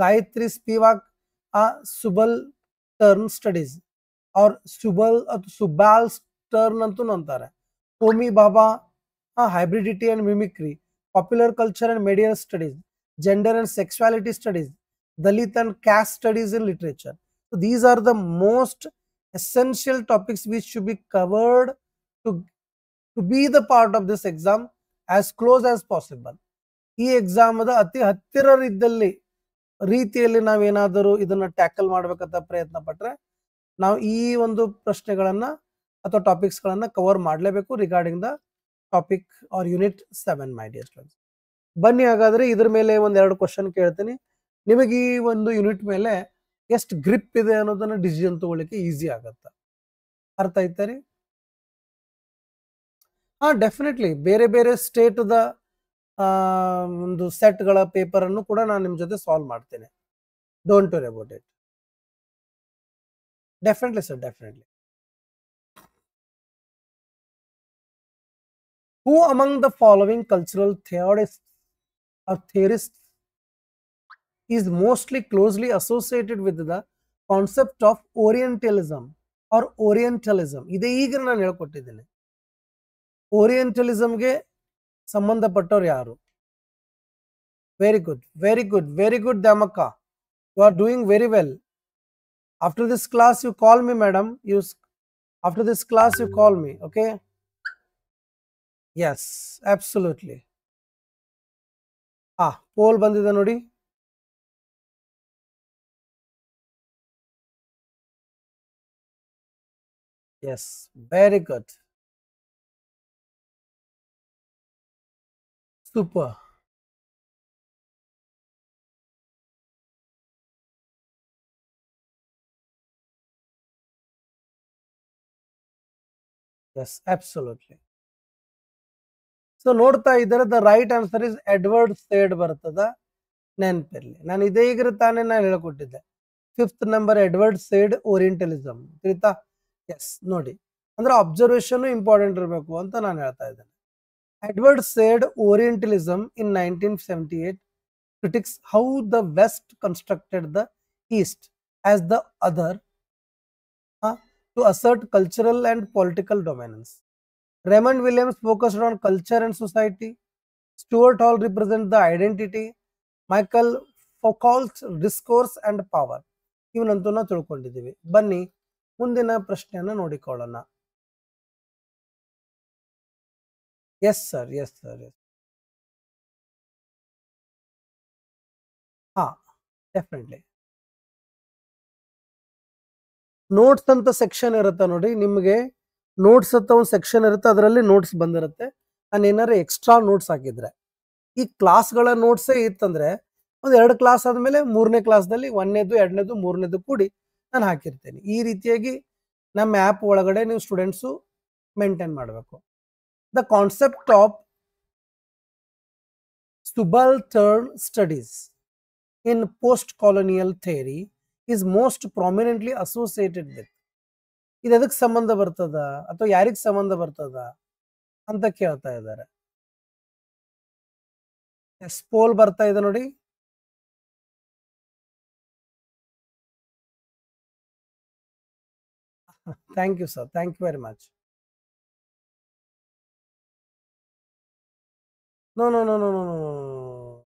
Gayatri Spivak subaltern studies or subaltern antu anತಾರೆ. Homi Bhabha, hybridity and mimicry, popular culture and media studies, gender and sexuality studies, Dalit and caste studies in literature. So these are the most essential topics which should be covered to be the part of this exam as close as possible. ಈ ಎಕ್ಸಾಮದ ಅತಿ ಹತ್ತಿರರಿದ್ದಲ್ಲಿ ರೀತಿಯಲ್ಲಿ ನಾವೇನಾದರೂ ಇದನ್ನ tackle ಮಾಡ್ಬೇಕಂತ ಪ್ರಯತ್ನ ಪಟ್ರೆ ನಾವು ಈ ಒಂದು ಪ್ರಶ್ನೆಗಳನ್ನ ಅಥವಾ ಟಾಪಿಕ್ಸ್ ಗಳನ್ನ ಕವರ್ ಮಾಡಲೇಬೇಕು regarding the topic are unit 7 my dear students. ಬನ್ನಿ ಹಾಗಾದ್ರೆ ಇದ್ರ ಮೇಲೆ ಒಂದೆರಡು ಕ್ವಶನ್ ಕೇಳ್ತೀನಿ. ನಿಮಗೆ ಈ ಒಂದು ಯೂನಿಟ್ ಮೇಲೆ ಎಷ್ಟು ಗ್ರಿಪ್ ಇದೆ ಅನ್ನೋದನ್ನ ಡಿಸಿಷನ್ ತಗೊಳ್ಳಿಕ್ಕೆ ಈಸಿ ಆಗತ್ತ. ಅರ್ಥ ಆಯ್ತಾ ರೀ? ಡೆಫಿನೆಟ್ಲಿ ಬೇರೆ ಬೇರೆ ಸ್ಟೇಟ್ದ ಒಂದು ಸೆಟ್ಗಳ ಪೇಪರ್ ಅನ್ನು ಕೂಡ ನಾನು ನಿಮ್ಮ ಜೊತೆ ಸಾಲ್ವ್ ಮಾಡ್ತೇನೆ. Don't worry about it. Definitely sir, definitely. Who among the following cultural theorists or theorists is mostly closely associated with the concept of Orientalism or Orientalism? ಇದೆ ಈಗ ನಾನು ಹೇಳ್ಕೊಟ್ಟಿದ್ದೇನೆ. ಓರಿಯೆಂಟಲಿಸಮ್ಗೆ ಸಂಬಂಧಪಟ್ಟವ್ರು ಯಾರು? Very good, very good, very good Dyamakka. You are doing very well. After this class you call me, madam. After this class you call me, okay? Yes, absolutely. Poll ಬಂದಿದೆ ನೋಡಿ. Yes, very good. Super. Yes, absolutely. So ನೋಡ್ತಾ ಇದ್ದಾರೆ the right answer is Edward Said ಬರ್ತದ. ನೆನಪಿರ್ಲಿ, ನಾನು ಇದೇ ಈಗ ತಾನೇ ನಾನು ಹೇಳ್ಕೊಟ್ಟಿದ್ದೆ. 5th number Edward Said orientalism ತಿಳಿತಾ? ಎಸ್, ನೋಡಿ ಅಂದ್ರೆ ಅಬ್ಸರ್ವೇಷನ್ ಇಂಪಾರ್ಟೆಂಟ್ ಇರಬೇಕು ಅಂತ ನಾನು ಹೇಳ್ತಾ ಇದ್ದೇನೆ. Edward Said Orientalism in 1978 critiques how the West constructed the East as the other to assert cultural and political dominance. Raymond Williams focused on culture and society. Stuart Hall represents the identity. Michael Foucault's discourse and power. ಇವನಂತೂ ನಾವು ತಿಳ್ಕೊಂಡಿದ್ದೀವಿ. ಬನ್ನಿ ಮುಂದಿನ ಪ್ರಶ್ನೆಯನ್ನ ನೋಡಿಕೊಳ್ಳೋಣ. Yes sir, yes sir, yes. Definitely. Notes ಅಂತ section ಇರುತ್ತೆ ನೋಡಿ, ನಿಮಗೆ ನೋಟ್ಸ್ ಅಂತ ಒಂದು ಸೆಕ್ಷನ್ ಇರುತ್ತೆ, ಅದರಲ್ಲಿ ನೋಟ್ಸ್ ಬಂದಿರುತ್ತೆ. ನಾನು ಏನಾರು ಎಕ್ಸ್ಟ್ರಾ ನೋಟ್ಸ್ ಹಾಕಿದ್ರೆ, ಈ ಕ್ಲಾಸ್ಗಳ ನೋಟ್ಸೇ ಇತ್ತಂದ್ರೆ ಒಂದು 2 ಕ್ಲಾಸ್ ಆದಮೇಲೆ 3ನೇ ಕ್ಲಾಸ್ದಲ್ಲಿ 1ನೇದು 2ನೇದು 3ನೇದು ಕೂಡಿ ನಾನು ಹಾಕಿರ್ತೇನೆ. ಈ ರೀತಿಯಾಗಿ ನಮ್ಮ ಆ್ಯಪ್ ಒಳಗಡೆ ನೀವು ಸ್ಟೂಡೆಂಟ್ಸು ಮೇಂಟೈನ್ ಮಾಡಬೇಕು. The concept of subaltern studies in post-colonial theory is most prominently associated with. ಇದು ಎದಕ್ಕೆ ಸಂಬಂಧ ಬರ್ತದ ಅಥವಾ ಯಾರಿಗೆ ಸಂಬಂಧ ಬರ್ತದ ಅಂತ ಕೇಳ್ತಾ ಇದ್ದಾರೆ. ಪೋಲ್ ಬರ್ತಾ ಇದೆ ನೋಡಿ. Thank you sir, thank you very much. No, no, no, no, no, no, no.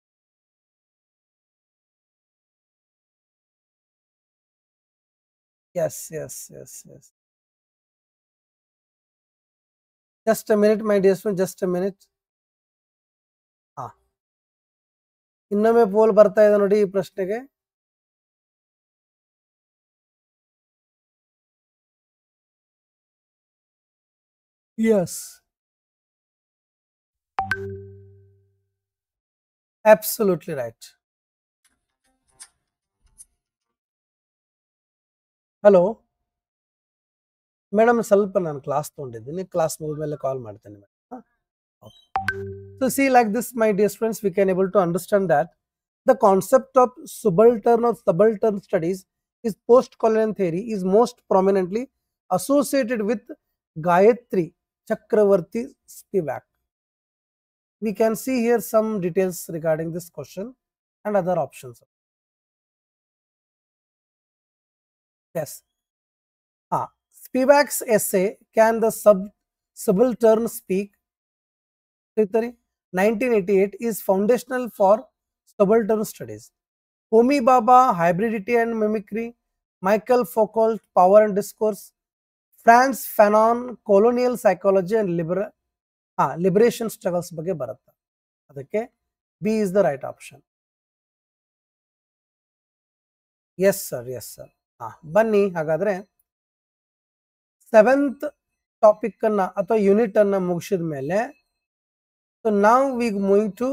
Yes, yes, yes, yes. Just a minute, my dear friend, just a minute. ಇನ್ನೊಮ್ಮೆ ಪೋಲ್ ಬರ್ತಾ ಇದೆ ನೋಡಿ ಈ ಪ್ರಶ್ನೆಗೆ. Yes. Absolutely right. Hello madam, ಸ್ವಲ್ಪ ನಾನು class ತೊಗೊಂಡಿದ್ದೀನಿ, class ಮುಗಿದ್ಮೇಲೆ ಕಾಲ್ ಮಾಡ್ತೇನೆ madam. So see, like this, my dear friends, we can able to understand that the concept of subaltern or subaltern studies is post-colonial theory is most prominently associated with Gayatri Chakravarti Spivak. We can see here some details regarding this question and other options. Yes. Spivak's essay, Can the Subaltern Speak? 1988 is foundational for subaltern studies. Homi Bhabha, Hybridity and Mimicry, Michael Foucault, Power and Discourse, Frantz Fanon, Colonial Psychology and Liberation Struggles ಬಗ್ಗೆ ಬರುತ್ತೆ. ಅದಕ್ಕೆ B is the right option. S sir, yes sir. ಬನ್ನಿ ಹಾಗಾದ್ರೆ 7th topic ಅನ್ನ ಅಥವಾ unit ಅನ್ನ ಮುಗಿಸಿದ ಮೇಲೆ, ಸೊ ನಾವು we moving to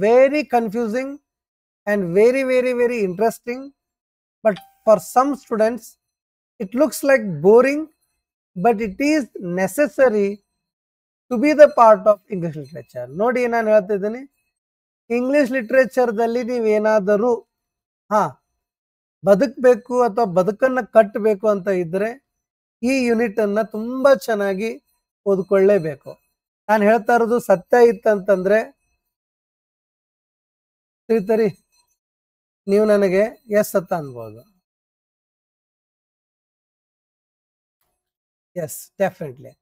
very confusing and very, very, very interesting, but for some students it looks like boring, but it is necessary to be the part of English literature. ನೋಡಿ ನಾನು ಹೇಳ್ತಿದ್ದೀನಿ, English ಲಿಟ್ರೇಚರ್ದಲ್ಲಿ ನೀವೇನಾದರೂ ಬದುಕಬೇಕು ಅಥವಾ ಬದುಕನ್ನು ಕಟ್ಟಬೇಕು ಅಂತ ಇದ್ದರೆ ಈ ಯೂನಿಟ್ ಅನ್ನ ತುಂಬಾ ಚೆನ್ನಾಗಿ ಓದ್ಕೊಳ್ಳೇಬೇಕು. ನಾನು ಹೇಳ್ತಾ ಇರೋದು ಸತ್ಯ ಇತ್ತಂತಂದ್ರೆ ತಿಳಿತರಿ, ನೀವು ನನಗೆ ಎಸ್ ಅಂತ ಅನ್ಬೋದು. Yes, definitely.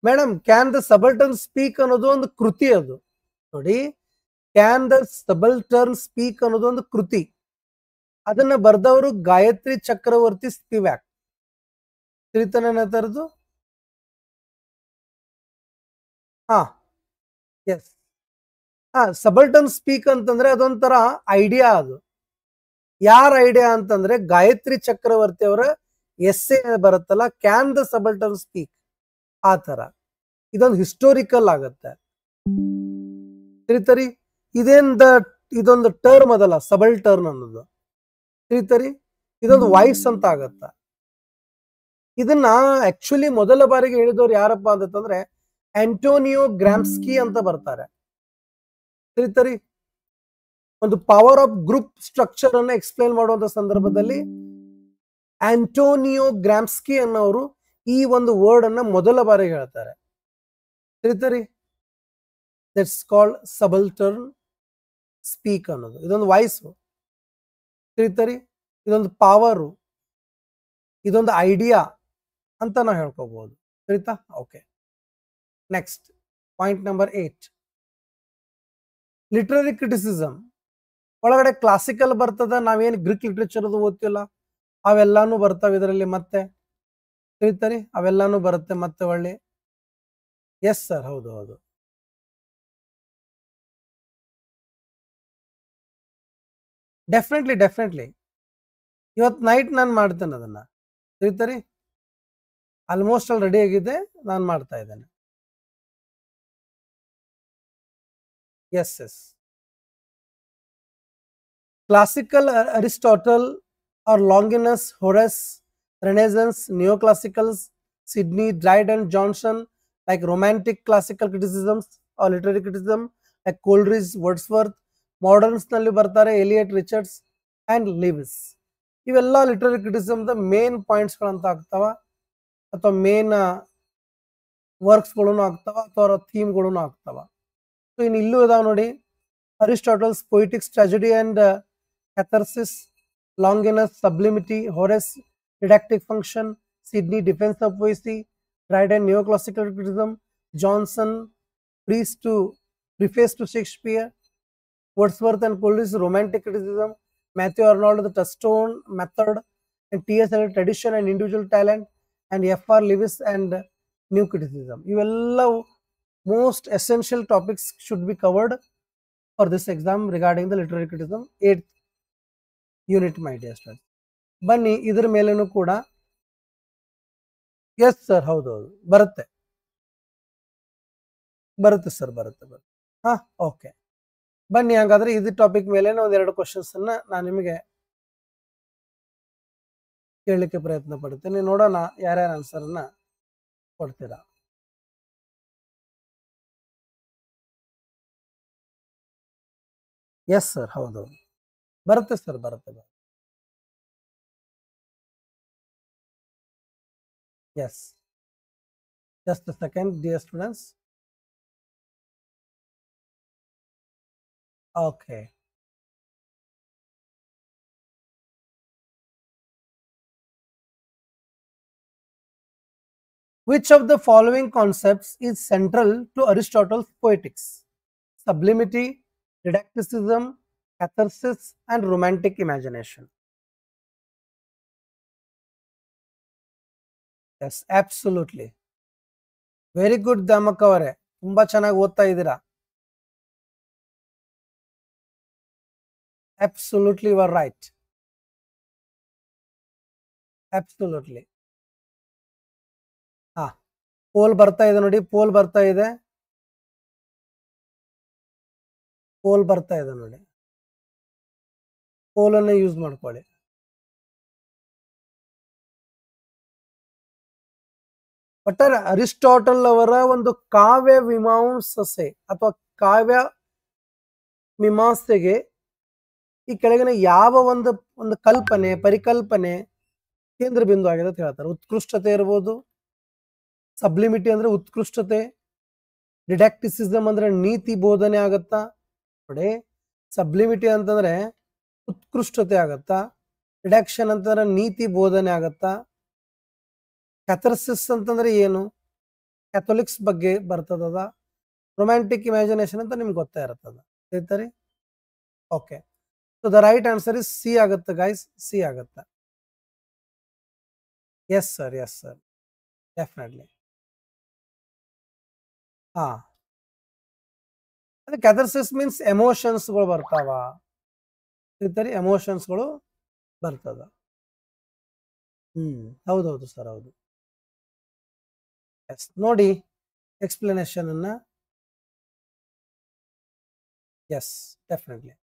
Madam, can the subaltern speak ಅನ್ನೋದು ಒಂದು ಕೃತಿ. ಅದು ನೋಡಿ, ಕ್ಯಾನ್ ದ ಸಬಲ್ಟರ್ನ್ ಸ್ಪೀಕ್ ಅನ್ನೋದು ಒಂದು ಕೃತಿ. ಅದನ್ನ ಬರ್ದವರು ಗಾಯತ್ರಿ ಚಕ್ರವರ್ತಿ ಸ್ಪಿವ್ಯಾಕ್. ತಿಳಿತಾನೆ ತರದು. ಎಸ್. ಸಬಲ್ಟರ್ನ್ ಸ್ಪೀಕ್ ಅಂತಂದ್ರೆ ಅದೊಂಥರ ಐಡಿಯಾ. ಅದು ಯಾರ ಐಡಿಯಾ ಅಂತಂದ್ರೆ ಗಾಯತ್ರಿ ಚಕ್ರವರ್ತಿ ಅವರ ಎಸ್ಸೆ ಬರುತ್ತಲ್ಲ, ಕ್ಯಾನ್ ದ ಸಬಲ್ಟರ್ನ್ ಸ್ಪೀಕ್, ಆ ತರ ಇದೊಂದು ಹಿಸ್ಟೋರಿಕಲ್ ಆಗತ್ತೆ. ತಿಳಿತರಿ, ಇದೊಂದು ಟರ್ಮ್ ಅದಲ್ಲ ಸಬಲ್ಟರ್ನ್ ಅನ್ನೋದು. ತಿಳಿತರಿ, ಇದೊಂದು ವಾಯ್ಸ್ ಅಂತ ಆಗತ್ತ. ಇದನ್ನ ಆಕ್ಚುಲಿ ಮೊದಲ ಬಾರಿಗೆ ಹೇಳಿದವರು ಯಾರಪ್ಪ ಅಂತಂದ್ರೆ ಆಂಟೋನಿಯೋ ಗ್ರಾಮ್ಸ್ಕಿ ಅಂತ ಬರ್ತಾರೆ. ತಿಳಿತರಿ, ಒಂದು ಪವರ್ ಆಫ್ ಗ್ರೂಪ್ ಸ್ಟ್ರಕ್ಚರ್ ಅನ್ನು ಎಕ್ಸ್ಪ್ಲೇನ್ ಮಾಡುವಂತ ಸಂದರ್ಭದಲ್ಲಿ ಆಂಟೋನಿಯೋ ಗ್ರಾಮ್ಸ್ಕಿ ಅನ್ನೋರು ಈ ಒಂದು ವರ್ಡ್ ಅನ್ನ ಮೊದಲ ಬಾರಿಗೆ ಹೇಳ್ತಾರೆ. ತಿಳಿತರಿ, ದಟ್ಸ್ ಕಾಲ್ಡ್ ಸಬಲ್ಟರ್ನ್ ಸ್ಪೀಕ್ ಅನ್ನೋದು. ಇದೊಂದು ವಾಯ್ಸ್. ತಿಳಿತರಿ, ಇದೊಂದು ಪವರು, ಇದೊಂದು ಐಡಿಯಾ ಅಂತ ನಾವು ಹೇಳ್ಕೋಬಹುದು. ತಿಳಿತಾ? Okay, next point number 8. Literary criticism ಒಳಗಡೆ ಕ್ಲಾಸಿಕಲ್ ಬರ್ತದ. ನಾವೇನು ಗ್ರೀಕ್ ಲಿಟ್ರೇಚರ್ ಅದು ಓದ್ತಿಲ್ಲ, ಅವೆಲ್ಲಾನು ಬರ್ತಾವೆ ಇದರಲ್ಲಿ. ಮತ್ತೆ ತಿಳಿತರಿ, ಅವೆಲ್ಲಾನು ಬರುತ್ತೆ ಮತ್ತೆ ಒಳ್ಳೆ. ಎಸ್ ಸರ್, ಹೌದು ಹೌದು. ಡೆಫಿನೆಟ್ಲಿ ಡೆಫಿನೆಟ್ಲಿ, ಇವತ್ತು ನೈಟ್ ನಾನು ಮಾಡ್ತೇನೆ ಅದನ್ನ. ತಿಳಿತರಿ, ಆಲ್ಮೋಸ್ಟ್ ಅಲ್ಲಿ ರೆಡಿ ಆಗಿದೆ, ನಾನು ಮಾಡ್ತಾ ಇದ್ದೇನೆ. Yes yes. Classical Aristotle or Longinus, Horace, Renaissance, Neoclassicals, Sidney, Dryden, Johnson, like romantic classical criticisms or literary criticism like Coleridge, Wordsworth. Moderns nalli bartare Eliot, Richards and Lewis. ಇವೆಲ್ಲ literary criticism the main points ಗಳಂತ ಆಗ್ತಾವ, ಅಥವಾ main works ಗಳು ಆಗ್ತಾವ, ಅಥವಾ ಥೀಮ್ಗಳು ಆಗ್ತಾವ. So ಇನ್ನು ಇಲ್ಲೂ ಇದಾವ ನೋಡಿ, Aristotle's Poetics, tragedy and catharsis, Longinus, sublimity, Horace, didactic function, Sidney, defense of poesy, Dryden, neoclassical criticism, Johnson, preface to Shakespeare, Wordsworth and Coleridge, romantic criticism, Matthew Arnold, the Touchstone method, and T.S. Eliot, tradition and individual talent, and F.R. Lewis and new criticism. ಇವೆಲ್ಲ most essential topics should be covered for this exam regarding the literary criticism, 8th unit. My dear students, ಬನ್ನಿ ಇದ್ರ ಮೇಲೇನು ಕೂಡ. Yes sir, ಹೌದೌದು, ಬರುತ್ತೆ ಬರುತ್ತೆ sir, ಬರುತ್ತೆ. Okay, ಬನ್ನಿ ಹಾಗಾದ್ರೆ ಇದು ಟಾಪಿಕ್ ಮೇಲೆ ಒಂದೆರಡು ಕ್ವಶನ್ಸ್ ಅನ್ನ ನಾನು ನಿಮಗೆ ಕೇಳಲಿಕ್ಕೆ ಪ್ರಯತ್ನ ಪಡ್ತೇನೆ. ನೋಡೋಣ ಯಾರ್ಯಾರ ಆನ್ಸರ್ ಅನ್ನ ಕೊಡ್ತೀರಾ. ಎಸ್ ಸರ್, ಹೌದೌದು, ಬರುತ್ತೆ ಸರ್, ಬರುತ್ತೆ. Yes, just a second dear students. Okay, Which of the following concepts is central to Aristotle's poetics? Sublimity, didacticism, catharsis, and romantic imagination. Yes, absolutely. Very good, Damak ಅವರೇ. ತುಂಬಾ ಚೆನ್ನಾಗಿ ಓದ್ತಾ ಇದ್ದೀರಾ. Absolutely, you are right. Absolutely. ಹಾ, pole ಬರ್ತಾ ಇದೆ ನೋಡಿ, pole ಬರ್ತಾ ಇದೆ ನೋಡಿ. ಪೋಲನ್ನು ಯೂಸ್ ಮಾಡ್ಕೊಳ್ಳಿ. ಒಟ್ಟಾರೆ ಅರಿಸ್ಟಾಟಲ್ ಅವರ ಒಂದು ಕಾವ್ಯ ಮೀಮಾಂಸೆ ಅಥವಾ ಕಾವ್ಯ ಮೀಮಾಂಸೆಗೆ ಈ ಕೆಳಗಿನ ಯಾವ ಒಂದು ಕಲ್ಪನೆ ಪರಿಕಲ್ಪನೆ ಕೇಂದ್ರ ಬಿಂದು ಆಗಿದೆ ಅಂತ ಹೇಳ್ತಾರೆ. ಉತ್ಕೃಷ್ಟತೆ ಇರ್ಬೋದು, ಸಬ್ಲಿಮಿಟಿ ಅಂದ್ರೆ ಉತ್ಕೃಷ್ಟತೆ, ಡಿಡಾಕ್ಟಿಸಿಸಮ್ ಅಂದ್ರೆ ನೀತಿ ಬೋಧನೆ ಆಗತ್ತಾ ನೋಡಿ. ಸಬ್ಲಿಮಿಟಿ ಅಂತಂದ್ರೆ ಉತ್ಕೃಷ್ಟತೆ ಆಗತ್ತಾ, ರಿಡಕ್ಷನ್ ಅಂತಂದ್ರೆ ನೀತಿ ಬೋಧನೆ ಆಗತ್ತಾ, ಕ್ಯಾಥರ್ಸಿಸ್ ಅಂತಂದ್ರೆ ಏನು, ಕ್ಯಾಥೋಲಿಕ್ಸ್ ಬಗ್ಗೆ ಬರ್ತದ, ರೊಮ್ಯಾಂಟಿಕ್ ಇಮ್ಯಾಜಿನೇಷನ್ ಅಂತ ನಿಮ್ಗೆ ಗೊತ್ತಾ ಇರ್ತದ. ಹೇಳ್ತಾರೆ okay. So the right answer is C ಆಗುತ್ತೆ ಗೈಸ್, ಸಿ ಆಗುತ್ತೆ. S sir, yes sir, definitely. ಹಾ, ಅದೇ ಕ್ಯಾಥರ್ಸಿಸ್ ಮೀನ್ಸ್ ಎಮೋಷನ್ಸ್ಗಳು ಬರ್ತಾವ, ಹೇಳ್ತಾರೆ ಎಮೋಷನ್ಸ್ಗಳು ಬರ್ತದ. ಹೌದೌದು ಸರ್, ಹೌದು. ಎಸ್, ನೋಡಿ ಎಕ್ಸ್ಪ್ಲನೇಷನ್ ಅನ್ನ. Yes, definitely.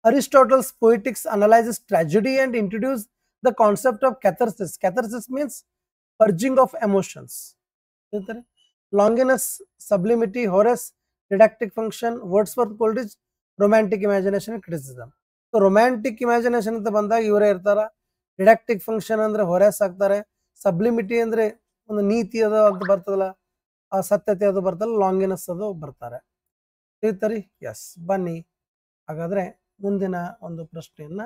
Aristotle's poetics analyzes tragedy and introduced the concept of catharsis. Catharsis means purging of emotions. Longinus, sublimity, Horace, didactic function, Wordsworth, Coleridge, romantic imagination and criticism. So romantic imagination ಅಂತ ಬಂದಾಗ ಇವರೇ ಇರ್ತಾರ, ಡಿಡಾಕ್ಟಿಕ್ function ಅಂದ್ರೆ Horace ಆಗ್ತಾರೆ, ಸಬ್ಲಿಮಿಟಿ ಅಂದ್ರೆ ಒಂದು ನೀತಿ ಅದು ಅಂತ ಬರ್ತದಲ್ಲ, ಆ ಸತ್ಯತೆ ಅದು ಬರ್ತಲ್ಲ, ಲಾಂಗಿನಸ್ ಅದು ಬರ್ತಾರೆ. ಹೇಳ್ತಾರಿ. ಎಸ್, ಬನ್ನಿ ಹಾಗಾದ್ರೆ ಮುಂದಿನ ಒಂದು ಪ್ರಶ್ನೆಯನ್ನ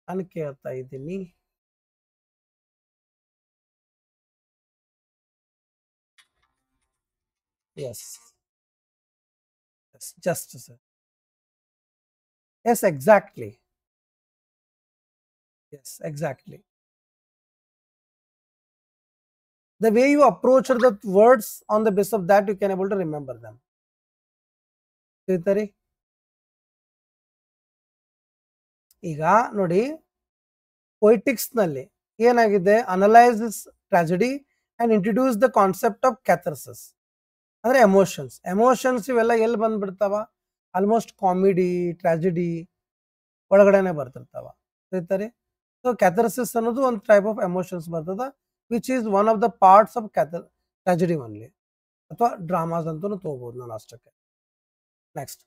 ನಾನು ಕೇಳ್ತಾ ಇದ್ದೀನಿ. Yes, just sir. Yes, exactly. Yes, exactly. The way you approach the words, on the basis of that you can able to remember them. ಹೇಳ್ತಾರಿ. ಈಗ ನೋಡಿ, ಪೊಯಿಟಿಕ್ಸ್ ನಲ್ಲಿ ಏನಾಗಿದೆ, analyse tragedy and introduce the concept of catharsis ಅಂದ್ರೆ emotions. Emotions ಇವೆಲ್ಲ ಎಲ್ಲಿ ಬಂದ್ಬಿಡ್ತಾವ, almost comedy tragedy ಒಳಗಡೆನೆ ಬರ್ತಿರ್ತಾವ. ಹೇಳ್ತಾರೆ. ಸೊ ಕ್ಯಾಥರ್ಸಿಸ್ ಅನ್ನೋದು ಒಂದು ಟೈಪ್ ಆಫ್ ಎಮೋಷನ್ಸ್ ಬರ್ತದ, which is one of the parts of tragedy only, ಅಥವಾ ಡ್ರಾಮಾಸ್ ಅಂತೂ ತಗೋಬಹುದು ನಾನು ಅಷ್ಟಕ್ಕೆ. Next,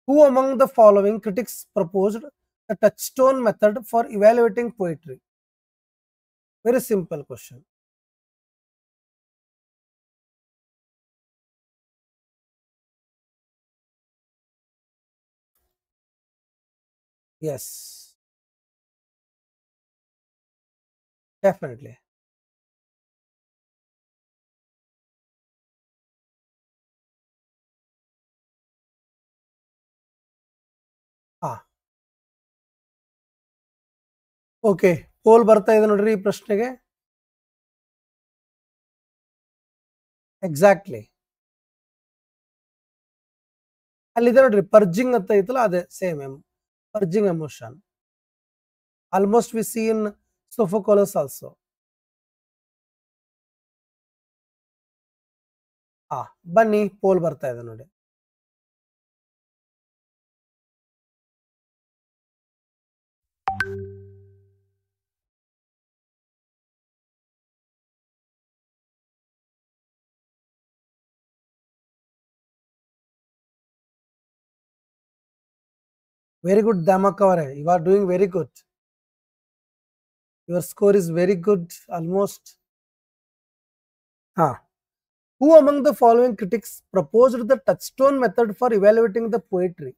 who among the following critics proposed the touchstone method for evaluating poetry? Very simple question. Yes, definitely. Okay, poll ಬರ್ತಾ ಇದೆ ನೋಡ್ರಿ ಈ ಪ್ರಶ್ನೆಗೆ. ಎಕ್ಸಾಕ್ಟ್ಲಿ, ಅಲ್ಲಿದೆ ನೋಡ್ರಿ, ಪರ್ಜಿಂಗ್ ಅಂತ ಐತಲ್ಲ, ಅದೇ same purging emotion. Almost we see in Sophocles also. ಬನ್ನಿ, ಪೋಲ್ ಬರ್ತಾ ಇದೆ ನೋಡಿ. Very good, Damak ಅವರೇ, you are doing very good. Your score is very good, almost. Who among the following critics proposed the touchstone method for evaluating the poetry?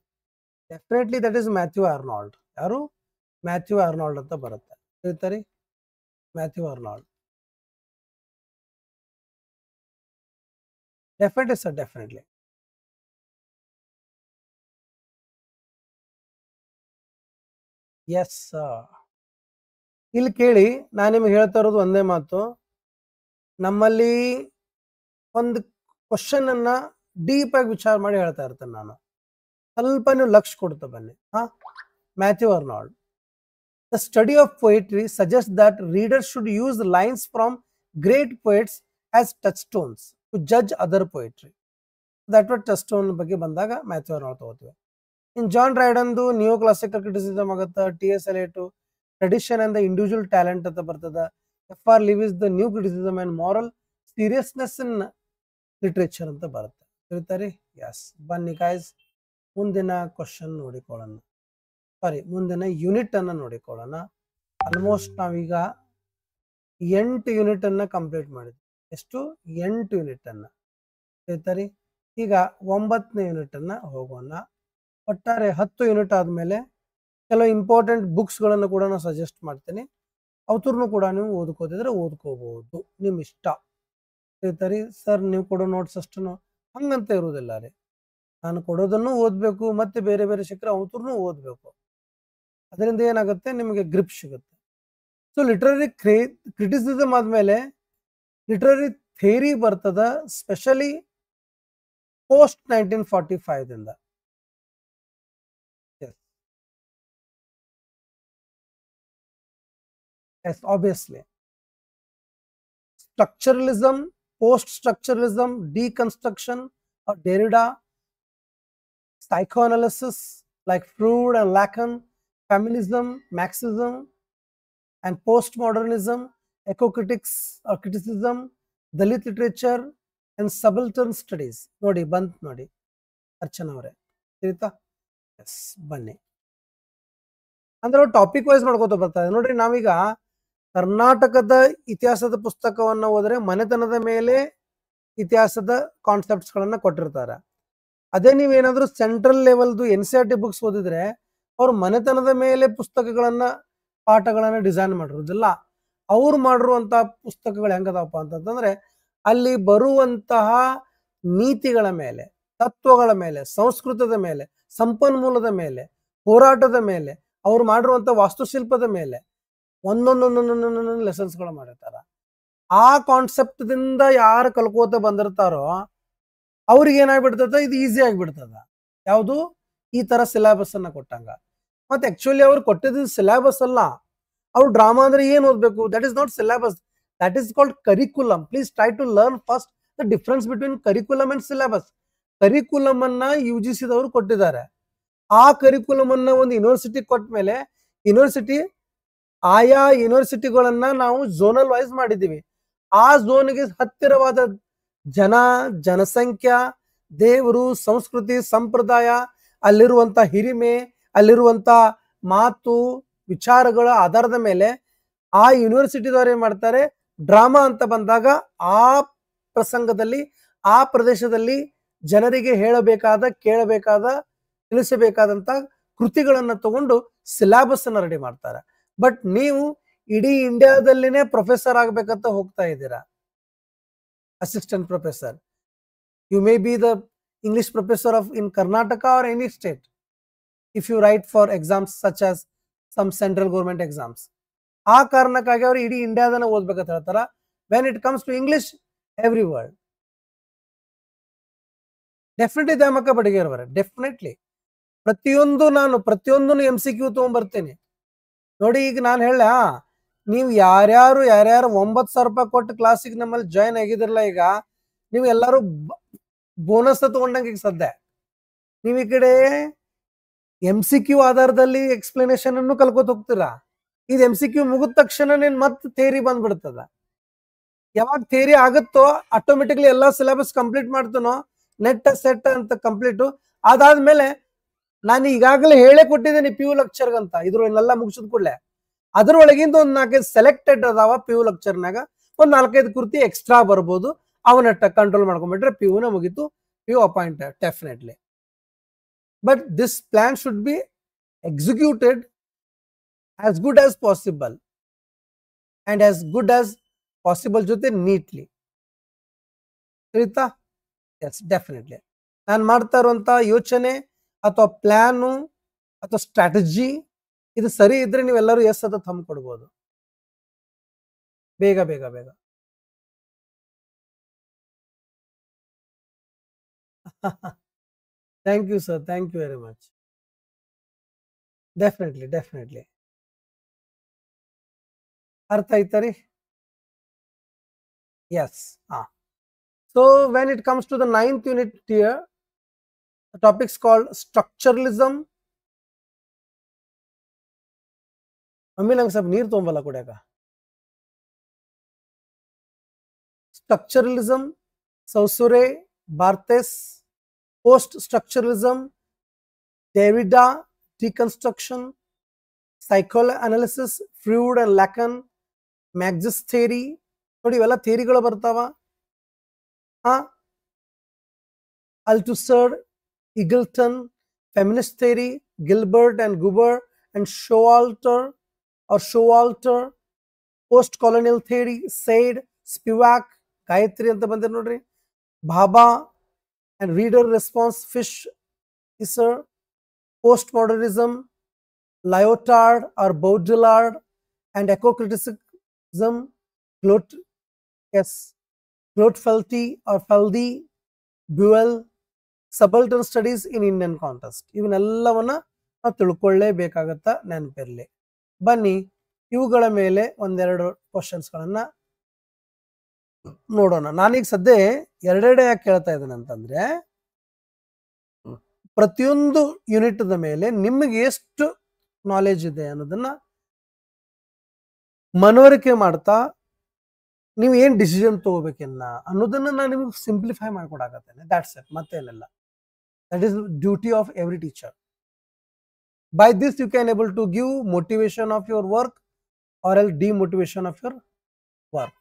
Definitely that is Matthew Arnold. ಯಾರು? Matthew Arnold ಅಂತ ಬರುತ್ತೆ. ಹೇಳ್ತಾರೆ Matthew Arnold. Definitely sir, definitely. Yes. ಇಲ್ಲಿ ಕೇಳಿ, ನಾನು ನಿಮ್ಗೆ ಹೇಳ್ತಾ ಇರೋದು ಒಂದೇ ಮಾತು. ನಮ್ಮಲ್ಲಿ ಒಂದು ಕ್ವಶನ್ ಅನ್ನ ಡೀಪ್ ಆಗಿ ವಿಚಾರ ಮಾಡಿ ಹೇಳ್ತಾ ಇರ್ತೇನೆ ನಾನು. ಸ್ವಲ್ಪ ನೀವು ಲಕ್ಷ ಕೊಡ್ತಾ ಬನ್ನಿ. Matthew Arnold. The study of poetry suggests that readers should use lines from great poets as touchstones to judge other poetry. That was touchstone ಬಗ್ಗೆ ಬಂದಾಗ ಮ್ಯಾಥ್ಯೂ ಅರ್ನಾಲ್ಡ್ ತಗೋತೀವಿ. ಇನ್ ಜಾನ್ ರೈಡನ್ದು ನ್ಯೂ ಕ್ಲಾಸಿಕಲ್ ಕ್ರಿಟಿಸಿಸಮ್ ಆಗುತ್ತೆ. T S. Eliot tradition and the individual talent ಅಂತ ಬರ್ತದೆ. F R. Leavis the new criticism and moral seriousness in literature ಅಂತ ಬರುತ್ತೆ. ತಿಳಿತಾರೆ? ಎಸ್. ಬನ್ನಿ ಗೈಸ್, ಮುಂದಿನ ಕ್ವಶನ್ ನೋಡಿಕೊಳ್ಳೋಣ. ಮುಂದಿನ ಯೂನಿಟ್ ಅನ್ನ ನೋಡಿಕೊಳ್ಳೋಣ. ಆಲ್ಮೋಸ್ಟ್ ನಾವೀಗ 8 ಯೂನಿಟ್ ಅನ್ನ ಕಂಪ್ಲೀಟ್ ಮಾಡಿದ್ವಿ. ಎಷ್ಟು? 8 ಯೂನಿಟ್ ಅನ್ನ. ಹೇಳ್ತಾರೆ? ಈಗ 9ನೇ ಯೂನಿಟ್ ಅನ್ನ ಹೋಗೋಣ. ಒಟ್ಟಾರೆ 10 ಯೂನಿಟ್ ಆದ್ಮೇಲೆ ಕೆಲವು ಇಂಪಾರ್ಟೆಂಟ್ ಬುಕ್ಸ್ ಗಳನ್ನು ಕೂಡ ನಾನು ಸಜೆಸ್ಟ್ ಮಾಡ್ತೀನಿ. ಅವ್ರನ್ನು ಕೂಡ ನೀವು ಓದ್ಕೋತಿದ್ರೆ ಓದ್ಕೋಬಹುದು, ನಿಮ್ ಇಷ್ಟ. ಹೇಳ್ತಾರೆ? ಸರ್ ನೀವು ಕೊಡೋ ನೋಟ್ಸ್ ಅಷ್ಟು ಹಂಗಂತ ಇರುವುದಿಲ್ಲ ರೀ. ನಾನು ಕೊಡೋದನ್ನು ಓದ್ಬೇಕು, ಮತ್ತೆ ಬೇರೆ ಬೇರೆ ಸಿಕ್ಕರೆ ಅವ್ರನ್ನು ಓದ್ಬೇಕು. ಅದರಿಂದ ಏನಾಗುತ್ತೆ, ನಿಮಗೆ ಗ್ರಿಪ್ ಸಿಗುತ್ತೆ. ಸೊ ಲಿಟ್ರರಿ ಕ್ರಿಟಿಸಿಸಮ್ ಆದ್ಮೇಲೆ ಲಿಟ್ರರಿ ಥಿಯರಿ ಬರ್ತದ, ಸ್ಪೆಷಲಿ ಪೋಸ್ಟ್ 1945 ದಿಂದ. Yes, obviously structuralism, post structuralism, deconstruction of Derrida, psychoanalysis like Freud and Lacan, feminism, Marxism, and postmodernism, eco-critics or criticism, Dalit literature, and subaltern studies. ನೋಡಿ ಬಂತ್ ನೋಡಿ ಅರ್ಚನಾ ಅವರೇ, ತಿಳಿತಾ? S, ಬನ್ನಿ. ಅಂದ್ರೆ ಟಾಪಿಕ್ ವೈಸ್ ಮಾಡ್ಕೋತ ಬರ್ತಾ ಇದೆ. ನೋಡ್ರಿ, ನಾವೀಗ ಕರ್ನಾಟಕದ ಇತಿಹಾಸದ ಪುಸ್ತಕವನ್ನ ಓದ್ರೆ ಮನೆತನದ ಮೇಲೆ ಇತಿಹಾಸದ ಕಾನ್ಸೆಪ್ಟ್ಸ್ ಗಳನ್ನ ಕೊಟ್ಟಿರ್ತಾರೆ. ಅದೇ ನೀವೇನಾದ್ರೂ ಸೆಂಟ್ರಲ್ ಲೆವೆಲ್ದು NCERT ಬುಕ್ಸ್ ಓದಿದ್ರೆ ಅವ್ರು ಮನೆತನದ ಮೇಲೆ ಪುಸ್ತಕಗಳನ್ನ, ಪಾಠಗಳನ್ನ ಡಿಸೈನ್ ಮಾಡಿರೋದಿಲ್ಲ. ಅವ್ರು ಮಾಡಿರುವಂತಹ ಪುಸ್ತಕಗಳು ಹೆಂಗದಪ್ಪ ಅಂತಂದ್ರೆ, ಅಲ್ಲಿ ಬರುವಂತಹ ನೀತಿಗಳ ಮೇಲೆ, ತತ್ವಗಳ ಮೇಲೆ, ಸಂಸ್ಕೃತದ ಮೇಲೆ, ಸಂಪನ್ಮೂಲದ ಮೇಲೆ, ಹೋರಾಟದ ಮೇಲೆ, ಅವ್ರು ಮಾಡಿರುವಂತಹ ವಾಸ್ತುಶಿಲ್ಪದ ಮೇಲೆ ಒಂದೊಂದೊಂದೊಂದೊಂದೊಂದೊಂದು ಲೆಸನ್ಸ್ಗಳು ಮಾಡಿರ್ತಾರ. ಆ ಕಾನ್ಸೆಪ್ಟ್ ದಿಂದ ಯಾರು ಕಲ್ಕೋತ ಬಂದಿರ್ತಾರೋ ಅವ್ರಿಗೆ ಏನಾಗ್ಬಿಡ್ತದ, ಇದು ಈಸಿ ಆಗಿಬಿಡ್ತದ. ಯಾವುದು? ಈ ತರ ಸಿಲೆಬಸ್ ಅನ್ನ ಕೊಟ್ಟಂಗ. ಮತ್ತೆ ಆಕ್ಚುಲಿ ಅವ್ರು ಕೊಟ್ಟಿದ್ದು ಸಿಲೆಬಸ್ ಅಲ್ಲ. ಅವ್ರು ಡ್ರಾಮಾ ಅಂದ್ರೆ ಏನ್ ಓದ್ಬೇಕು? That is not syllabus, that is called curriculum. Please try to learn first the difference between curriculum and syllabus. Curriculum ಅನ್ನ UGC ದವರು ಕೊಟ್ಟಿದ್ದಾರೆ. ಆ ಕರಿಕ್ಯುಲಮ್ ಅನ್ನ ಒಂದು ಯೂನಿವರ್ಸಿಟಿ ಕೊಟ್ಟ ಮೇಲೆ ಯೂನಿವರ್ಸಿಟಿ, ಆಯಾ ಯೂನಿವರ್ಸಿಟಿಗಳನ್ನ ನಾವು ಝೋನಲ್ ವೈಸ್ ಮಾಡಿದ್ದೀವಿ. ಆ ಝೋನ್ಗೆ ಹತ್ತಿರವಾದ ಜನಸಂಖ್ಯಾ, ದೇವರು, ಸಂಸ್ಕೃತಿ, ಸಂಪ್ರದಾಯ, ಅಲ್ಲಿರುವಂತ ಹಿರಿಮೆ, ಅಲ್ಲಿರುವಂತ ಮಾತು, ವಿಚಾರಗಳ ಆಧಾರದ ಮೇಲೆ ಆ ಯೂನಿವರ್ಸಿಟಿದವ್ರು ಏನ್ ಮಾಡ್ತಾರೆ, ಡ್ರಾಮಾ ಅಂತ ಬಂದಾಗ ಆ ಪ್ರಸಂಗದಲ್ಲಿ, ಆ ಪ್ರದೇಶದಲ್ಲಿ ಜನರಿಗೆ ಹೇಳಬೇಕಾದ, ಕೇಳಬೇಕಾದ, ತಿಳಿಸಬೇಕಾದಂತ ಕೃತಿಗಳನ್ನ ತಗೊಂಡು ಸಿಲೆಬಸ್ ಅನ್ನ ರೆಡಿ ಮಾಡ್ತಾರೆ. ಬಟ್ ನೀವು ಇಡೀ ಇಂಡಿಯಾದಲ್ಲಿನೇ ಪ್ರೊಫೆಸರ್ ಆಗ್ಬೇಕಂತ ಹೋಗ್ತಾ ಇದ್ದೀರಾ, assistant professor. You may be the English professor in Karnataka or any state if you write for exams such as some central government exams. ಆ ಕಾರಣಕ್ಕಾಗಿ ಅವರು ಇಡೀ ಇಂಡಿಯಾದನ್ನ ಓದ್ಬೇಕಂತ ಹೇಳ್ತಾರ. when it comes to English, every word. Definitely Dyamakka ಬಡಿಗೇರವರ, definitely ಪ್ರತಿಯೊಂದನ್ನು MCQ ತಗೊಂಡ್ಬರ್ತೇನೆ ನೋಡಿ. ಈಗ ನಾನು ಹೇಳ, ನೀವು ಯಾರ್ಯಾರು 9,000 ರೂಪಾಯಿ ಕೊಟ್ಟು ಕ್ಲಾಸಿಗೆ ನಮ್ಮಲ್ಲಿ ಜಾಯ್ನ್ ಆಗಿದ್ರಲ್ಲ, ಈಗ ನೀವು ಎಲ್ಲರೂ ಬೋನಸ್ ತಗೊಂಡಂಗೆ. ಈಗ ಸದ್ಯ ನೀವು ಈ ಕಡೆ MCQ ಆಧಾರದಲ್ಲಿ ಎಕ್ಸ್ಪ್ಲನೇಷನ್ ಅನ್ನು ಕಲ್ಕೋತ ಹೋಗ್ತೀರಾ. ಇದು MCQ ಮುಗಿದ ತಕ್ಷಣ ಮತ್ತೆ ಥಿಯರಿ ಬಂದ್ಬಿಡ್ತದ. ಯಾವಾಗ ಥಿಯರಿ ಆಗುತ್ತೋ ಆಟೋಮೆಟಿಕ್ಲಿ ಎಲ್ಲಾ ಸಿಲೆಬಸ್ ಕಂಪ್ಲೀಟ್ ಮಾಡ್ತಾನೋ, ನೆಟ್ ಸೆಟ್ ಅಂತ ಕಂಪ್ಲೀಟ್ ಅದಾದ್ಮೇಲೆ ನಾನು ಈಗಾಗಲೇ ಹೇಳೇ ಕೊಟ್ಟಿದ್ದೇನೆ PU ಲೆಕ್ಚರ್ಗಂತ. ಇದ್ರನ್ನೆಲ್ಲ ಮುಗಿಸಿದ ಕೂಡಲೇ ಅದರೊಳಗಿಂದ ಒಂದು 4-5 ಸೆಲೆಕ್ಟೆಡ್ ಅದಾವ. PU ಲೆಕ್ಚರ್ನಾಗ ಒಂದು 4-5 ಕೃತಿ ಎಕ್ಸ್ಟ್ರಾ ಬರ್ಬೋದು. ಅವನ್ನ ಕಂಟ್ರೋಲ್ ಮಾಡ್ಕೊಂಡ್ಬಿಟ್ರೆ PUನ ಮುಗಿತು, PU appoint definitely. But this plan should be executed as good as possible and as good as possible ಜೊತೆ ನೀಟ್ಲಿ. ತಿಳಿತಾ? ಎಸ್ ಡೆಫಿನೆಟ್ಲಿ ನಾನು ಮಾಡ್ತಾ ಇರುವಂತ ಯೋಚನೆ ಅಥವಾ ಪ್ಲಾನು ಅಥವಾ ಸ್ಟ್ರಾಟಜಿ ಇದು ಸರಿ ಇದ್ರೆ ನೀವೆಲ್ಲರೂ ಎಸ್ ಅಂತ ಥಂಬ್ ಕೊಡ್ಬೋದು. ಬೇಗ ಬೇಗ ಬೇಗ. Thank you sir, thank you very much. Definitely definitely ಅರ್ಥ ಆಯ್ತಾ ರೀ? Yes. So when it comes to the 9th unit here, the topic is called structuralism. Mummy ನಂಗೆ ಸ್ವಲ್ಪ ನೀರು ತೊಗೊಂಬಲ್ಲ ಕುಡಿಯಾಕ. Structuralism, Saussure, Barthes, post-structuralism, Derrida, deconstruction, psychoanalysis, Freud and Lacan, Marx's theory. ನೋಡಿ ಇವೆಲ್ಲ ಥಿಯರಿಗಳು ಬರ್ತಾವ. Althusser, Eagleton, feminist theory, Gilbert and Guber and Showalter, post-colonial theory, Said, Spivak, Gayatri anta bandir nodri, Bhabha and reader response, Fischer, postmodernism, Lyotard or Baudrillard and eco-criticism, Glotfelty or Feldy, Buell, subaltern studies in Indian context. ಇವನ್ನೆಲ್ಲವನ್ನ ನಾವು ತಿಳ್ಕೊಳ್ಳೇಬೇಕಾಗತ್ತಾ, ನೆನಪಿರಲಿ. ಬನ್ನಿ ಇವುಗಳ ಮೇಲೆ ಒಂದೆರಡು ಕ್ವಶನ್ಸ್ಗಳನ್ನ ನೋಡೋಣ. ನಾನೀಗ ಸದ್ಯ ಎರಡೆರಡೆ ಯಾಕೆ ಕೇಳ್ತಾ ಇದ್ದೇನೆ ಅಂತಂದ್ರೆ, ಪ್ರತಿಯೊಂದು ಯೂನಿಟ್ ಮೇಲೆ ನಿಮಗೆ ಎಷ್ಟು ನಾಲೆಜ್ ಇದೆ ಅನ್ನೋದನ್ನ ಮನವರಿಕೆ ಮಾಡ್ತಾ ನೀವು ಏನ್ ಡಿಸಿಷನ್ ತಗೋಬೇಕಿನ್ನ ಅನ್ನೋದನ್ನ ನಾನು ನಿಮ್ಗೆ ಸಿಂಪ್ಲಿಫೈ ಮಾಡ್ಕೊಡಾಕತ್ತೇನೆ. ದ್ಯಾಟ್ಸ್ ಇಟ್, ಮತ್ತೇನಿಲ್ಲ. That is duty of every teacher. By this you can able to give motivation of your work or else demotivation of your work.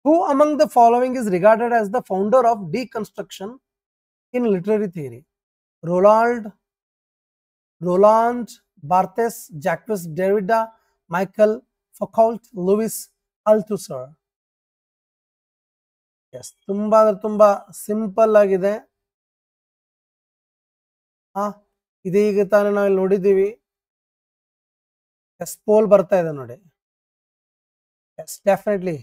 Who among the following is regarded as the founder of deconstruction in literary theory? Roland Barthes, Jacques Derrida, Michael Foucault, Louis Althusser. Yes, ತುಂಬಾ ಅಂದ್ರೆ ತುಂಬಾ simple ಆಗಿದೆ. ಇದೀಗ ತಾನೇ ನಾವು ಇಲ್ಲಿ ನೋಡಿದ್ದೀವಿ. S, poll ಬರ್ತಾ ಇದೆ ನೋಡಿ. Yes, definitely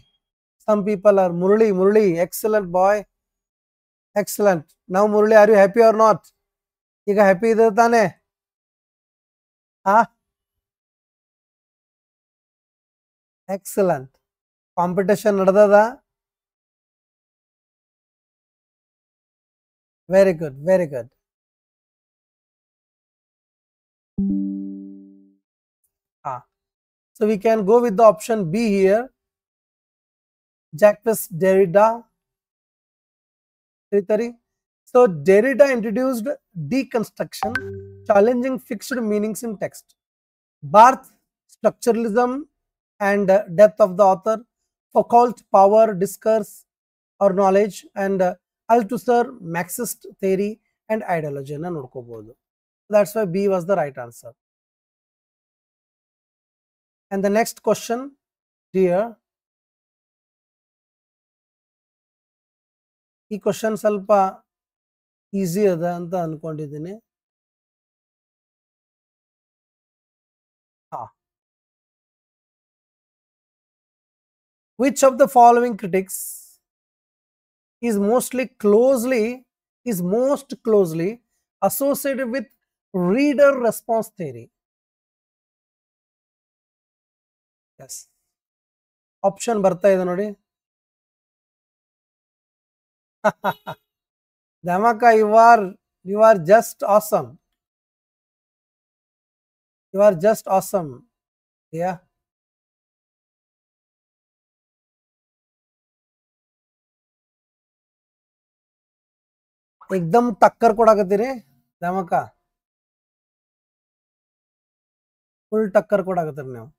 some people are Murali excellent boy, excellent. ನಾವು Murali, are you happy or not? ಈಗ ಹ್ಯಾಪಿ ಇದೆ ತಾನೆ? ಎಕ್ಸಲೆಂಟ್. ಕಾಂಪಿಟೇಷನ್ ನಡೆದದ. Very good, very good. So we can go with the option B here. Jacques Derrida. So Derrida introduced deconstruction, challenging fixed meanings in text. Barthes, structuralism and death of the author. Foucault, power, discourse or knowledge, and Althusser, Marxist theory and ideology na nodkobodu. That's why B was the right answer. And the next question, dear, ಈ question ಸ್ವಲ್ಪ easy ಅದ ಅಂತ ಅನ್ಕೊಂಡಿದ್ದೀನಿ. Which of the following critics is most closely associated with reader response theory? Yes, option ಬರ್ತಾ ಇದೆ ನೋಡಿ. Dhamaka, you are just awesome. You are just awesome. Yeah. एकदम टक्कर ಕೊಡಾಕತ್ತೀರಿ ಧಮಕ, ಫುಲ್ ಟಕ್ಕರ್ ಕೊಡಾಕತ್ತೀರಿ ನೀವು.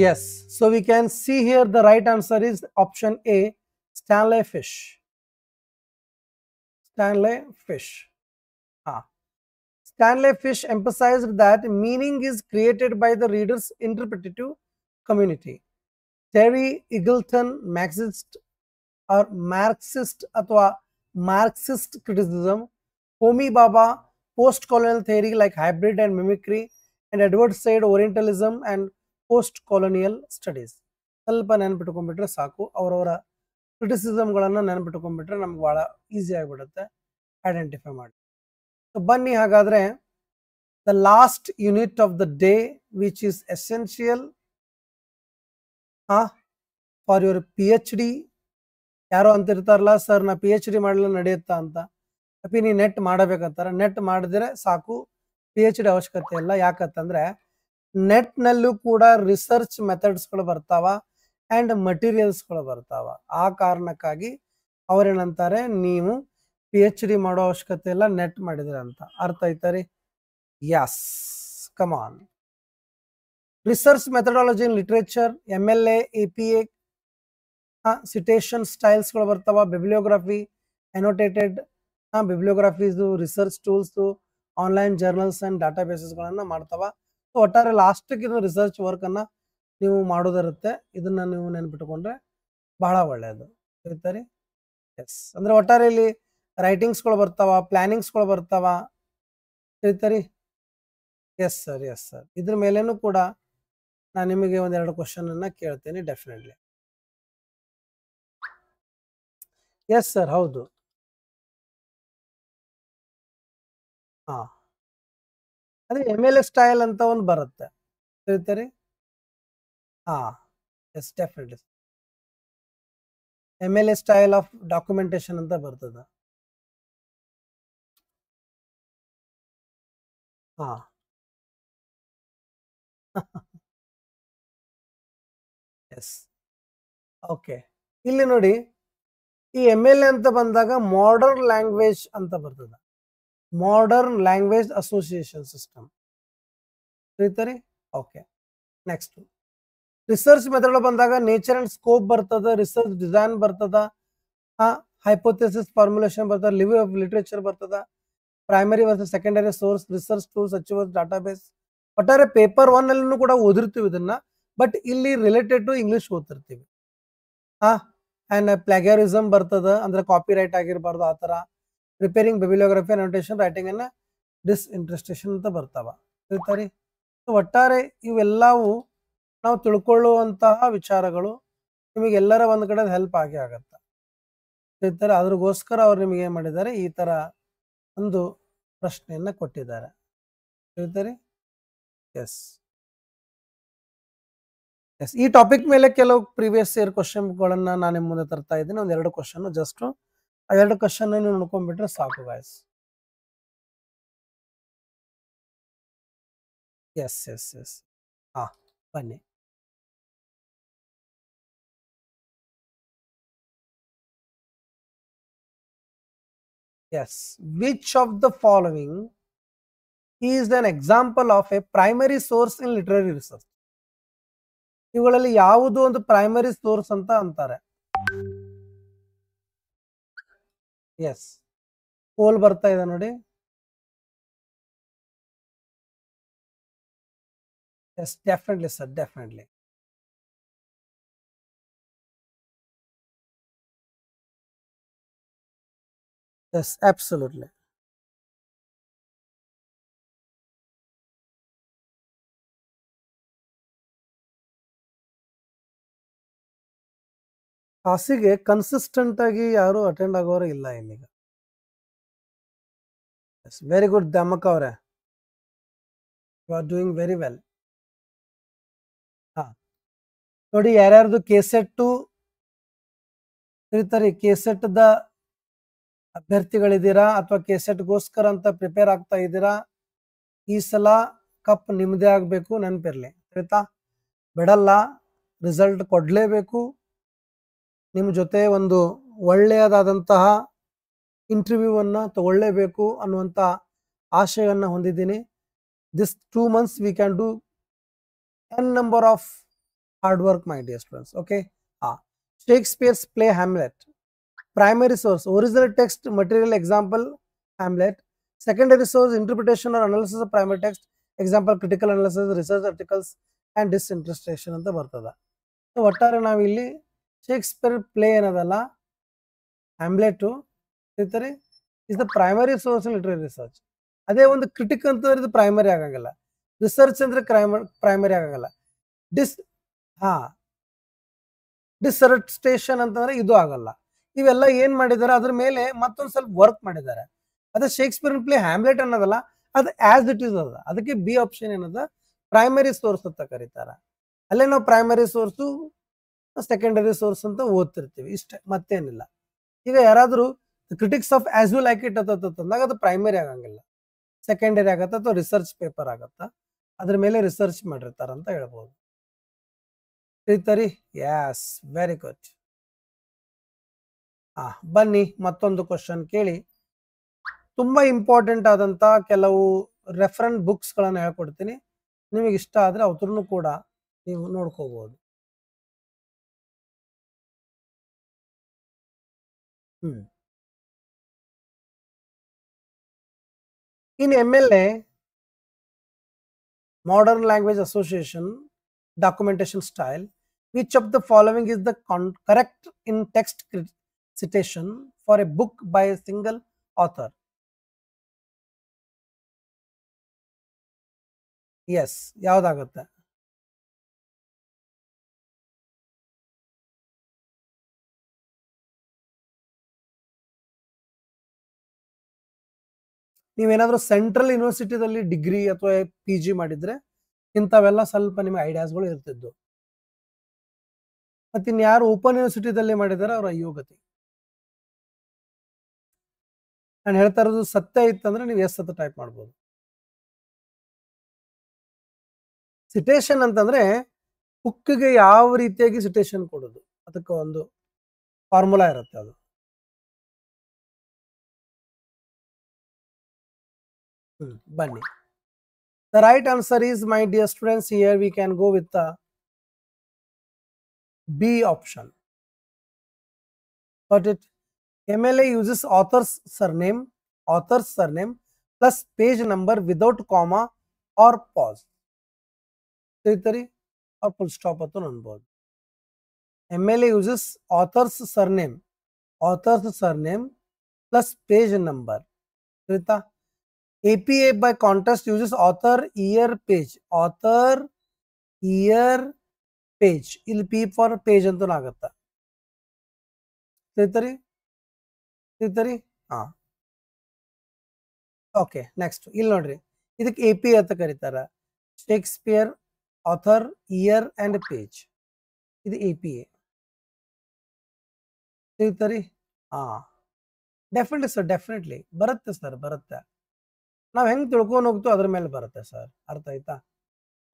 Yes, so we can see here the right answer is option A, Stanley Fish. Stanley Fish. Stanley Fish emphasized that meaning is created by the reader's interpretative community. Terry Eagleton Marxist ಅಥವಾ Marxist criticism, Homi Bhabha post-colonial theory like hybrid and mimicry, and Edward Said Orientalism and post-colonial studies. ಸ್ವಲ್ಪ ನೆನಪಿಟ್ಕೊಂಡ್ಬಿಟ್ರೆ ಸಾಕು, ಅವರವರ ಕ್ರಿಟಿಸಿಸಮ್ಗಳನ್ನು ನೆನಪಿಟ್ಕೊಂಡ್ಬಿಟ್ರೆ ನಮ್ಗೆ ಭಾಳ easy ಆಗಿಬಿಡುತ್ತೆ identify ಮಾಡಿ. So ಬನ್ನಿ ಹಾಗಾದರೆ the last unit of the day which is essential for your PhD. ಯಾರೋ ಅಂತಿರ್ತಾರಲ್ಲ, ಸರ್ ನಾ PhD ಮಾಡಲು ನಡೆಯುತ್ತಾ ಅಂತ. ನೀ ನೆಟ್ ಮಾಡಬೇಕಂತಾರೆ. ನೆಟ್ ಮಾಡಿದ್ರೆ ಸಾಕು, PhD ಅವಶ್ಯಕತೆ ಇಲ್ಲ. ಯಾಕಂತಂದ್ರೆ ನೆಟ್ನಲ್ಲೂ ಕೂಡ ರಿಸರ್ಚ್ ಮೆಥಡ್ಸ್ಗಳು ಬರ್ತಾವ ಆ್ಯಂಡ್ ಮಟೀರಿಯಲ್ಸ್ಗಳು ಬರ್ತಾವ. ಆ ಕಾರಣಕ್ಕಾಗಿ ಅವ್ರೇನಂತಾರೆ, ನೀವು PhD ಮಾಡೋ ಅವಶ್ಯಕತೆ ಇಲ್ಲ, ನೆಟ್ ಮಾಡಿದ್ರೆ ಅಂತ. ಅರ್ಥ ಆಯ್ತಾ ರೀ? Yes, come on. Research methodology in literature, MLA, APA, citation ಸ್ಟೈಲ್ಸ್ಗಳು ಬರ್ತಾವ. Bibliography, annotated bibliographies, research tools, online journals and data ಬೇಸಸ್ಗಳನ್ನು ಮಾಡ್ತಾವ. ಸೊ ಒಟ್ಟಾರೆ ಲಾಸ್ಟಿಗೆ ಇದು ರಿಸರ್ಚ್ ವರ್ಕನ್ನು ನೀವು ಮಾಡೋದಿರುತ್ತೆ. ಇದನ್ನು ನೀವು ನೆನ್ಪಿಟ್ಕೊಂಡ್ರೆ ಬಹಳ ಒಳ್ಳೆಯದು. ಹೇಳ್ತಾರೆ ಎಸ್. ಅಂದರೆ ಒಟ್ಟಾರೆ ಇಲ್ಲಿ ರೈಟಿಂಗ್ಸ್ಗಳು ಬರ್ತಾವ, ಪ್ಲ್ಯಾನಿಂಗ್ಸ್ಗಳು ಬರ್ತಾವ. ಹೇಳ್ತಾರೆ ಎಸ್ ಸರ್, ಎಸ್ ಸರ್. ಇದ್ರ ಮೇಲೇನೂ ಕೂಡ ನಾನು ನಿಮಗೆ ಒಂದೆರಡು ಕ್ವಶನನ್ನು ಕೇಳ್ತೀನಿ ಡೆಫಿನೆಟ್ಲಿ. ಎಸ್ ಸರ್, ಹೌದು. ಹಾಂ, ಅದೇ MLA ಸ್ಟೈಲ್ ಅಂತ ಒಂದು ಬರುತ್ತೆ. ಹೇಳ್ತಾರೆ yes, definitely. MLA style of documentation ಅಂತ ಬರ್ತದೆ. Yes, okay. ಇಲ್ಲಿ ನೋಡಿ, ಈ MLA ಅಂತ ಬಂದಾಗ ಮಾಡರ್ನ್ ಲ್ಯಾಂಗ್ವೇಜ್ ಅಂತ ಬರ್ತದೆ. Modern Language Association system. ತಿಳಿತಾರೆ? ಓಕೆ. ನೆಕ್ಸ್ಟ್ ರಿಸರ್ಚ್ ಮೆಥಡ್ ಬಂದಾಗ ನೇಚರ್ ಅಂಡ್ ಸ್ಕೋಪ್ ಬರ್ತದೆ, ರಿಸರ್ಚ್ ಡಿಸೈನ್ ಬರ್ತದ, ಹೈಪೋಥೆಸಿಸ್ ಫಾರ್ಮುಲೇಷನ್ ಬರ್ತದೆ, ಲಿವ್ ಆಫ್ ಲಿಟ್ರೇಚರ್ ಬರ್ತದ, primary versus secondary source, research tools, archives, database. ಒಟ್ಟಾರೆ ಪೇಪರ್ 1 ಅಲ್ಲೂ ಕೂಡ ಓದಿರ್ತೀವಿ ಇದನ್ನ, ಬಟ್ ಇಲ್ಲಿ ರಿಲೇಟೆಡ್ ಟು ಇಂಗ್ಲಿಷ್ ಓದ್ತಿರ್ತೀವಿ. ಆ್ಯಂಡ್ ಪ್ಲಾಗ್ಯಾರಿಸಮ್ ಬರ್ತದ, ಅಂದ್ರೆ ಕಾಪಿ ರೈಟ್ ಆಗಿರಬಾರ್ದು ಆ ಥರ. ರಿಪೇರಿಂಗ್ ಬಿಬ್ಲಿಯೋಗ್ರಫಿ, ಅನೋಟೇಷನ್, ರೈಟಿಂಗ್ ಅನ್ನ ಡಿಸ್ಇಂಟ್ರೆಸ್ಟೇಷನ್ ಅಂತ ಬರ್ತಾವ. ಹೇಳ್ತಾರೆ. ಒಟ್ಟಾರೆ ಇವೆಲ್ಲವೂ ನಾವು ತಿಳ್ಕೊಳ್ಳುವಂತಹ ವಿಚಾರಗಳು. ನಿಮಗೆಲ್ಲರ ಒಂದು ಕಡೆ ಹೆಲ್ಪ್ ಆಗೇ ಆಗತ್ತೆ. ಹೇಳ್ತಾರೆ. ಅದ್ರಗೋಸ್ಕರ ಅವ್ರು ನಿಮಗೆ ಏನು ಮಾಡಿದ್ದಾರೆ, ಈ ಥರ ಒಂದು ಪ್ರಶ್ನೆಯನ್ನು ಕೊಟ್ಟಿದ್ದಾರೆ. ಹೇಳ್ತಾರೆ ಎಸ್ ಎಸ್. ಈ ಟಾಪಿಕ್ ಮೇಲೆ ಕೆಲವು ಪ್ರೀವಿಯಸ್ ಇಯರ್ ಕ್ವಶನ್ಗಳನ್ನು ನಾನು ನಿಮ್ಮ ಮುಂದೆ ತರ್ತಾ ಇದ್ದೀನಿ. ಒಂದು 2 ಕ್ವಶನ್, ಜಸ್ಟ್ ಆ 2 ಕ್ವಶನ್ ನೀವು ನೋಡ್ಕೊಂಡ್ಬಿಟ್ರೆ ಸಾಕು ಗಾಯ್ಸ್. Yes yes yes. ಬನ್ನಿ. Yes. Which of the following is an example of a primary source in literary research? ಇವುಗಳಲ್ಲಿ ಯಾವುದು ಒಂದು ಪ್ರೈಮರಿ ಸೋರ್ಸ್ ಅಂತ ಅಂತಾರೆ? ಎಸ್, ಪೋಲ್ ಬರ್ತಾ ಇದೆ ನೋಡಿ. Yes, definitely sir, definitely. Yes, absolutely. ಕ್ಲಾಸಿಗೆ ಕನ್ಸಿಸ್ಟೆಂಟ್ ಆಗಿ ಯಾರು ಅಟೆಂಡ್ ಆಗೋರು ಇಲ್ಲ ಇಲ್ಲಿಗ. ಎಸ್, ವೆರಿ ಗುಡ್ ದಮಕ್ ಅವರೇ, you are doing very well. ನೋಡಿ, ಯಾರ್ಯಾರ್ದು ಕೆಸೆಟ್ಟು ತಿಳಿತಾರೆ, ಕೆಸೆಟ್ದ ಅಭ್ಯರ್ಥಿಗಳಿದ್ದೀರಾ ಅಥವಾ ಕೆಸೆಟ್ಗೋಸ್ಕರ ಅಂತ ಪ್ರಿಪೇರ್ ಆಗ್ತಾ ಇದ್ದೀರಾ, ಈ ಸಲ ಕಪ್ ನಿಮ್ಮದೇ ಆಗಬೇಕು, ನೆನಪಿರಲಿ. ಆಯ್ತಾ? ಬಿಡಲ್ಲ, ರಿಸಲ್ಟ್ ಕೊಡಲೇಬೇಕು. ನಿಮ್ಮ ಜೊತೆ ಒಂದು ಒಳ್ಳೆಯದಾದಂತಹ ಇಂಟರ್ವ್ಯೂವನ್ನು ತಗೊಳ್ಳೇಬೇಕು ಅನ್ನುವಂಥ ಆಶಯವನ್ನು ಹೊಂದಿದ್ದೀನಿ. This 2 months we can do n number of hard work, my dear students. Okay. Shakespeare's play Hamlet primary source, original text, material, example, Hamlet. Secondary source, interpretation or analysis of primary text, example, critical analysis, research articles, and disinterpretation ಅಂತ ಬರ್ತದ. So ಒಟ್ಟಾರೆ ನಾವಿಲ್ಲಿ Shakespeare play ಏನದಲ್ಲ, Hamlet is the primary source in literary research. ಅದೇ ಒಂದು critic ಅಂತಂದ್ರೆ ಇದು primary ಆಗಂಗಿಲ್ಲ, ರಿಸರ್ಚ್ ಅಂದ್ರೆ ಪ್ರೈಮರಿ ಆಗಂಗಿಲ್ಲ, ಡಿಸರ್ಟೇಷನ್ ಅಂತಂದ್ರೆ ಇದು ಆಗಲ್ಲ. ಇವೆಲ್ಲ ಏನ್ ಮಾಡಿದ್ದಾರೆ, ಅದ್ರ ಮೇಲೆ ಮತ್ತೊಂದು ಸ್ವಲ್ಪ ವರ್ಕ್ ಮಾಡಿದ್ದಾರೆ. ಅದೇ ಶೇಕ್ಸ್ಪಿಯರ್ ಪ್ಲೇ ಹ್ಯಾಮ್ಲೆಟ್ ಅನ್ನೋದಲ್ಲ, ಅದು ಆಸ್ ಇಟ್ ಈಸ್ ಅದ. ಅದಕ್ಕೆ ಬಿ ಆಪ್ಷನ್ ಏನದ, ಪ್ರೈಮರಿ ಸೋರ್ಸ್ ಅಂತ ಕರೀತಾರ. ಅಲ್ಲೇ ನಾವು ಪ್ರೈಮರಿ ಸೋರ್ಸು ಸೆಕೆಂಡರಿ ಸೋರ್ಸ್ ಅಂತ ಓದ್ತಿರ್ತೀವಿ, ಇಷ್ಟೇ, ಮತ್ತೇನಿಲ್ಲ. ಈಗ ಯಾರಾದರೂ critics of us you like it ಅಂದಾಗ ಅದು ಪ್ರೈಮರಿ ಆಗಂಗಿಲ್ಲ, ಸೆಕೆಂಡರಿ ಆಗತ್ತ ಅಥವಾ ರಿಸರ್ಚ್ ಪೇಪರ್ ಆಗತ್ತ, ಅದ್ರ ಮೇಲೆ ರಿಸರ್ಚ್ ಮಾಡಿರ್ತಾರ ಅಂತ ಹೇಳ್ಬೋದು. ತಿಳಿತರಿ? Yes, very good. ಬನ್ನಿ ಮತ್ತೊಂದು ಕ್ವಶನ್ ಕೇಳಿ. ತುಂಬಾ ಇಂಪಾರ್ಟೆಂಟ್ ಆದಂತ ಕೆಲವು ರೆಫರೆನ್ಸ್ ಬುಕ್ಸ್ ಗಳನ್ನ ಹೇಳ್ಕೊಡ್ತೀನಿ. ನಿಮಗೆ ಇಷ್ಟ ಆದ್ರೆ ಅವ್ರನ್ನು ಕೂಡ ನೀವು ನೋಡ್ಕೋಬಹುದು. In MLA, Modern Language Association documentation style, which of the following is the correct in text citation for a book by a single author? Yes, ಯಾವ್ದಾಗುತ್ತೆ? ನೀವೇನಾದ್ರೂ ಸೆಂಟ್ರಲ್ ಯೂನಿವರ್ಸಿಟಿದಲ್ಲಿ ಡಿಗ್ರಿ ಅಥವಾ PG ಮಾಡಿದ್ರೆ ಇಂಥವೆಲ್ಲ ಸ್ವಲ್ಪ ನಿಮಗೆ ಐಡಿಯಾಸ್ಗಳು ಇರ್ತಿದ್ದು. ಮತ್ತೆ ಇನ್ಯಾರು ಓಪನ್ ಯೂನಿವರ್ಸಿಟಿದಲ್ಲಿ ಮಾಡಿದಾರೆ ಅವ್ರ ಅಯೋಗತಿ. ನಾನು ಹೇಳ್ತಾ ಇರೋದು ಸತ್ಯ ಇತ್ತಂದ್ರೆ ನೀವು ಎಸ್ ಅಂತ ಟೈಪ್ ಮಾಡ್ಬೋದು. ಸಿಟೇಷನ್ ಅಂತಂದ್ರೆ ಬುಕ್ಗೆ ಯಾವ ರೀತಿಯಾಗಿ ಸಿಟೇಷನ್ ಕೊಡೋದು, ಅದಕ್ಕೆ ಒಂದು ಫಾರ್ಮುಲಾ ಇರುತ್ತೆ. ಅದು ಬನ್ನಿ. The right answer is, my dear students, here we can go with the B option. Got it? MLA uses author's surname plus page number without comma or pause. Or full stop attu anಬಹುದು. MLA uses author's surname plus page number. APA by contrast uses author year page. ಇಲ್ಲಿ P for page ಅಂತ ಆಗುತ್ತ. ತಿಳಿತರಿ? Okay, next ಇಲ್ಲಿ ನೋಡ್ರಿ, ಇದಕ್ಕೆ APA ಅಂತ ಕರೀತಾರ. Shakespeare author year and page, ಇದು APA. ತಿಳಿತರಿ? Definitely sir, definitely ಬರುತ್ತೆ ಸರ್, ಬರುತ್ತೆ. ನಾವ್ ಹೆಂಗ್ ತಿಳ್ಕೊಂಡು ಹೋಗ್ತು ಅದ್ರ ಮೇಲೆ ಬರುತ್ತೆ ಸರ್. ಅರ್ಥ ಆಯ್ತಾ?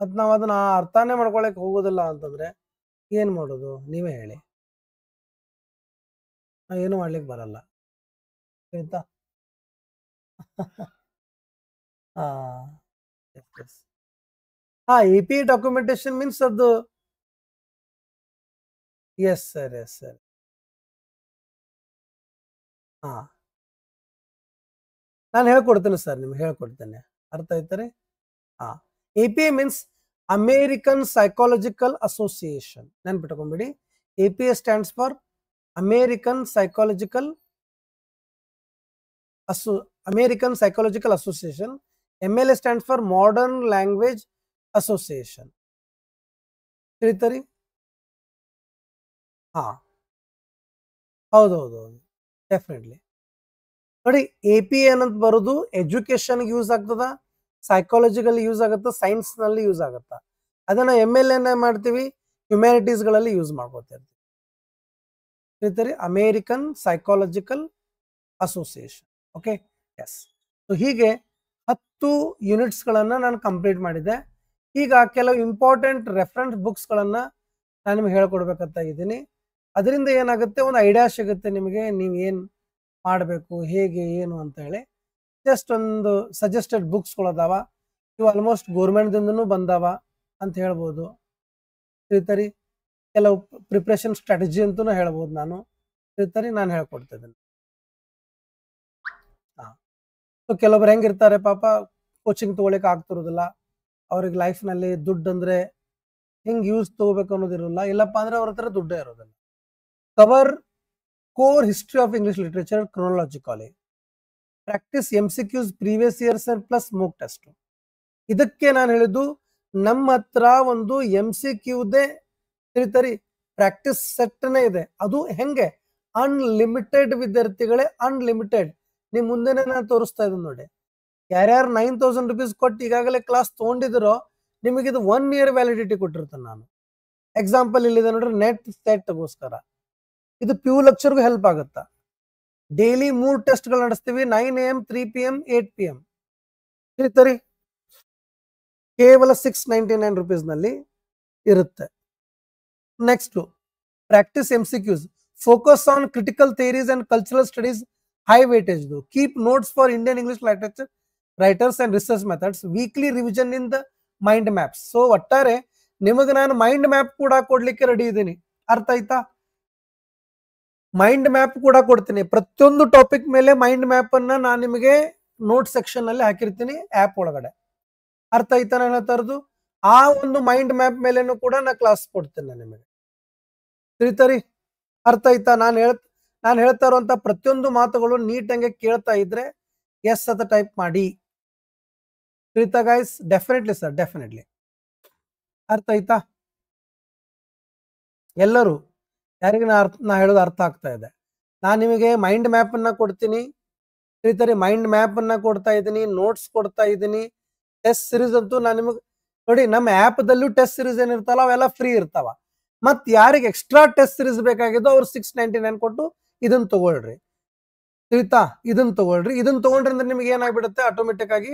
ಮತ್ ನಾವ್ ಅದನ್ನ ಅರ್ಥನೇ ಮಾಡ್ಕೊಳಕ್ ಹೋಗೋದಿಲ್ಲ ಅಂತಂದ್ರೆ ಏನ್ ಮಾಡೋದು, ನೀವೇ ಹೇಳಿ. ಏನು ಮಾಡ್ಲಿಕ್ಕೆ ಬರಲ್ಲ, ಆಯ್ತಾ? APA ಡಾಕ್ಯುಮೆಂಟೇಶನ್ ಮೀನ್ಸ್ ಅದು. Yes sir, yes sir. ನಾನು ಹೇಳ್ಕೊಡ್ತೇನೆ ಸರ್, ನಿಮ್ಗೆ ಹೇಳ್ಕೊಡ್ತೇನೆ. ಅರ್ಥ ಆಯ್ತಾರೆ? APA means American Psychological Association. ನೆನ್ಪಿಟ್ಕೊಂಡ್ಬಿಡಿ, APA stands for American Psychological Association. MLA stands for Modern Language Association. ತಿಳಿತರಿ? ಹೌದೌದು, ಡೆಫಿನೆಟ್ಲಿ. ನೋಡಿ, APA ಅನ್ನೋದು ಬರೋದು ಎಜುಕೇಶನ್ ಯೂಸ್ ಆಗ್ತದ, ಸೈಕಾಲಜಿಗಲ್ಲಿ ಯೂಸ್ ಆಗುತ್ತ, ಸೈನ್ಸ್ ನಲ್ಲಿ ಯೂಸ್ ಆಗುತ್ತ. ಅದನ್ನ MLA ಮಾಡ್ತೀವಿ, ಹ್ಯುಮ್ಯಾನಿಟೀಸ್ ಗಳಲ್ಲಿ ಯೂಸ್ ಮಾಡ್ಕೋತಿರ್ತೀವಿ. ತಿಳಿತರಿ? American Psychological Association. Okay, yes. So ಹೀಗೆ 10 ಯೂನಿಟ್ಸ್ ಗಳನ್ನ ನಾನು ಕಂಪ್ಲೀಟ್ ಮಾಡಿದ್ದೆ. ಈಗ ಕೆಲವು ಇಂಪಾರ್ಟೆಂಟ್ ರೆಫರೆನ್ಸ್ ಬುಕ್ಸ್ ಗಳನ್ನ ನಾನು ನಿಮ್ಗೆ ಹೇಳ್ಕೊಡ್ಬೇಕಂತ ಇದ್ದೀನಿ. ಅದರಿಂದ ಏನಾಗುತ್ತೆ, ಒಂದು ಐಡಿಯಾ ಸಿಗುತ್ತೆ ನಿಮಗೆ, ನೀವು ಏನ್ ಮಾಡಬೇಕು, ಹೇಗೆ, ಏನು ಅಂತ ಹೇಳಿ. ಜಸ್ಟ್ ಒಂದು ಸಜೆಸ್ಟೆಡ್ ಬುಕ್ಸ್ಗಳು ಅದಾವ, ಇವು ಆಲ್ಮೋಸ್ಟ್ ಗೋರ್ಮೆಂಟ್ದಿಂದನೂ ಬಂದಾವ ಅಂತ ಹೇಳ್ಬೋದು. ತಿಳಿತರಿ? ಕೆಲವು ಪ್ರಿಪ್ರೇಷನ್ ಸ್ಟ್ರಾಟಜಿ ಅಂತೂ ಹೇಳ್ಬೋದು ನಾನು. ತಿಳಿತರಿ ನಾನು ಹೇಳ್ಕೊಡ್ತಿದ್ದೀನಿ. ಸೊ ಕೆಲವೊಬ್ರು ಹೆಂಗಿರ್ತಾರೆ ಪಾಪ, ಕೋಚಿಂಗ್ ತಗೊಳಿಕ್ ಆಗ್ತಿರೋದಿಲ್ಲ, ಅವ್ರಿಗೆ ಲೈಫ್ ನಲ್ಲಿ ದುಡ್ಡು ಅಂದ್ರೆ ಹೆಂಗ್ ಯೂಸ್ ತಗೋಬೇಕು ಅನ್ನೋದಿರಲ್ಲ, ಇಲ್ಲಪ್ಪ ಅಂದ್ರೆ ಅವ್ರ ಹತ್ರ ದುಡ್ಡೇ ಇರೋದಿಲ್ಲ. Cover core history of English literature chronologically, practice MCQs previous years and plus mock test. ಇದಕ್ಕೆ ನಾನು ಹೇಳಿದ್ದು ನಮ್ಮ ಹತ್ರ ಒಂದು MCQದೇ ತಿಳಿತರಿ ಪ್ರಾಕ್ಟೀಸ್ ಸೆಟ್ನೇ ಇದೆ. ಅದು ಹೆಂಗೆ ಅನ್ಲಿಮಿಟೆಡ್ ವಿದ್ಯಾರ್ಥಿಗಳೇ, ಅನ್ಲಿಮಿಟೆಡ್. ನಿಮ್ ಮುಂದೆನೆ ನಾನು ತೋರಿಸ್ತಾ ಇದ್ದೀನಿ ನೋಡಿ. ಯಾರ್ಯಾರು 9000 rupees ಕೊಟ್ಟು ಈಗಾಗಲೇ ಕ್ಲಾಸ್ ತಗೊಂಡಿದಿರೋ ನಿಮಗೆ ಇದು 1 year ವ್ಯಾಲಿಡಿಟಿ ಕೊಟ್ಟಿರ್ತೇನೆ ನಾನು. ಎಕ್ಸಾಂಪಲ್ ಇಲ್ಲಿದೆ ನೋಡ್ರಿ, ನೆಟ್ ಸೆಟ್ಗೋಸ್ಕರ ಇದು ಪ್ಯೂ ಲೆಕ್ಚರ್ಗೂ ಹೆಲ್ಪ್ ಆಗುತ್ತಾ. Daily 3 ಟೆಸ್ಟ್ಗಳು ನಡೆಸ್ತೀವಿ, 9 AM 3 PM 8 PM. ತಿಳಿತರಿ ಕೇವಲ 699 rupees ನಲ್ಲಿ ಇರುತ್ತೆ. Next practice MCQs, focus on critical theories and cultural studies, high weightage. Keep notes for Indian English literature writers and research methods, weekly revision in the mind maps. So ಒಟ್ಟಾರೆ ನಿಮಗೆ ನಾನು mind map ಕೂಡ ಕೊಡ್ಲಿಕ್ಕೆ ready ಇದ್ದೀನಿ. ಅರ್ಥ ಆಯ್ತಾ? Mind map ಕೂಡ ಕೊಡ್ತೀನಿ. ಪ್ರತಿಯೊಂದು ಟಾಪಿಕ್ ಮೇಲೆ ಮೈಂಡ್ ಮ್ಯಾಪ್ ಅನ್ನ ನಾನು ನಿಮಗೆ ನೋಟ್ ಸೆಕ್ಷನ್ ನಲ್ಲಿ ಹಾಕಿರ್ತೀನಿ ಆಪ್ ಒಳಗಡೆ. ಅರ್ಥ ಆಯ್ತಾ ನಾನು ಹೇಳ್ತಾ ಇರೋದು? ಆ ಒಂದು ಮೈಂಡ್ ಮ್ಯಾಪ್ ಮೇಲೆನೂ ಕೂಡ ನಾ ಕ್ಲಾಸ್ ಕೊಡ್ತೇನೆ ನಿಮಗೆ. ತಿಳಿತರಿ? ಅರ್ಥ ಆಯ್ತಾ? ನಾನು ಹೇಳ್ತಾ ಇರುವಂತ ಪ್ರತಿಯೊಂದು ಮಾತುಗಳು ನೀಟಂಗೆ ಕೇಳ್ತಾ ಇದ್ರೆ ಎಸ್ ಅಂತ ಟೈಪ್ ಮಾಡಿ. ತಿಳಿತಾ ಗೈಸ್? Definitely sir, definitely. ಅರ್ಥ ಆಯ್ತಾ ಎಲ್ಲರೂ? ಯಾರಿಗೆ ನಾ ಹೇಳೋದು ಅರ್ಥ ಆಗ್ತಾ ಇದೆ? ನಾನು ನಿಮಗೆ ಮೈಂಡ್ ಮ್ಯಾಪ್ ಅನ್ನ ಕೊಡ್ತೀನಿ. ತಿಳಿತರಿ? ಮೈಂಡ್ ಮ್ಯಾಪ್ ಅನ್ನ ಕೊಡ್ತಾ ಇದ್ದೀನಿ, ನೋಟ್ಸ್ ಕೊಡ್ತಾ ಇದ್ದೀನಿ. ಟೆಸ್ಟ್ ಸಿರೀಸ್ ಅಂತೂ ನಾನು ನಿಮಗೆ ನೋಡಿ, ನಮ್ಮ ಆಪ್ ದಲ್ಲೂ ಟೆಸ್ಟ್ ಸಿರೀಸ್ ಏನಿರ್ತಾವ ಅವೆಲ್ಲ ಫ್ರೀ ಇರ್ತಾವ. ಮತ್ ಯಾರಿಗೆ ಎಕ್ಸ್ಟ್ರಾ ಟೆಸ್ಟ್ ಸಿರೀಸ್ ಬೇಕಾಗಿದ್ದು ಅವ್ರು 699 ಕೊಟ್ಟು ಇದನ್ನ ತಗೊಳ್ರಿ. ತಿಳಿತಾ? ಇದನ್ನ ತಗೊಳ್ರಿ. ಇದನ್ನ ತಗೊಂಡ್ರೆ ಅಂದ್ರೆ ನಿಮ್ಗೆ ಏನಾಗ್ಬಿಡುತ್ತೆ, ಆಟೋಮೆಟಿಕ್ ಆಗಿ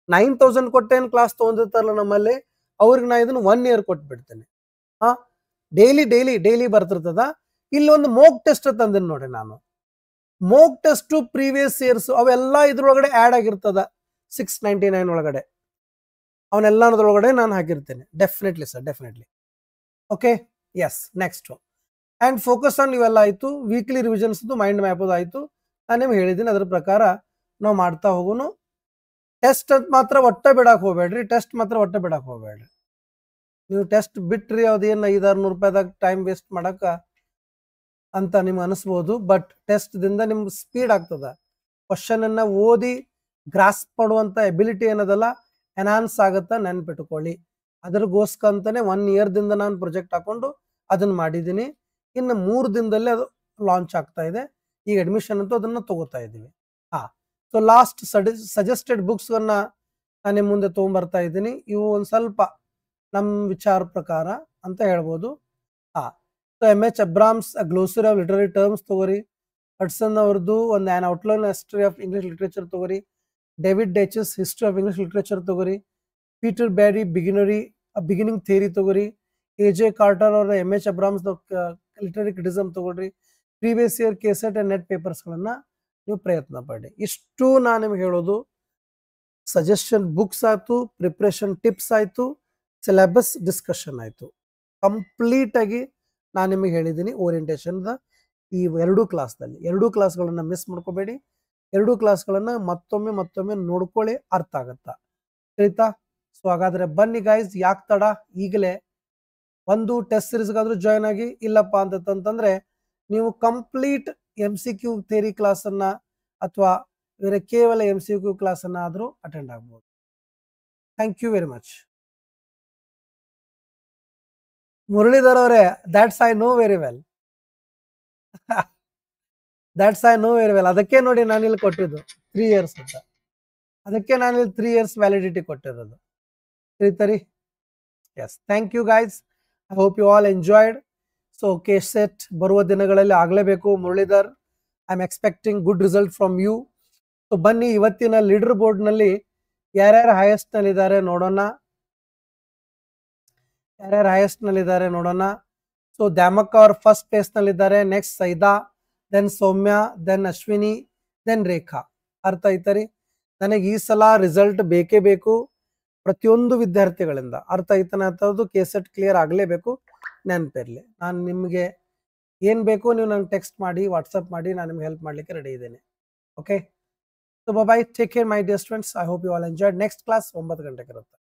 9000 ಕೊಟ್ಟೇನು ಕ್ಲಾಸ್ ತಗೊಂಡಿರ್ತಾರಲ್ಲ ನಮ್ಮಲ್ಲಿ, ಅವ್ರಿಗೆ ನಾ ಇದನ್ನ 1 year ಕೊಟ್ಬಿಡ್ತೇನೆ. ಡೈಲಿ ಬರ್ತಿರ್ತದ. ಇಲ್ಲಿ ಒಂದು ಮೋಕ್ ಟೆಸ್ಟ್ ತಂದಿನಿ ನೋಡಿ ನಾನು. ಮೋಕ್ ಟೆಸ್ಟ್ ಪ್ರೀವಿಯಸ್ ಇಯರ್ಸ್ ಅವೆಲ್ಲ ಇದ್ರೊಳಗಡೆ ಆಡ್ ಆಗಿರ್ತದ 699 ಒಳಗಡೆ. ಅವನ್ನೆಲ್ಲದರೊಳಗಡೆ ನಾನು ಹಾಕಿರ್ತೇನೆ. Definitely sir, definitely. Okay, yes. Next and focus on ಇವೆಲ್ಲ ಆಯ್ತು. ವೀಕ್ಲಿ ರಿವಿಷನ್ಸ್ ಮೈಂಡ್ ಮ್ಯಾಪ್ ಆಯ್ತು. ನಾನು ನಿಮ್ಗೆ ಹೇಳಿದ್ದೀನಿ, ಅದ್ರ ಪ್ರಕಾರ ನಾವು ಮಾಡ್ತಾ ಹೋಗೋನು. ಟೆಸ್ಟ್ ಮಾತ್ರ ಒಟ್ಟ ಬಿಡಕ್ ಹೋಗ್ಬೇಡ್ರಿ. ಟೆಸ್ಟ್ ಮಾತ್ರ ಒಟ್ಟ ಬಿಡಕ್ ಹೋಗ್ಬೇಡ್ರಿ. ನೀವು ಟೆಸ್ಟ್ ಬಿಟ್ರಿ ಅದೇನು 500-600 ರೂಪಾಯಿದಾಗ ಟೈಮ್ ವೇಸ್ಟ್ ಮಾಡಕ ಅಂತ ನಿಮ್ಗೆ ಅನಿಸ್ಬೋದು. ಬಟ್ ಟೆಸ್ಟ್ ದಿಂದ ನಿಮ್ಗೆ ಸ್ಪೀಡ್ ಆಗ್ತದ. ಕ್ವಶನ್ ಅನ್ನ ಓದಿ ಗ್ರಾಸ್ ಮಾಡುವಂತ ಎಬಿಲಿಟಿ ಏನದಲ್ಲ ಎನ್ಹಾನ್ಸ್ ಆಗತ್ತ. ನೆನ್ಪಿಟ್ಕೊಳ್ಳಿ. ಅದ್ರಗೋಸ್ಕಂತಾನೆ 1 year ದಿಂದ ನಾನು ಪ್ರಾಜೆಕ್ಟ್ ಹಾಕೊಂಡು ಅದನ್ನ ಮಾಡಿದ್ದೀನಿ. ಇನ್ನು 3 ದಿನದಲ್ಲೇ ಅದು ಲಾಂಚ್ ಆಗ್ತಾ ಇದೆ. ಈಗ ಅಡ್ಮಿಷನ್ ಅಂತೂ ಅದನ್ನ ತಗೋತಾ ಇದೀವಿ. ಸೊ ಲಾಸ್ಟ್ ಸಜೆಸ್ಟೆಡ್ ಬುಕ್ಸ್ ಅನ್ನ ನಾನು ನಿಮ್ಮ ಮುಂದೆ ತಗೊಂಡ್ಬರ್ತಾ ಇದ್ದೀನಿ. ಇವು ಒಂದ್ ಸ್ವಲ್ಪ ನಮ್ಮ ವಿಚಾರ ಪ್ರಕಾರ ಅಂತ ಹೇಳ್ಬೋದು. So MH Abrams glossary of literary terms ತಗೋರಿ. ಹಡ್ಸನ್ ಅವ್ರದ್ದು ಒಂದು an outline history of English literature ತಗೋರಿ. David Daiches history of English literature ತಗೋರಿ. ಪೀಟರ್ ಬ್ಯಾರಿ ಬಿಗಿನಿಂಗ್ ಥಿಯರಿ ತಗೋರಿ. AJ ಕಾರ್ಟರ್ ಅವರ MH ಅಬ್ರಾಮ್ಸ್ ಲಿಟರರಿ ಕ್ರಿಟಿಸಮ್ ತಗೊಳ್ರಿ. Previous year KSET and NET papers ಗಳನ್ನ ನೀವು ಪ್ರಯತ್ನ ಪಡಿ. ಇಷ್ಟು ನಾನು ನಿಮ್ಗೆ ಹೇಳೋದು. ಸಜೆಷನ್ ಬುಕ್ಸ್ ಆಯ್ತು, ಪ್ರಿಪ್ರೇಷನ್ ಟಿಪ್ಸ್ ಆಯ್ತು, ಸಿಲೆಬಸ್ ಡಿಸ್ಕಷನ್ ಆಯ್ತು. ಕಂಪ್ಲೀಟ್ ಆಗಿ ನಾನು ನಿಮಗೆ ಹೇಳಿದ್ದೀನಿ ಓರಿಯೆಂಟೇಷನ್ ಈ 2 ಕ್ಲಾಸ್ದಲ್ಲಿ. 2 ಕ್ಲಾಸ್ಗಳನ್ನ ಮಿಸ್ ಮಾಡ್ಕೋಬೇಡಿ. 2 ಕ್ಲಾಸ್ಗಳನ್ನ ಮತ್ತೊಮ್ಮೆ ನೋಡ್ಕೊಳ್ಳಿ, ಅರ್ಥ ಆಗತ್ತಾ? ತಿಳಿತಾ? ಸೊ ಹಾಗಾದ್ರೆ ಬನ್ನಿ ಗೈಸ್, ಯಾಕೆ ತಡ, ಈಗಲೇ ಒಂದು ಟೆಸ್ಟ್ ಸಿರೀಸ್ಗಾದ್ರೂ ಜಾಯ್ನ್ ಆಗಿ. ಇಲ್ಲಪ್ಪ ಅಂತಂದ್ರೆ ನೀವು ಕಂಪ್ಲೀಟ್ MCQ ಥಿಯರಿ ಕ್ಲಾಸ್ ಅನ್ನ ಅಥವಾ ಕೇವಲ MCQ ಕ್ಲಾಸ್ ಅನ್ನ ಆದ್ರೂ ಅಟೆಂಡ್ ಆಗ್ಬೋದು. Thank you very much. Muralidhar ಅವರೇ, that's I know very well. ಅದಕ್ಕೆ ನೋಡಿ ನಾನು ಇಲ್ಲಿ ಕೊಟ್ಟಿದ್ದು 3 years ಅಂತ. ಅದಕ್ಕೆ ನಾನು ಇಲ್ಲಿ 3 years ವ್ಯಾಲಿಡಿಟಿ ಕೊಟ್ಟಿರೋದು. ತಿಳಿತರಿ? Yes. Thank you guys. I hope you all enjoyed. So KSET ಬರುವ ದಿನಗಳಲ್ಲಿ ಆಗಲೇಬೇಕು. Muralidhar, I am expecting good result from you. So ಬನ್ನಿ, ಇವತ್ತಿನ ಲೀಡರ್ ಬೋರ್ಡ್ ನಲ್ಲಿ ಯಾರ್ಯಾರು ಹೈಯೆಸ್ಟ್ ನಲ್ಲಿ ಇದ್ದಾರೆ ನೋಡೋಣ. ಸೊ ದ್ಯಾಮಕ್ಕ ಅವ್ರ ಫಸ್ಟ್ ಪ್ಲೇಸ್ ನಲ್ಲಿ ಇದ್ದಾರೆ. ನೆಕ್ಸ್ಟ್ ಸೈದಾ, ದೆನ್ ಸೌಮ್ಯ, ದೆನ್ ಅಶ್ವಿನಿ, ದೆನ್ ರೇಖಾ. ಅರ್ಥ ಆಯ್ತರಿ? ನನಗೆ ಈ ಸಲ ರಿಸಲ್ಟ್ ಬೇಕೇ ಬೇಕು ಪ್ರತಿಯೊಂದು ವಿದ್ಯಾರ್ಥಿಗಳಿಂದ. ಅರ್ಥ ಆಯ್ತಾನೆ? ಅಂತದ್ದು ಕೇಸೆಟ್ ಕ್ಲಿಯರ್ ಆಗಲೇಬೇಕು. ನೆನಪಿರ್ಲಿ, ನಾನು ನಿಮಗೆ ಏನು ಬೇಕು ನೀವು ನಂಗೆ ಟೆಕ್ಸ್ಟ್ ಮಾಡಿ, ವಾಟ್ಸಪ್ ಮಾಡಿ, ನಾನು ನಿಮ್ಗೆ ಹೆಲ್ಪ್ ಮಾಡಲಿಕ್ಕೆ ರೆಡಿ ಇದ್ದೇನೆ. Okay, so bye, take care my dear students. I hope you all enjoyed. Next class 9 ಗಂಟೆಗೆ ಇರುತ್ತೆ.